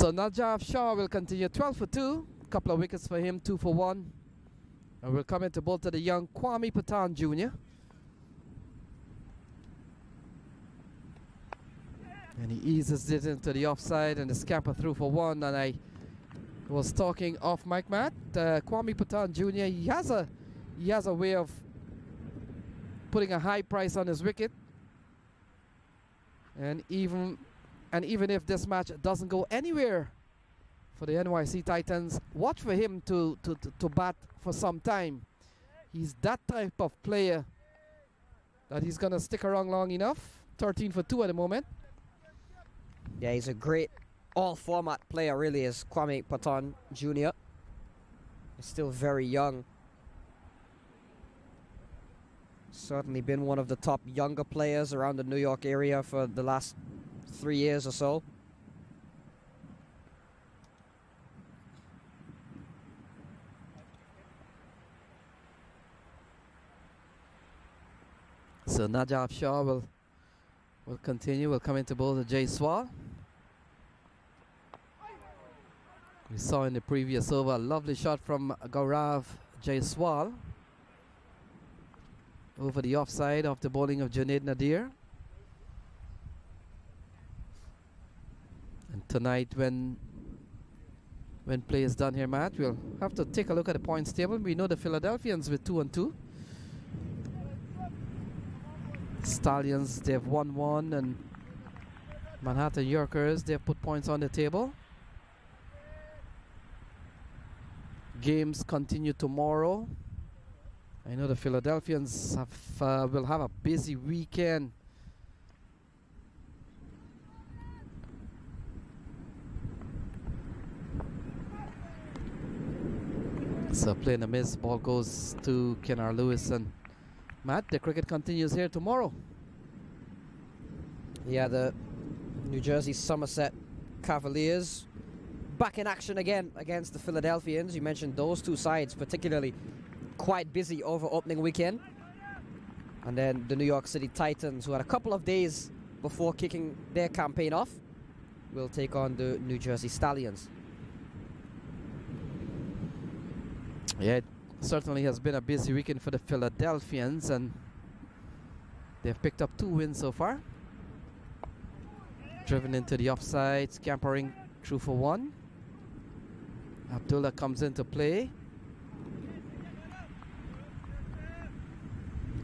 So Najaf Shah will continue 12 for 2. Couple of wickets for him, 2 for 1. And we'll come into both of the young Kwame Patan Jr. And he eases it into the offside and the scamper through for 1. And I was talking off mic, Matt. Kwame Patan Jr. He has a way of putting a high price on his wicket. And even if this match doesn't go anywhere for the NYC Titans, watch for him to bat for some time. He's that type of player that he's going to stick around long enough. 13 for 2 at the moment. Yeah, he's a great all-format player, really, is Kwame Patan Jr. He's still very young. Certainly been one of the top younger players around the New York area for the last 3 years or so. So Najaf Shah will continue, will come into bowl the Jaiswal. We saw in the previous over a lovely shot from Gaurav Jaiswal over the offside of the bowling of Junaid Nadir. And tonight when play is done here, Matt, we'll have to take a look at the points table. We know the Philadelphians with 2 and 2. Stallions, they've won 1, and Manhattan Yorkers, they've put points on the table. Games continue tomorrow. I know the Philadelphians will have a busy weekend. So playing a miss, ball goes to Kenar Lewis, and Matt, the cricket continues here tomorrow. Yeah, the New Jersey Somerset Cavaliers back in action again against the Philadelphians. You mentioned those two sides particularly quite busy over opening weekend. And then the New York City Titans, who had a couple of days before kicking their campaign off, will take on the New Jersey Stallions. Yeah, it certainly has been a busy weekend for the Philadelphians, and they've picked up 2 wins so far. Driven into the offside, scampering through for 1. Abdullah comes into play.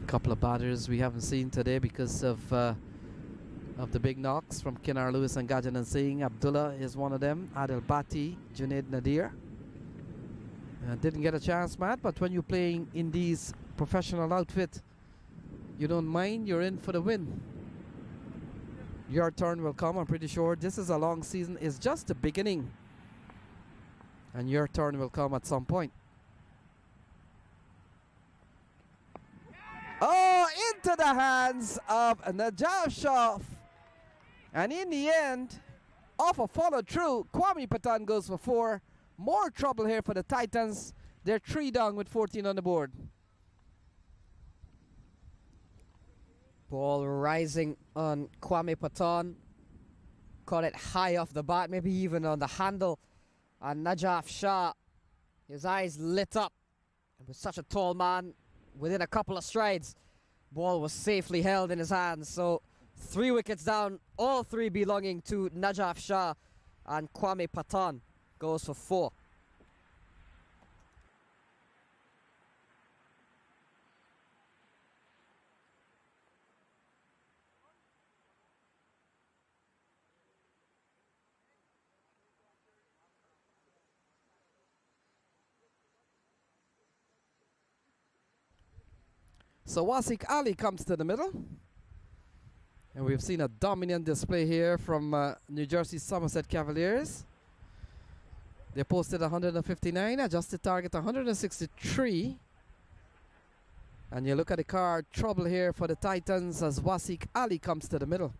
Couple of batters we haven't seen today because of the big knocks from Kenar Lewis and Gajanand Singh. Abdullah is one of them. Adil Bhatti, Junaid Nadir. Didn't get a chance, Matt, but when you're playing in these professional outfit, you don't mind, you're in for the win. Your turn will come, I'm pretty sure. This is a long season, it's just the beginning. And your turn will come at some point. Oh, into the hands of Najaf Shah. And in the end, off a follow through, Kwame Patan goes for 4. More trouble here for the Titans. They're 3 down with 14 on the board. Ball rising on Kwame Patan. Caught it high off the bat, maybe even on the handle. And Najaf Shah, his eyes lit up. With such a tall man, within a couple of strides, ball was safely held in his hands. So 3 wickets down, all 3 belonging to Najaf Shah, and Kwame Patan goes for 4. So Wasik Ali comes to the middle. And we've seen a dominant display here from New Jersey Somerset Cavaliers. They posted 159, adjusted target 163. And you look at the card, trouble here for the Titans as Wasik Ali comes to the middle.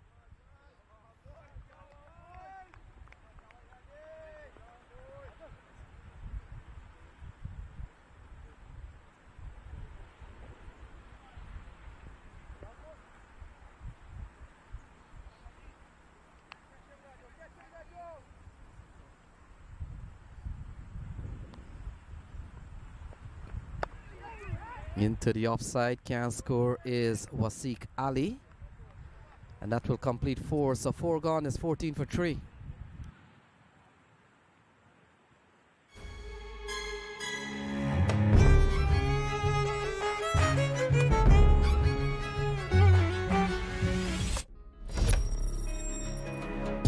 Into the offside, can score is Wasiq Ali. And that will complete 4. So 4 gone is 14 for 3.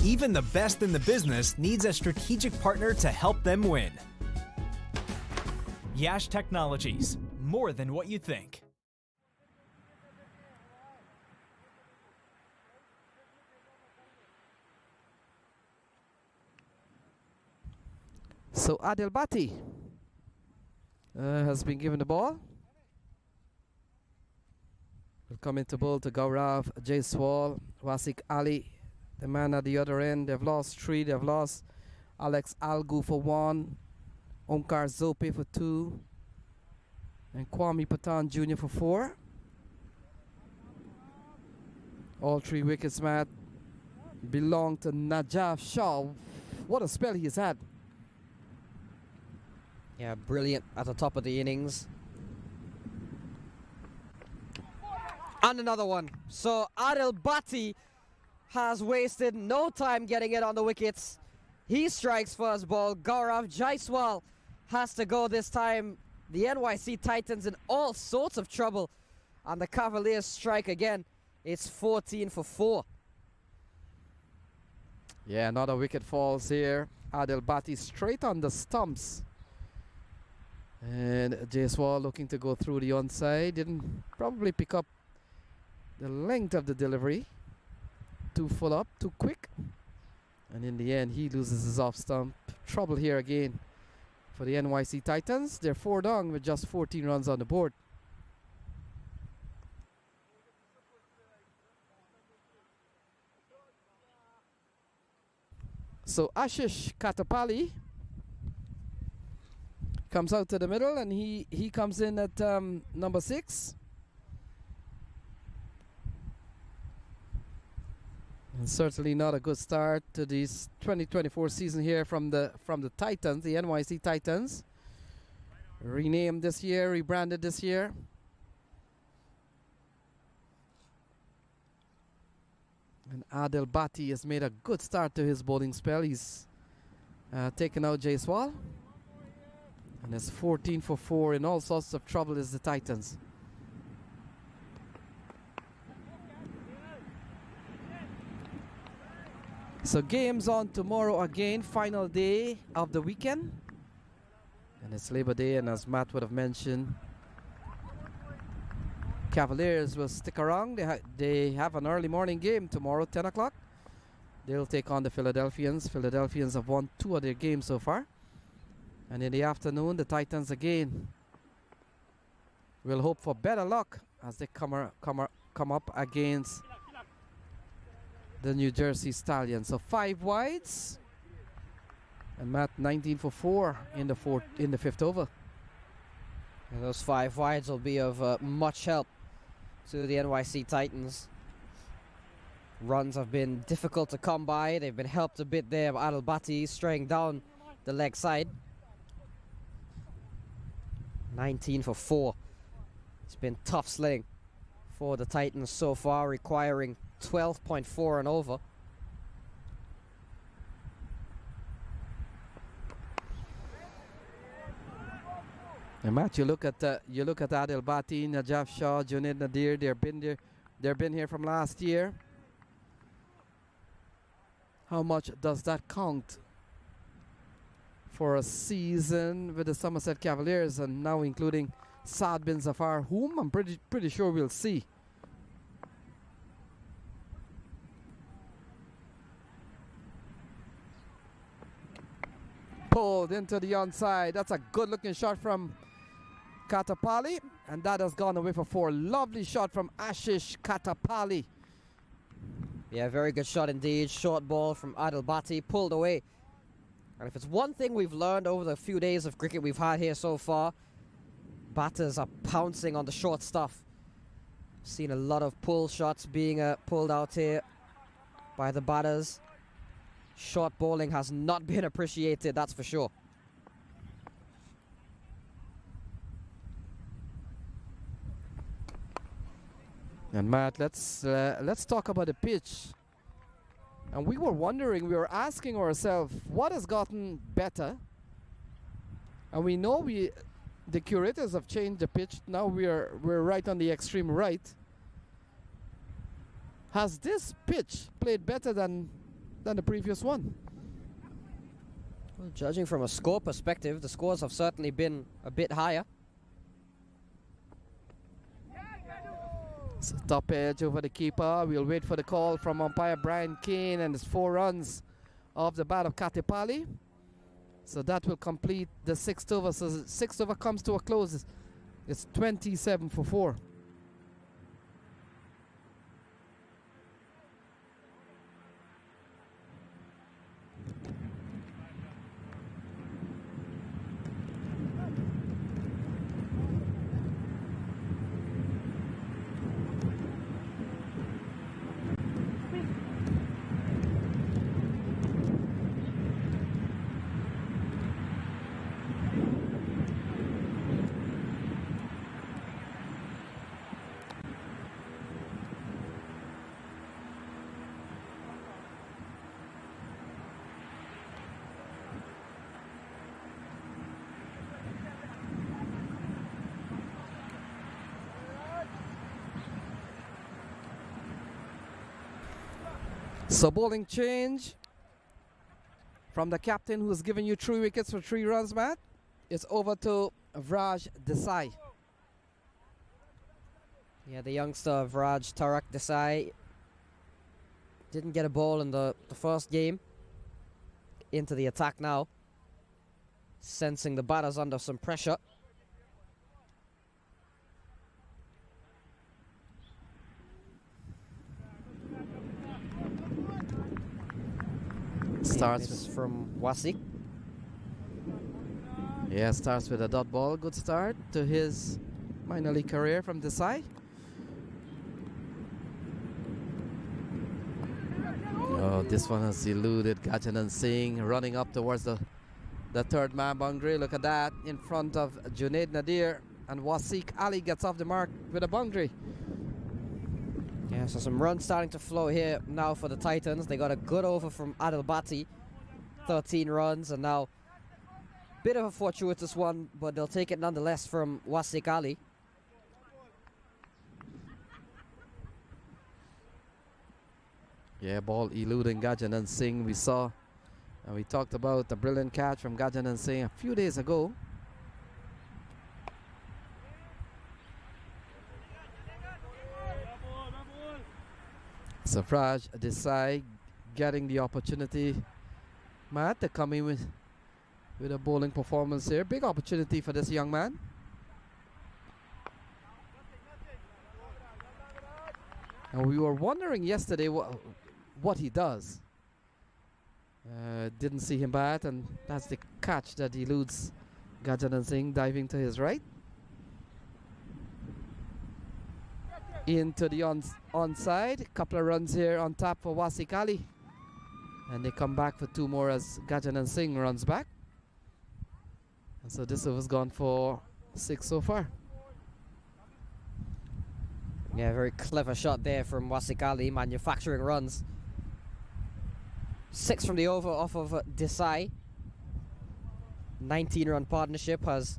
Even the best in the business needs a strategic partner to help them win. Yash Technologies, more than what you think. So Adil Bhatti has been given the ball. Will come into bowl to Gaurav Jaiswal, Wasiq Ali, the man at the other end. They've lost 3. They've lost Alex Algu for 1, Omkar Zope for 2, and Kwame Patan Jr. for 4. All 3 wickets, Matt, belong to Najaf Shah. What a spell he's had. Yeah, brilliant at the top of the innings. And another one. So Adil Bhatti has wasted no time getting it on the wickets. He strikes first ball. Gaurav Jaiswal has to go this time. The NYC Titans in all sorts of trouble. And the Cavaliers strike again. It's 14 for 4. Yeah, another wicket falls here. Adil Bhatti straight on the stumps. And Jaiswal looking to go through the onside. Didn't probably pick up the length of the delivery. Too full up, too quick. And in the end, he loses his off stump. Trouble here again for the NYC Titans. They're 4 down with just 14 runs on the board. So Ashish Katapali comes out to the middle, and he comes in at number 6. And certainly not a good start to this 2024 season here from the Titans, the NYC Titans. Renamed this year, rebranded this year. And Adil Bhatti has made a good start to his bowling spell. He's taken out Jaiswal. And it's 14 for 4. In all sorts of trouble is the Titans. So games on tomorrow again, final day of the weekend. And it's Labor Day, and as Matt would have mentioned, Cavaliers will stick around. They have an early morning game tomorrow, 10 o'clock. They'll take on the Philadelphians. Philadelphians have won 2 of their games so far. And in the afternoon, the Titans again will hope for better luck as they come up against the New Jersey Stallions. So 5 wides, and Matt 19 for 4 in the 5th over. And those 5 wides will be of much help to the NYC Titans. Runs have been difficult to come by. They've been helped a bit there by Adil Bhatti straying down the leg side. 19 for 4. It's been tough sledding for the Titans so far, requiring 12.4 and over. And Matt, you look at Adil Bhatti, Najaf Shah, Junaid Nadir. They've been here from last year. How much does that count for a season with the Somerset Cavaliers, and now including Saad bin Zafar, whom I'm pretty sure we'll see. Pulled into the onside. That's a good-looking shot from Katapali, and that has gone away for 4. Lovely shot from Ashish Katapali. Yeah, very good shot indeed. Short ball from Adil Bhatti, pulled away. And if it's one thing we've learned over the few days of cricket we've had here so far, batters are pouncing on the short stuff. Seen a lot of pull shots being pulled out here by the batters. Short bowling has not been appreciated, that's for sure. And Matt, let's talk about the pitch. And we were wondering, we were asking ourselves, what has gotten better? And we know the curators have changed the pitch. Now we're right on the extreme right. Has this pitch played better than the previous one? Well, judging from a score perspective, the scores have certainly been a bit higher. So top edge over the keeper. We'll wait for the call from umpire Brian Kane, and it's 4 runs off the bat of Kapali. So that will complete the 6th over. So the 6th over comes to a close. It's 27 for 4. So bowling change from the captain, who's given you 3 wickets for 3 runs, Matt. It's over to Vraj Desai. Yeah, the youngster Vraj Tarak Desai didn't get a ball in the first game. Into the attack now. Sensing the batters under some pressure. Starts from Wasik. Yeah, starts with a dot ball. Good start to his minor league career from Desai. Oh, this one has eluded Gajanand Singh, running up towards the 3rd man boundary. Look at that, in front of Junaid Nadir, and Wasik Ali gets off the mark with a boundary. Yeah, so some runs starting to flow here now for the Titans. They got a good over from Adil Bhatti, 13 runs, and now bit of a fortuitous one, but they'll take it nonetheless from Wasik Ali. Yeah, ball eluding Gajanand Singh. We saw and we talked about the brilliant catch from Gajanand Singh a few days ago. So Vraj Desai getting the opportunity, Matt, to come in with a bowling performance here. Big opportunity for this young man. And we were wondering yesterday what he does. Didn't see him bat, and that's the catch that eludes Gajanand Singh, diving to his right. Into the onside. Couple of runs here on top for Wasik Ali. And they come back for 2 more as Gajanand Singh runs back. And so this over's gone for 6 so far. Yeah, very clever shot there from Wasik Ali, manufacturing runs. 6 from the over off of Desai. 19-run partnership has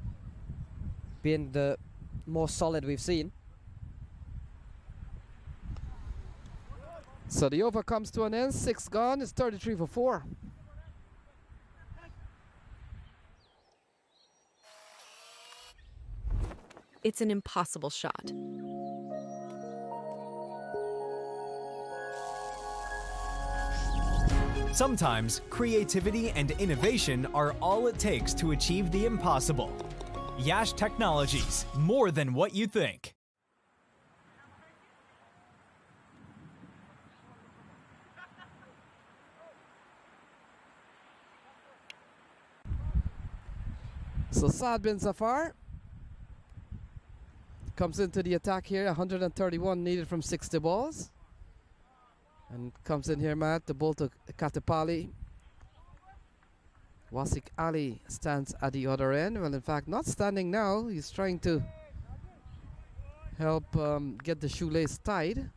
been the most solid we've seen. So the over comes to an end. 6 gone. It's 33 for 4. It's an impossible shot. Sometimes creativity and innovation are all it takes to achieve the impossible. Yash Technologies, more than what you think. So Saad bin Zafar comes into the attack here. 131 needed from 60 balls. And comes in here, Matt, the ball to Kapali. Wasik Ali stands at the other end. Well, in fact, not standing now. He's trying to help get the shoelace tied.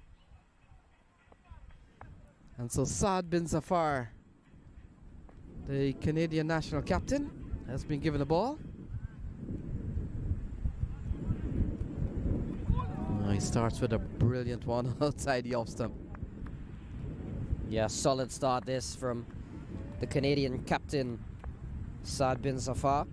And so Saad bin Zafar, the Canadian national captain, has been given the ball. He starts with a brilliant one outside the off stump. Yeah, solid start this from the Canadian captain, Saad bin Zafar.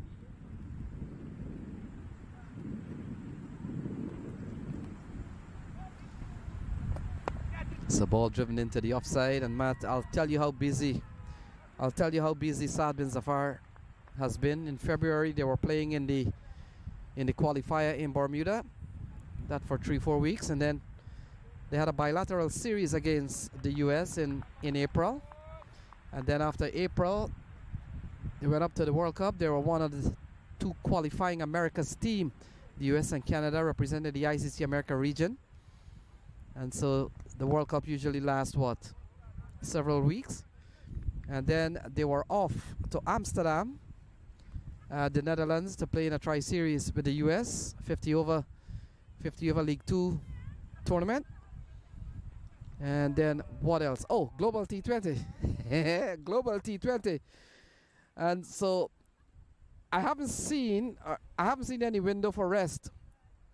It's a ball driven into the offside, and Matt, I'll tell you how busy Saad bin Zafar has been. In February, they were playing in the qualifier in Bermuda, that for 3-4 weeks, and then they had a bilateral series against the US in April, and then after April they went up to the World Cup. They were one of the 2 qualifying America's team. The US and Canada represented the ICC America region, and so the World Cup usually lasts several weeks, and then they were off to Amsterdam, the Netherlands, to play in a tri-series with the US 50 over League 2 tournament. And then what else? Oh, Global T20. Global T20. And so I haven't seen any window for rest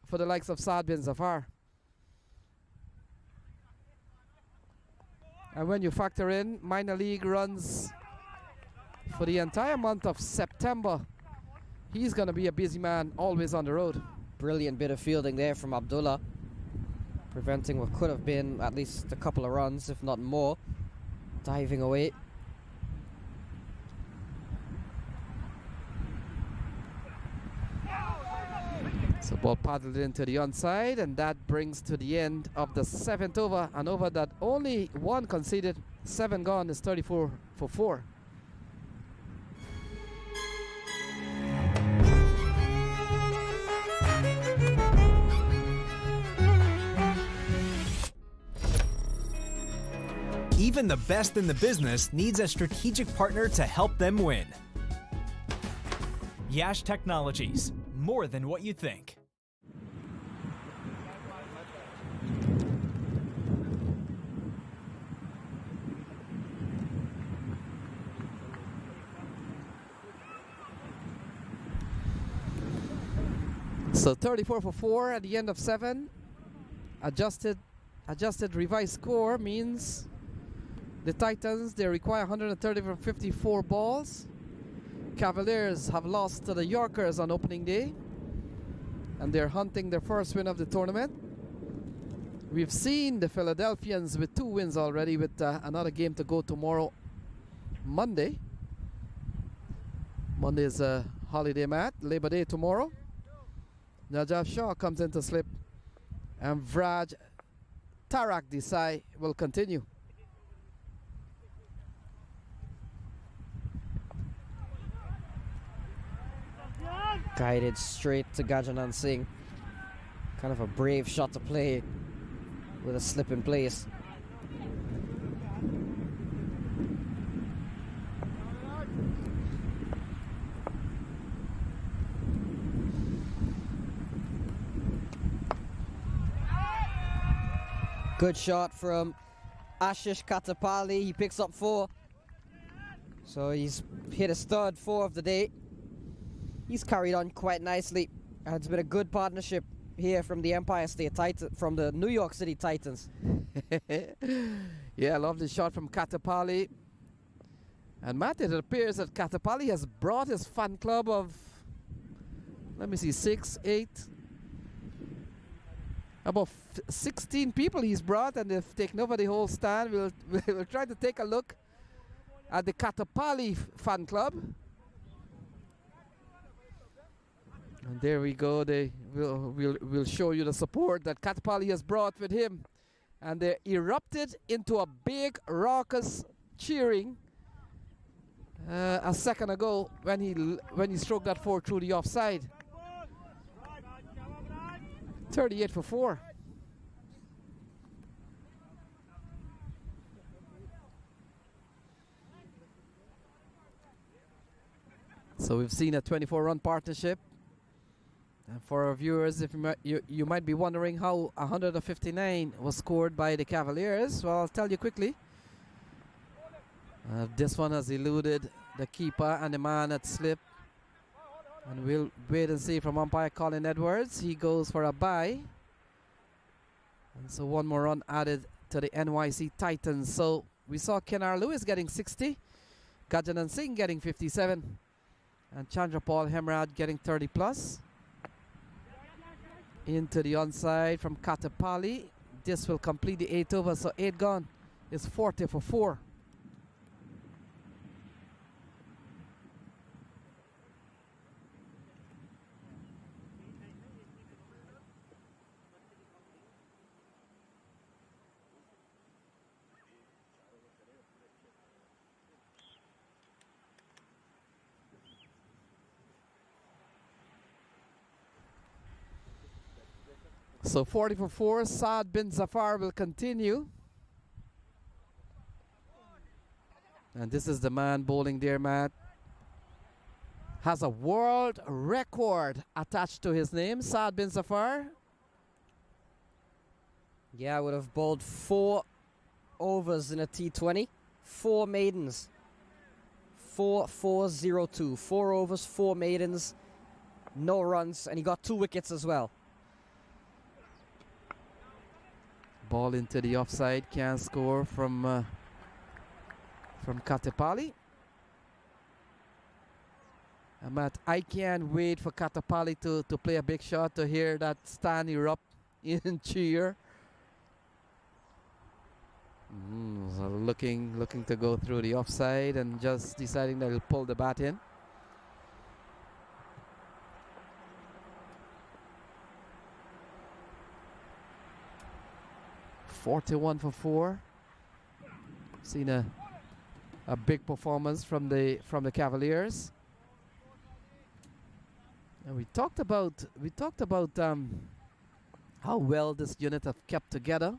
for the likes of Saad bin Zafar. And when you factor in minor league runs for the entire month of September, he's going to be a busy man, always on the road. Brilliant bit of fielding there from Abdullah, preventing what could have been at least a couple of runs, if not more. Diving away. So ball paddled into the onside, and that brings to the end of the 7th over, an over that only one conceded, 7 gone, is 34 for 4. Even the best in the business needs a strategic partner to help them win. Yash Technologies, more than what you think. So 34 for 4 at the end of 7. Adjusted revised score means the Titans, they require 130 for 54 balls. Cavaliers have lost to the Yorkers on opening day, and they're hunting their first win of the tournament. We've seen the Philadelphians with 2 wins already, with another game to go tomorrow, Monday. Monday is a holiday, Matt. Labor Day tomorrow. Najaf Shah comes into slip, and Vraj Tarak Desai will continue. Guided straight to Gajanand Singh. Kind of a brave shot to play with a slip in place. Good shot from Ashish Kapali. He picks up 4. So he's hit his third 4 of the day. He's carried on quite nicely. And it's been a good partnership here from the Empire State Titans, from the New York City Titans. Yeah, I love the shot from Kapali. And Matt, it appears that Kapali has brought his fan club of, let me see, 6, 8, about 16 people he's brought, and they've taken over the whole stand. We'll try to take a look at the Kapali fan club. And there we go. We'll show you the support that Kapali has brought with him, and they erupted into a big raucous cheering a second ago when he stroked that 4 through the offside. 38 for 4. So we've seen a 24-run partnership. And for our viewers, if you might be wondering how 159 was scored by the Cavaliers, well, I'll tell you quickly. This one has eluded the keeper and the man at slip. And we'll wait and see from umpire Colin Edwards. He goes for a bye. And so one more run added to the NYC Titans. So we saw Kenar Lewis getting 60, Gajanand Singh getting 57, and Chandra Paul Hemraj getting 30 plus. Into the onside from Kapali. This will complete the 8 over, so 8 gone. It's 40 for 4. So 40 for 4, Saad bin Zafar will continue. And this is the man bowling there, Matt. Has a world record attached to his name, Saad bin Zafar. Yeah, I would have bowled 4 overs in a T20. 4 maidens. 4-4-0-2. 4 overs, 4 maidens. No runs, and he got 2 wickets as well. Ball into the offside, can't score from Kapali. And Matt, I can't wait for Kapali to play a big shot, to hear that stand erupt in cheer. So looking to go through the offside and just deciding that he'll pull the bat in. $41 for 4. Seen a big performance from the Cavaliers. And we talked about how well this unit have kept together.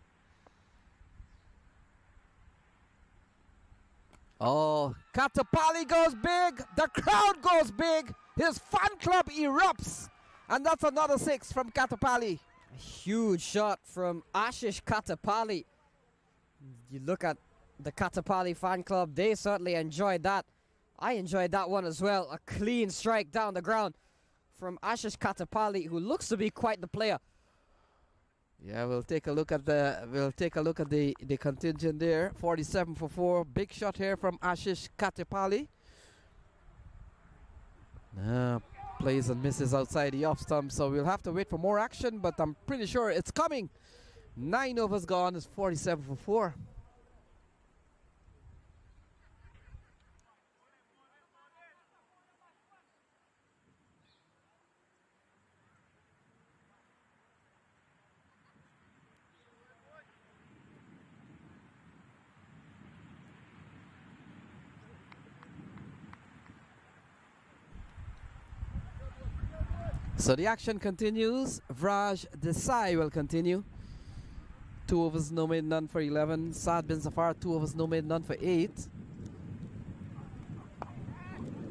Oh, Kapali goes big. The crowd goes big. His fan club erupts, and that's another 6 from Kapali. A huge shot from Ashish Kapali. You look at the Kapali fan club, they certainly enjoyed that. I enjoyed that one as well. A clean strike down the ground from Ashish Kapali, who looks to be quite the player. Yeah, we'll take a look at the contingent there. 47 for 4. Big shot here from Ashish Kapali. Plays and misses outside the off stump, so we'll have to wait for more action, but I'm pretty sure it's coming. 9 overs gone. It's 47 for 4. So the action continues. Vraj Desai will continue. 2 overs, no made, none for 11. Saad bin Zafar, 2 overs, no made, none for 8.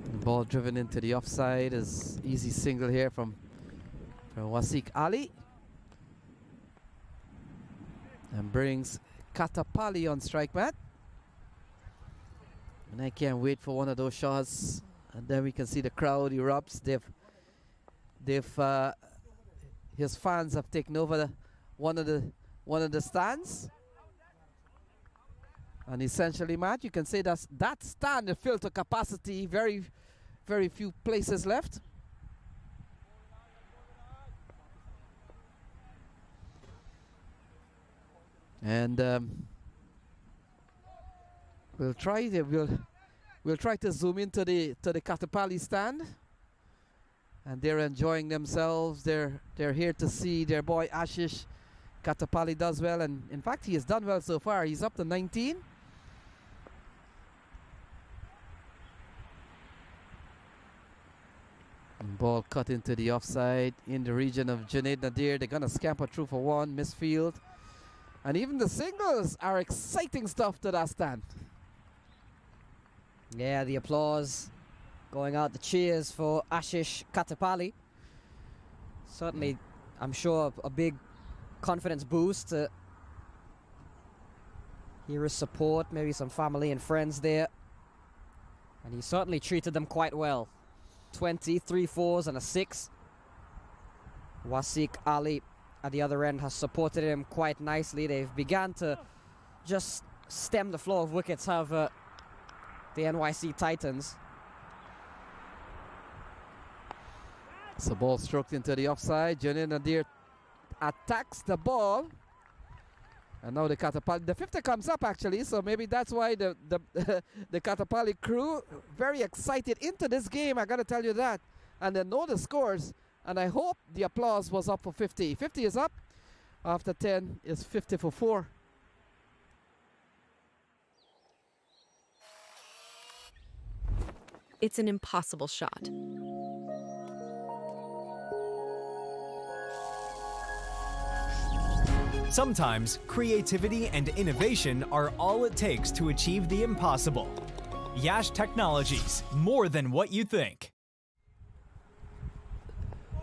The ball driven into the offside is easy single here from Wasiq Ali. And brings Kapali on strike, Matt. And I can't wait for one of those shots. And then we can see the crowd erupts. His fans have taken over one of the stands, and essentially, Matt, you can say that stand is filled to capacity. Very few places left. And we'll try to zoom into the Kapali stand. And they're enjoying themselves. They're here to see their boy Ashish Kapali does well, and in fact he has done well so far. He's up to 19. And ball cut into the offside in the region of Junaid Nadir. They're gonna scamper through for 1, misfield. And even the singles are exciting stuff to that stand. Yeah, the applause going out, the cheers for Ashish Kapali. Certainly, I'm sure a big confidence boost to hear his support, maybe some family and friends there. And he certainly treated them quite well. 20, 3 fours and a 6. Wasiq Ali at the other end has supported him quite nicely. They've begun to just stem the flow of wickets, have the NYC Titans. So ball stroked into the offside. Janin Nadir attacks the ball. And now the Kapali, the 50 comes up actually, so maybe that's why the Kapali crew very excited into this game, I gotta tell you that. And they know the scores, and I hope the applause was up for 50. 50 is up, after 10 is 50 for 4. It's an impossible shot. Sometimes creativity and innovation are all it takes to achieve the impossible. Yash Technologies, more than what you think.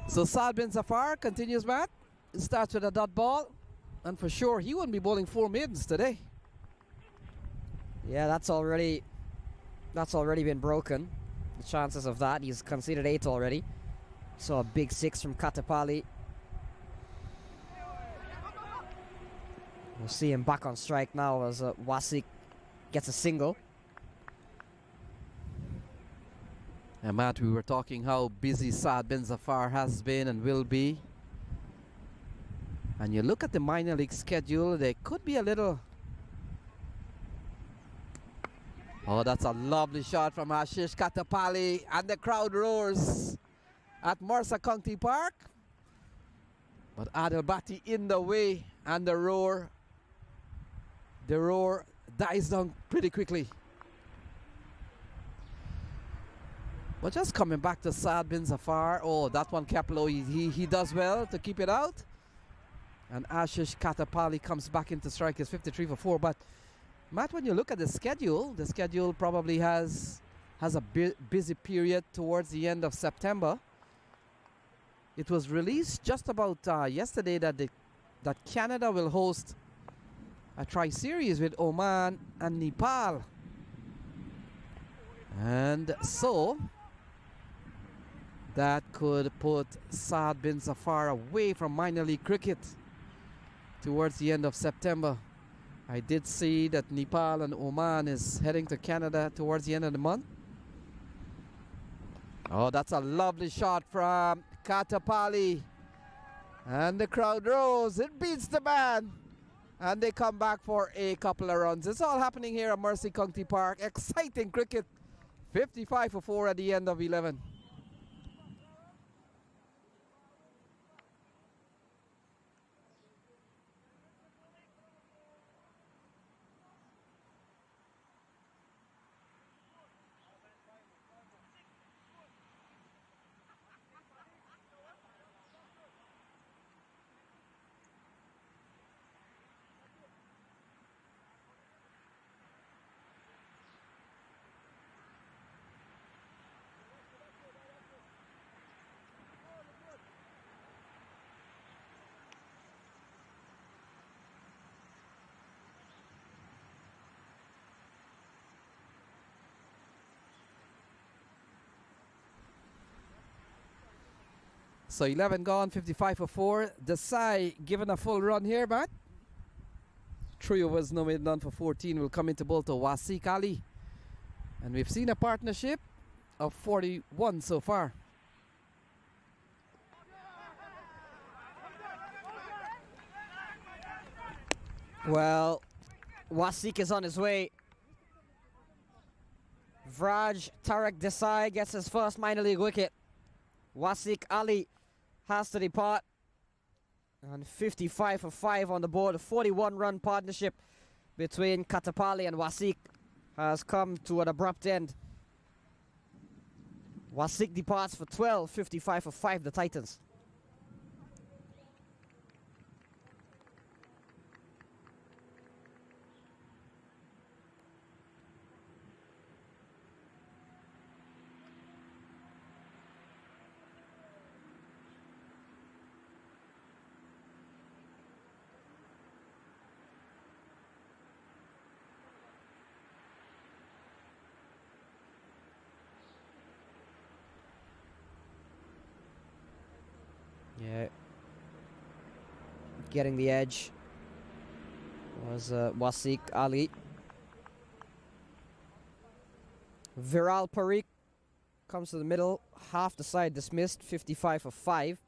So Saad bin Zafar continues, Matt. It starts with a dot ball, and for sure he wouldn't be bowling 4 mids today. Yeah, that's already been broken. The chances of that, he's conceded 8 already. So a big 6 from Kapali. We'll see him back on strike now as Wasiq gets a single. And Matt, we were talking how busy Saad bin Zafar has been and will be. And you look at the minor league schedule, there could be a little... Oh, that's a lovely shot from Ashish Kapali, and the crowd roars at Marsa County Park. But Adil Bhatti in the way, and the roar dies down pretty quickly. But just coming back to Saad bin Zafar, oh, that one Kapali, he does well to keep it out. And Ashish Kapali comes back into strike, is 53 for 4. But Matt, when you look at the schedule probably has a busy period towards the end of September. It was released just about yesterday that Canada will host a tri-series with Oman and Nepal. And so that could put Saad bin Zafar away from minor league cricket towards the end of September. I did see that Nepal and Oman is heading to Canada towards the end of the month. Oh, that's a lovely shot from Kapali. And the crowd roars. It beats the man. And they come back for a couple of runs. It's all happening here at Mercy County Park. Exciting cricket. 55 for 4 at the end of 11. So 11 gone, 55 for 4. Desai given a full run here, Matt. 3 overs, no made none for 14 will come into bowl to Wasiq Ali. And we've seen a partnership of 41 so far. Well, Wasiq is on his way. Vraj Tarek Desai gets his first minor league wicket. Wasiq Ali has to depart. And 55 for 5 on the board. A 41-run partnership between Kapali and Wasiq has come to an abrupt end. Wasiq departs for 12, 55 for 5, the Titans. getting the edge was Wasik Ali. Viral Parikh comes to the middle, half the side dismissed, 55 for 5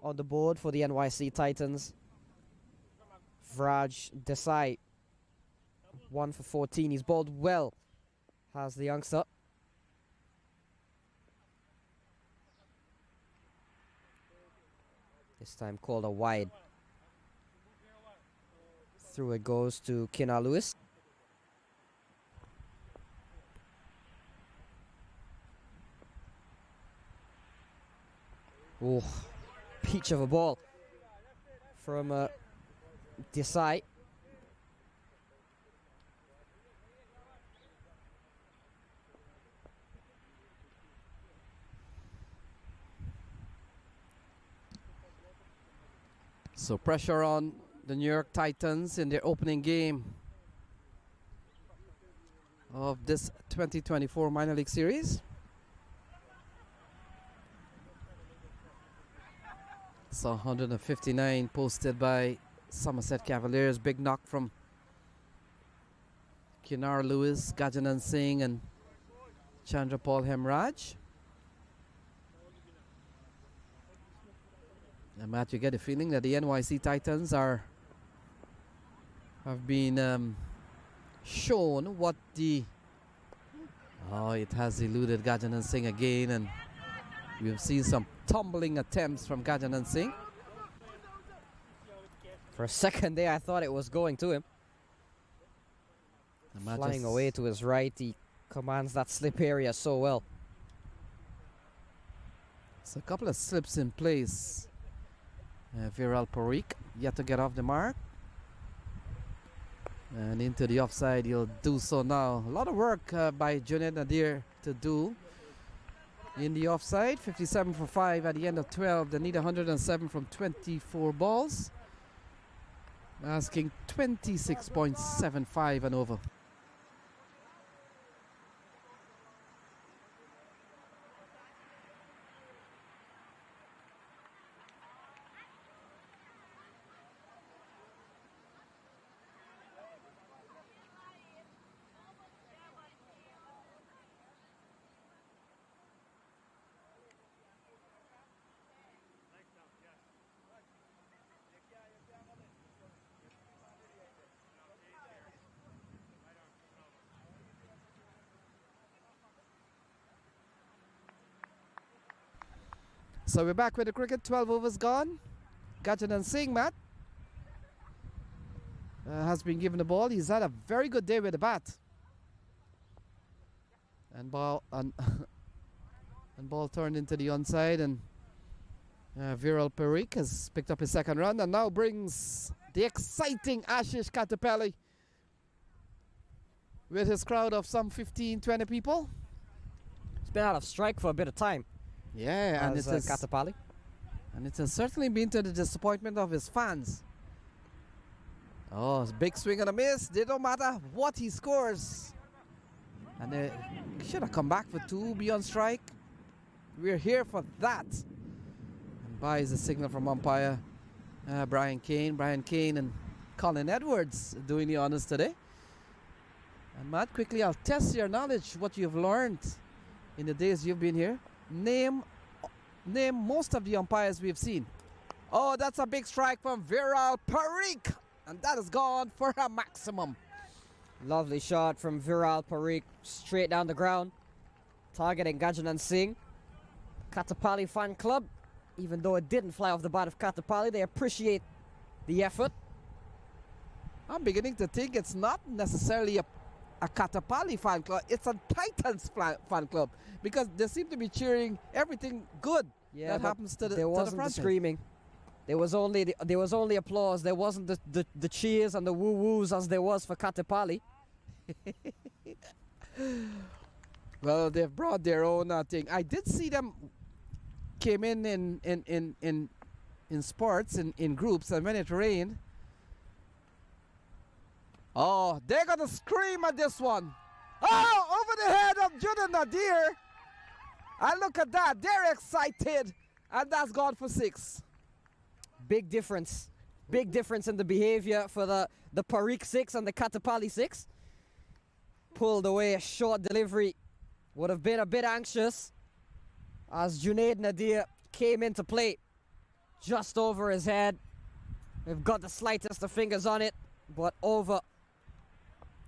on the board for the NYC Titans. Vraj Desai, 1 for 14. He's bowled well, has the youngster. This time called a wide. Through it goes to Kina Lewis. Oh, peach of a ball from Desai. So pressure on the New York Titans in their opening game of this 2024 minor league series. So 159 posted by Somerset Cavaliers. Big knock from Kinar Lewis, Gajanand Singh and Chandrapal Hemraj. And Matt, you get the feeling that the NYC Titans have been shown what the... Oh, it has eluded Gajanand Singh again, and we've seen some tumbling attempts from Gajanand Singh. For a second there, I thought it was going to him. Flying away to his right, he commands that slip area so well. So a couple of slips in place. Viral Parikh yet to get off the mark. And into the offside, he'll do so now. A lot of work by Junaid Nadir to do. In the offside, 57 for 5 at the end of 12. They need 107 from 24 balls. Asking 26.75 and over. So we're back with the cricket. 12 overs gone. Gajanand Singh, Matt, has been given the ball. He's had a very good day with the bat. And ball and ball turned into the onside, and Viral Parikh has picked up his second run and now brings the exciting Ashish Kapali with his crowd of some 15-20 people. He's been out of strike for a bit of time. Yeah, and it's Kapali. And it has certainly been to the disappointment of his fans. Oh, it's a big swing and a miss. They don't matter what he scores. And they should have come back for 2, be on strike. We're here for that. And buys a signal from umpire Brian Kane. Brian Kane and Colin Edwards doing the honors today. And Matt, quickly, I'll test your knowledge, what you've learned in the days you've been here. Name most of the umpires we've seen. Oh, that's a big strike from Viral Parikh, and that is gone for a maximum. Lovely shot from Viral Parikh, straight down the ground, targeting Gajanand Singh. Kapali fan club, even though it didn't fly off the bat of Kapali, they appreciate the effort. I'm beginning to think it's not necessarily a Kapali fan club, it's a Titans fan club, because they seem to be cheering everything good that happens to the there wasn't the screaming. There was only applause. There wasn't the cheers and the woo woos as there was for Kapali. Well, they've brought their own thing. I did see them came in sports in groups, and when it rained, oh, they're gonna scream at this one. Oh, over the head of Junaid Nadir. And look at that, they're excited. And that's gone for 6. Big difference Big difference in the behavior for the Parikh 6 and the Kapali 6. Pulled away a short delivery. Would have been a bit anxious as Junaid Nadir came into play just over his head. They've got the slightest of fingers on it, but over.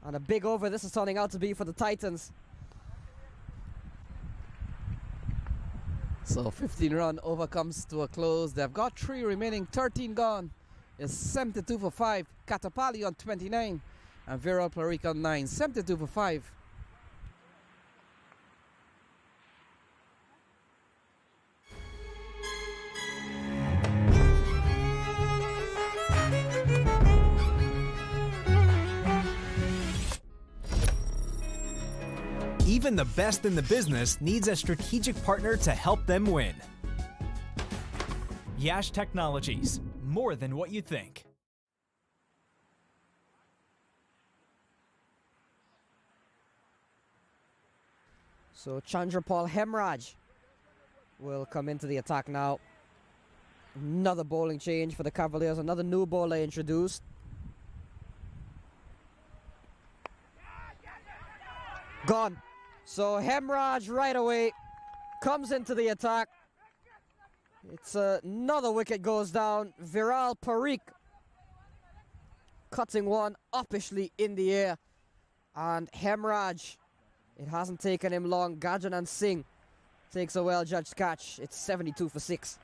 And a big over this is turning out to be for the Titans. So 15-run over comes to a close. They've got 3 remaining, 13 gone. It's 72 for 5. Kapali on 29 and Viral Parikh on 9. 72 for 5. Even the best in the business needs a strategic partner to help them win. Yash Technologies, more than what you think. So Chandrapal Hemraj will come into the attack now. Another bowling change for the Cavaliers, another new bowler introduced. Gone. So Hemraj right away comes into the attack. It's another wicket goes down. Viral Parikh cutting one uppishly in the air. And Hemraj, it hasn't taken him long. Gajanand Singh takes a well-judged catch. It's 72 for 6.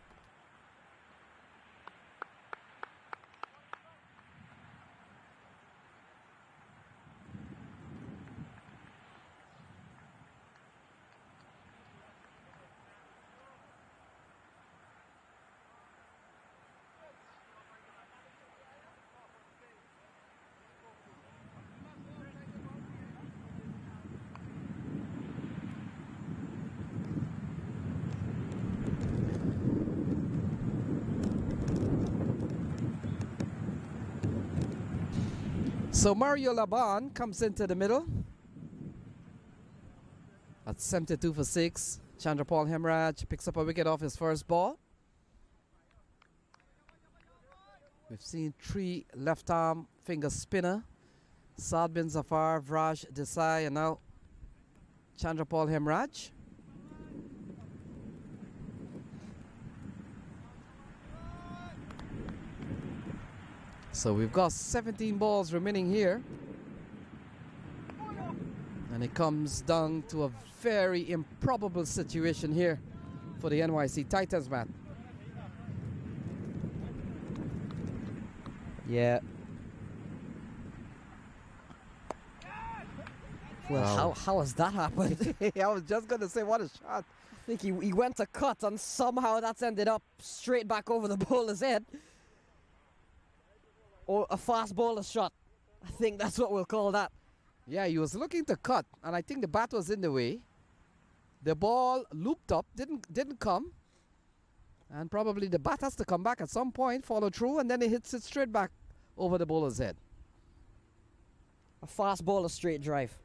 So Mario Laban comes into the middle at 72 for 6. Chandrapal Hemraj picks up a wicket off his first ball. We've seen 3 left arm finger spinner. Saad bin Zafar, Vraj Desai, and now Chandrapal Hemraj. So we've got 17 balls remaining here. And it comes down to a very improbable situation here for the NYC Titans, man. Yeah. Well, Wow. how has that happened? I was just going to say, what a shot. I think he went to cut and somehow that's ended up straight back over the bowler's head. Or a fast bowler shot. I think that's what we'll call that. Yeah, he was looking to cut, and I think the bat was in the way. The ball looped up, didn't come. And probably the bat has to come back at some point, follow through, and then it hits it straight back over the bowler's head. A fast bowler straight drive.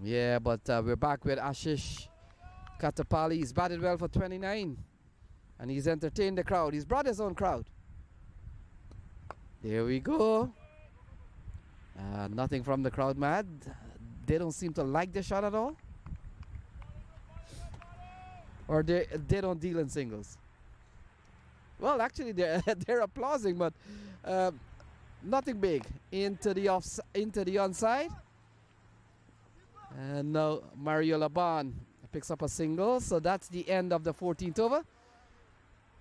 Yeah, but we're back with Ashish Kapali. He's batted well for 29. And he's entertained the crowd. He's brought his own crowd. There we go. Nothing from the crowd, Mad. They don't seem to like the shot at all. Or they don't deal in singles. Well, actually, they're applauding, but nothing big. Into the onside. And now Mario Laban picks up a single. So that's the end of the 14th over.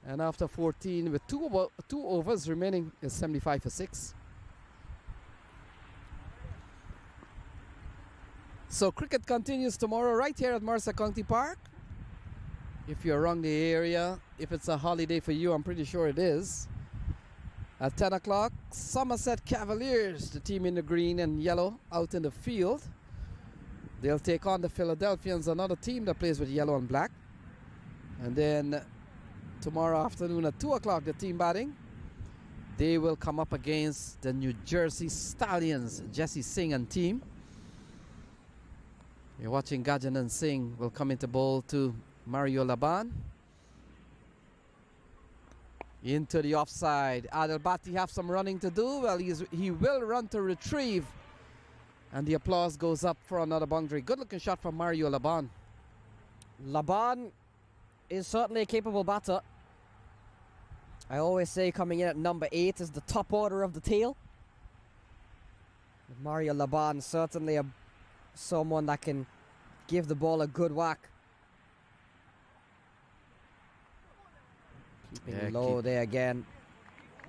And after 14, with two overs remaining, is 75 for 6. So cricket continues tomorrow right here at Somerset County Park. If you're around the area, if it's a holiday for you, I'm pretty sure it is. At 10 o'clock, Somerset Cavaliers, the team in the green and yellow, out in the field. They'll take on the Philadelphians, another team that plays with yellow and black. And then tomorrow afternoon at 2 o'clock, the team batting, they will come up against the New Jersey Stallions, Jesse Singh and team. You're watching Gajanand Singh will come into bowl to Mario Laban. Into the offside. Adel-Bati have some running to do. Well, he will run to retrieve. And the applause goes up for another boundary. Good looking shot from Mario Laban. Laban is certainly a capable batter. I always say coming in at number 8 is the top order of the tail. Mario Laban certainly someone that can give the ball a good whack. Keeping low there again.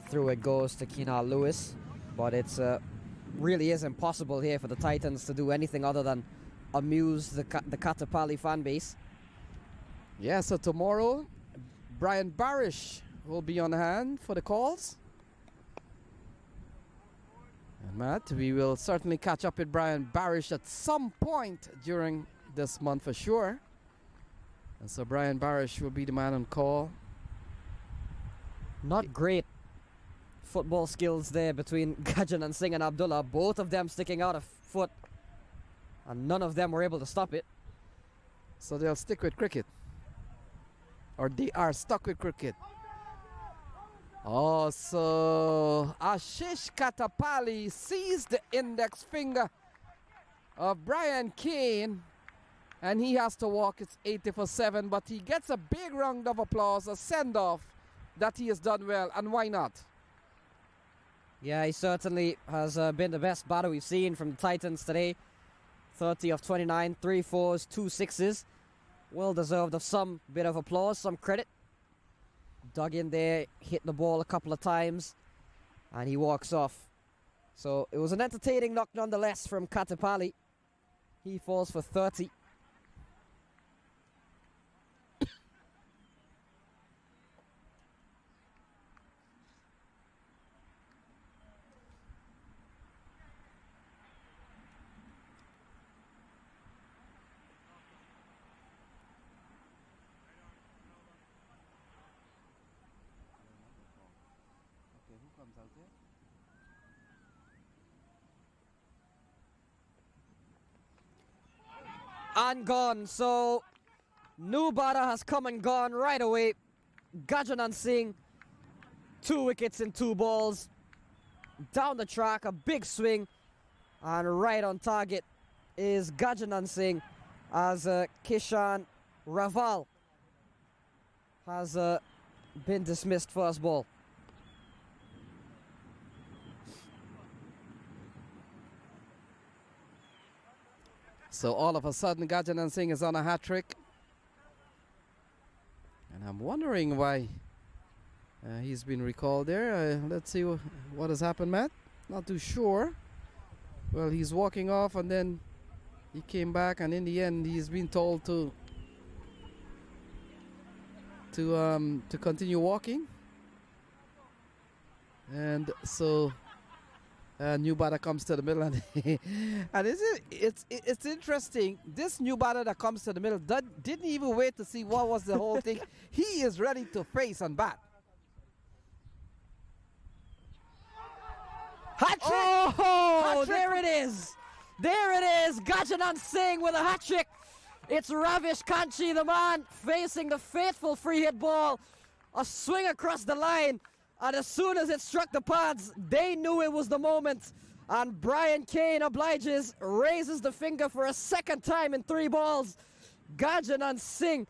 Through it goes to Keenan Lewis. But it's really is impossible here for the Titans to do anything other than amuse the Kapali fan base. Yeah, so tomorrow, Brian Barish will be on hand for the calls. And Matt, we will certainly catch up with Brian Barish at some point during this month for sure. And so Brian Barish will be the man on call. Not great football skills there between Gajanand Singh and Abdullah. Both of them sticking out a foot. And none of them were able to stop it. So they'll stick with cricket. Or they are stuck with cricket. Oh, so Ashish Kapali sees the index finger of Brian Kane. And he has to walk. It's 80 for 7. But he gets a big round of applause, a send-off. That he has done well, and why not? Yeah, he certainly has been the best batter we've seen from the Titans today. 30 of 29, 3 4s, 2 6s. Well deserved of some bit of applause, some credit. Dug in there, hit the ball a couple of times, and he walks off. So it was an entertaining knock nonetheless from Kapali. He falls for 30. And gone. So new batter has come and gone right away. Gajanand Singh, 2 wickets in 2 balls. Down the track, a big swing, and right on target is Gajanand Singh as Kishan Raval has been dismissed first ball. So all of a sudden, Gajanand Singh is on a hat trick. And I'm wondering why he's been recalled there. Let's see what has happened, Matt. Not too sure. Well, he's walking off and then he came back, and in the end, he's been told to continue walking. And so new batter comes to the middle, and and it's interesting. This new batter that comes to the middle didn't even wait to see what was the whole thing. He is ready to face and bat. Hat trick! Oh, hat trick. There it is. There it is. Gajanand Singh with a hat trick. It's Ravish Kanchi, the man, facing the faithful free hit ball. A swing across the line. And as soon as it struck the pads, they knew it was the moment. And Brian Kane obliges, raises the finger for a second time in 3 balls. Gajanand Singh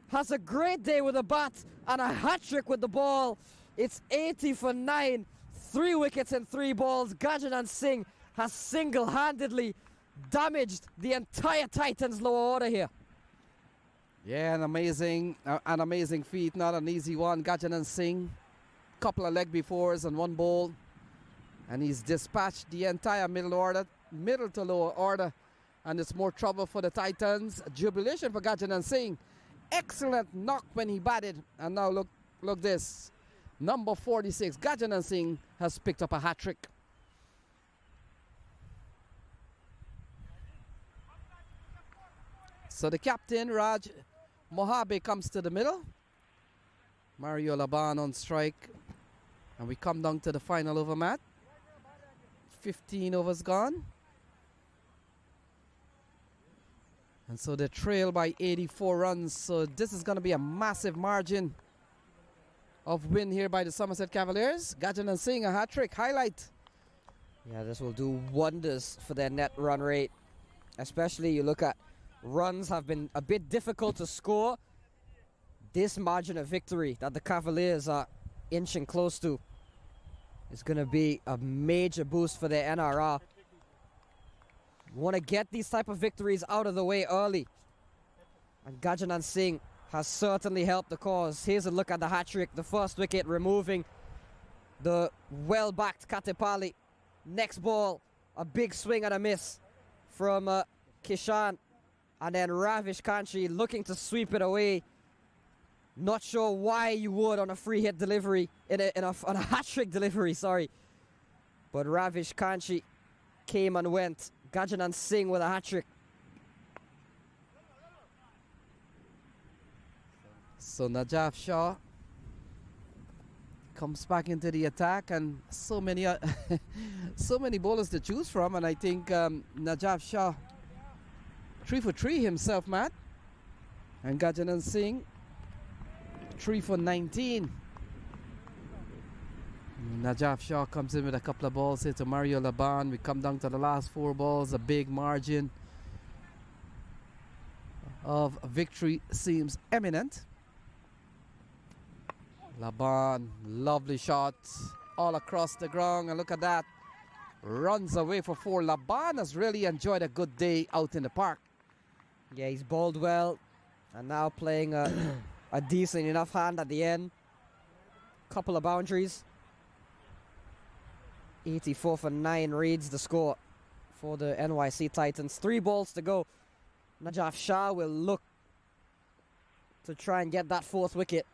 has a great day with a bat and a hat trick with the ball. It's 80 for 9, 3 wickets and 3 balls. Gajanand Singh has single-handedly damaged the entire Titans lower order here. Yeah, an amazing feat, not an easy one. Gajanand Singh, couple of leg befores and 1 ball, and he's dispatched the entire middle to lower order, and it's more trouble for the Titans. Jubilation for Gajanand Singh. Excellent knock when he batted, and now look this. Number 46, Gajanand Singh has picked up a hat trick. So the captain, Raj Mohabe, comes to the middle. Mario Laban on strike. And we come down to the final over, Matt. 15 overs gone. And so they trail by 84 runs. So this is going to be a massive margin of win here by the Somerset Cavaliers. Gajanand Singh, a hat-trick highlight. Yeah, this will do wonders for their net run rate. Especially you look at runs have been a bit difficult to score. This margin of victory that the Cavaliers are inching close to is going to be a major boost for their NRR. Want to get these type of victories out of the way early. And Gajanand Singh has certainly helped the cause. Here's a look at the hat-trick. The first wicket removing the well-backed Kapali. Next ball, a big swing and a miss from Kishan. And then Ravish Kanchi looking to sweep it away. Not sure why you would on a free hit delivery, on a hat-trick delivery, sorry. But Ravish Kanchi came and went. Gajanand Singh with a hat-trick. So Najaf Shah comes back into the attack, and so many so many bowlers to choose from, and I think Najaf Shah 3 for 3 himself, Matt. And Gajanand Singh 3 for 19. Najaf Shah comes in with a couple of balls here to Mario Laban. We come down to the last 4 balls. A big margin of victory seems imminent. Laban, lovely shot all across the ground, and look at that. Runs away for 4. Laban has really enjoyed a good day out in the park. Yeah, he's bowled well, and now playing a decent enough hand at the end. Couple of boundaries. 84 for 9 reads the score for the NYC Titans. 3 balls to go. Najaf Shah will look to try and get that 4th wicket.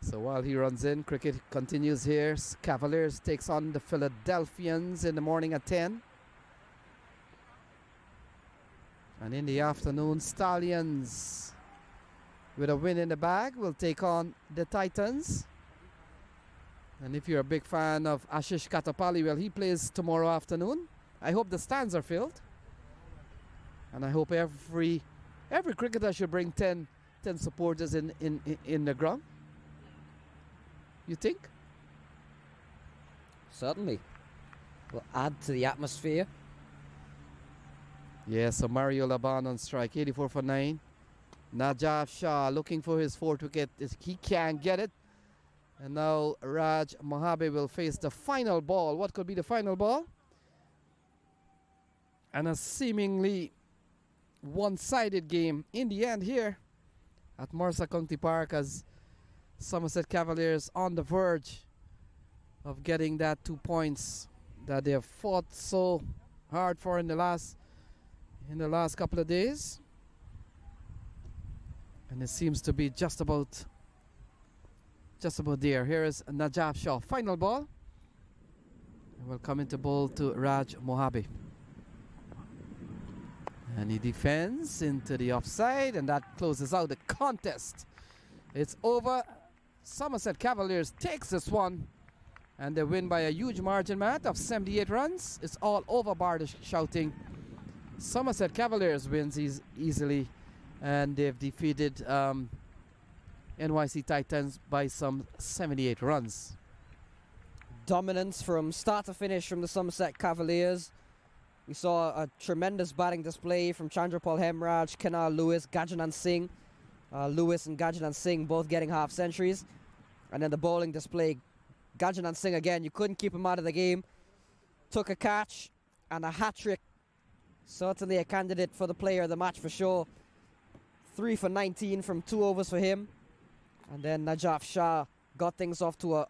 So while he runs in, cricket continues here. Cavaliers takes on the Philadelphians in the morning at 10. And in the afternoon, Stallions, with a win in the bag, will take on the Titans. And if you're a big fan of Ashish Katapali, well, he plays tomorrow afternoon. I hope the stands are filled. And I hope every cricketer should bring 10 supporters in the ground. You think? Certainly. Will add to the atmosphere. Yeah, so Mario Laban on strike, 84 for 9. Najaf Shah looking for his 4th wicket. He can't get it. And now Raj Mohabe will face the final ball. What could be the final ball? And a seemingly one-sided game in the end here at Mercer County Park, as Somerset Cavaliers on the verge of getting that 2 points that they have fought so hard for in the last couple of days. And it seems to be just about there. Here is Najaf Shah. Final ball. And will come into bowl to Raj Mohabe. And he defends into the offside, and that closes out the contest. It's over. Somerset Cavaliers takes this one, and they win by a huge margin, Matt, of 78 runs. It's all over, Bardish shouting. Somerset Cavaliers wins easily, and they've defeated NYC Titans by some 78 runs. Dominance from start to finish from the Somerset Cavaliers. We saw a tremendous batting display from Chandrapal Hemraj, Kenal Lewis, Gajanand Singh. Lewis and Gajanand Singh both getting half centuries. And then the bowling display, Gajanand Singh again, you couldn't keep him out of the game. Took a catch and a hat-trick. Certainly a candidate for the player of the match for sure. 3 for 19 from 2 overs for him. And then Najaf Shah got things off to a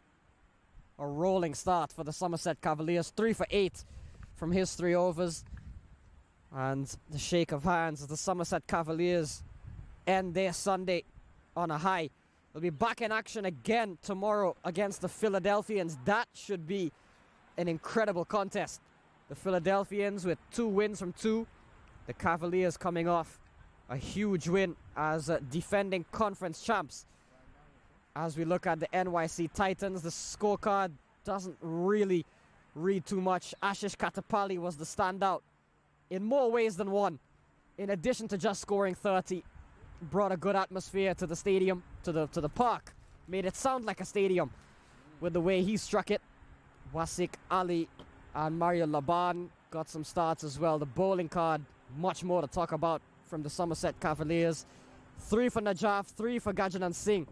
rolling start for the Somerset Cavaliers. 3 for 8 from his 3 overs. And the shake of hands as the Somerset Cavaliers end their Sunday on a high. They'll be back in action again tomorrow against the Philadelphians. That should be an incredible contest. The Philadelphians with 2 wins from 2. The Cavaliers coming off a huge win as defending conference champs. As we look at the NYC Titans, the scorecard doesn't really read too much. Ashish Katapali was the standout in more ways than one. In addition to just scoring 30, brought a good atmosphere to the stadium, to the park, made it sound like a stadium with the way he struck it. Wasik Ali and Mario Laban got some starts as well. The bowling card, much more to talk about from the Somerset Cavaliers. 3 for Najaf, 3 for Gajanand Singh,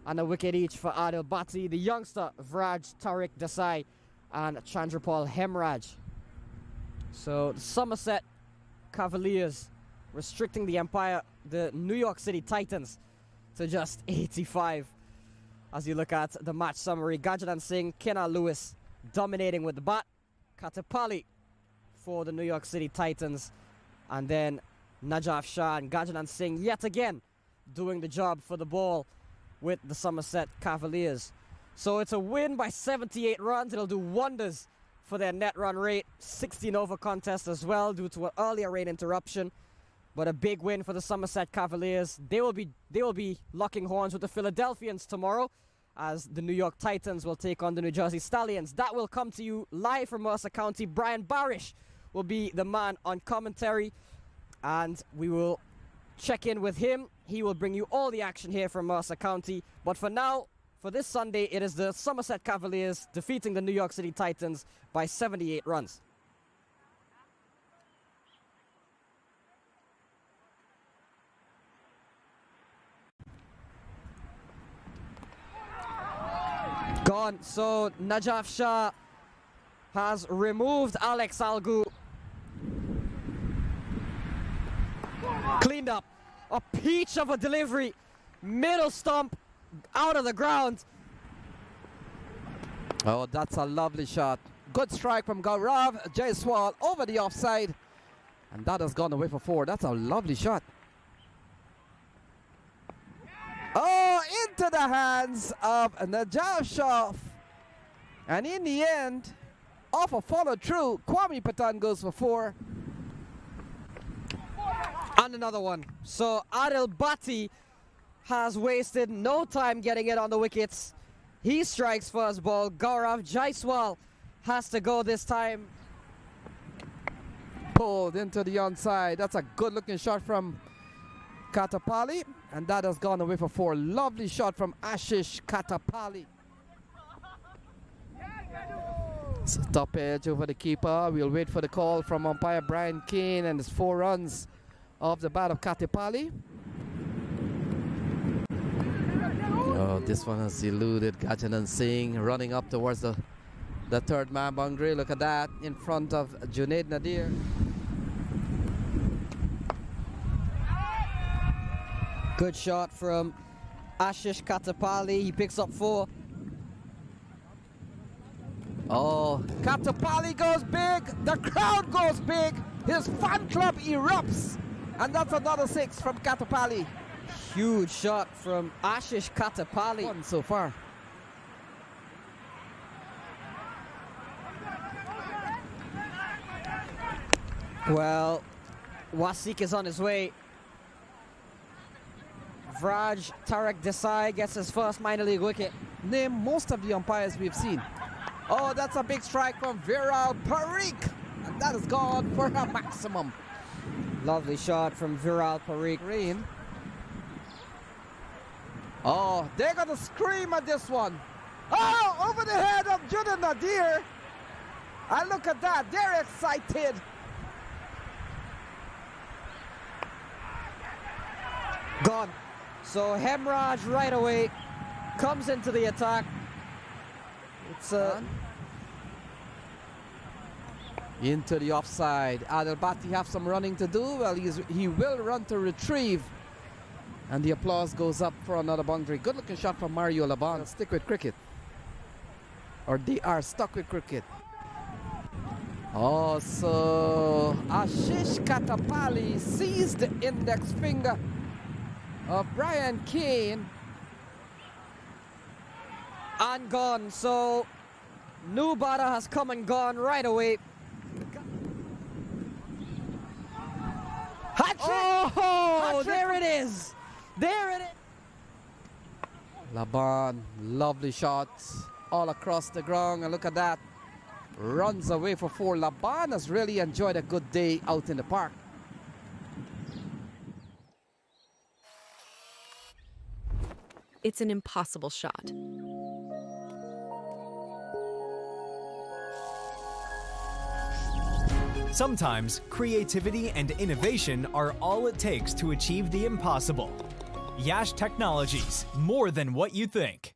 and a wicket each for Adil Bhatti, the youngster Vraj Tariq Desai, and Chandrapal Hemraj. So the Somerset Cavaliers restricting the New York City Titans to just 85. As you look at the match summary, Gajanand Singh, Kenna Lewis dominating with the bat, Kapali for the New York City Titans, and then Najaf Shah and Gajanand Singh yet again doing the job for the ball with the Somerset Cavaliers. So it's a win by 78 runs. It'll do wonders for their net run rate. 16 over contest as well due to an earlier rain interruption. But a big win for the Somerset Cavaliers. They will be locking horns with the Philadelphians tomorrow as the New York Titans will take on the New Jersey Stallions. That will come to you live from Mercer County. Brian Barish will be the man on commentary, and we will check in with him. He will bring you all the action here from Mercer County. But for now, for this Sunday, it is the Somerset Cavaliers defeating the New York City Titans by 78 runs. Gone. So Najaf Shah has removed Alex Algu. Cleaned up. A peach of a delivery. Middle stump out of the ground. Oh, that's a lovely shot. Good strike from Gaurav Jaiswal over the offside. And that has gone away for 4. That's a lovely shot. Oh, into the hands of Najaf Shah. And in the end, off a follow through, Kwame Patan goes for 4. And another one. So Adil Bhatti has wasted no time getting it on the wickets. He strikes first ball. Gaurav Jaiswal has to go this time. Pulled into the onside. That's a good looking shot from Kapali. And that has gone away for 4. Lovely shot from Ashish Kapali. Top edge over the keeper. We'll wait for the call from umpire Brian Kane, and it's 4 runs off the bat of Kapali. Oh, this one has eluded Gajanand Singh, running up towards the third man boundary. Look at that, in front of Junaid Nadir. Good shot from Ashish Kapali. He picks up 4. Oh, Kapali goes big. The crowd goes big. His fan club erupts. And that's another 6 from Kapali. Huge shot from Ashish Kapali. 1 so far. Well, Wasik is on his way. Vraj Tariq Desai gets his first minor league wicket. Name most of the umpires we've seen. Oh, that's a big strike from Viral Parikh. And that is gone for a maximum. Lovely shot from Viral Parikh. Rain. Oh, they're going to scream at this one. Oh, over the head of Junaid Nadir. And look at that. They're excited. Gone. So Hemraj right away comes into the attack. It's into the offside. Adil Bhatti have some running to do. Well, he will run to retrieve. And the applause goes up for another boundary. Good looking shot from Mario Laban. They'll stick with cricket. Or they are stuck with cricket. Oh, so Ashish Kapali sees the index finger of Brian Kane. And gone. So new batter has come and gone right away. Oh, there it is. There it is. Laban, lovely shots all across the ground. And look at that. Runs away for 4. Laban has really enjoyed a good day out in the park. It's an impossible shot. Sometimes creativity and innovation are all it takes to achieve the impossible. Yash Technologies, more than what you think.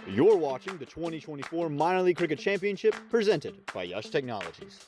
You're watching the 2024 Minor League Cricket Championship presented by Yash Technologies.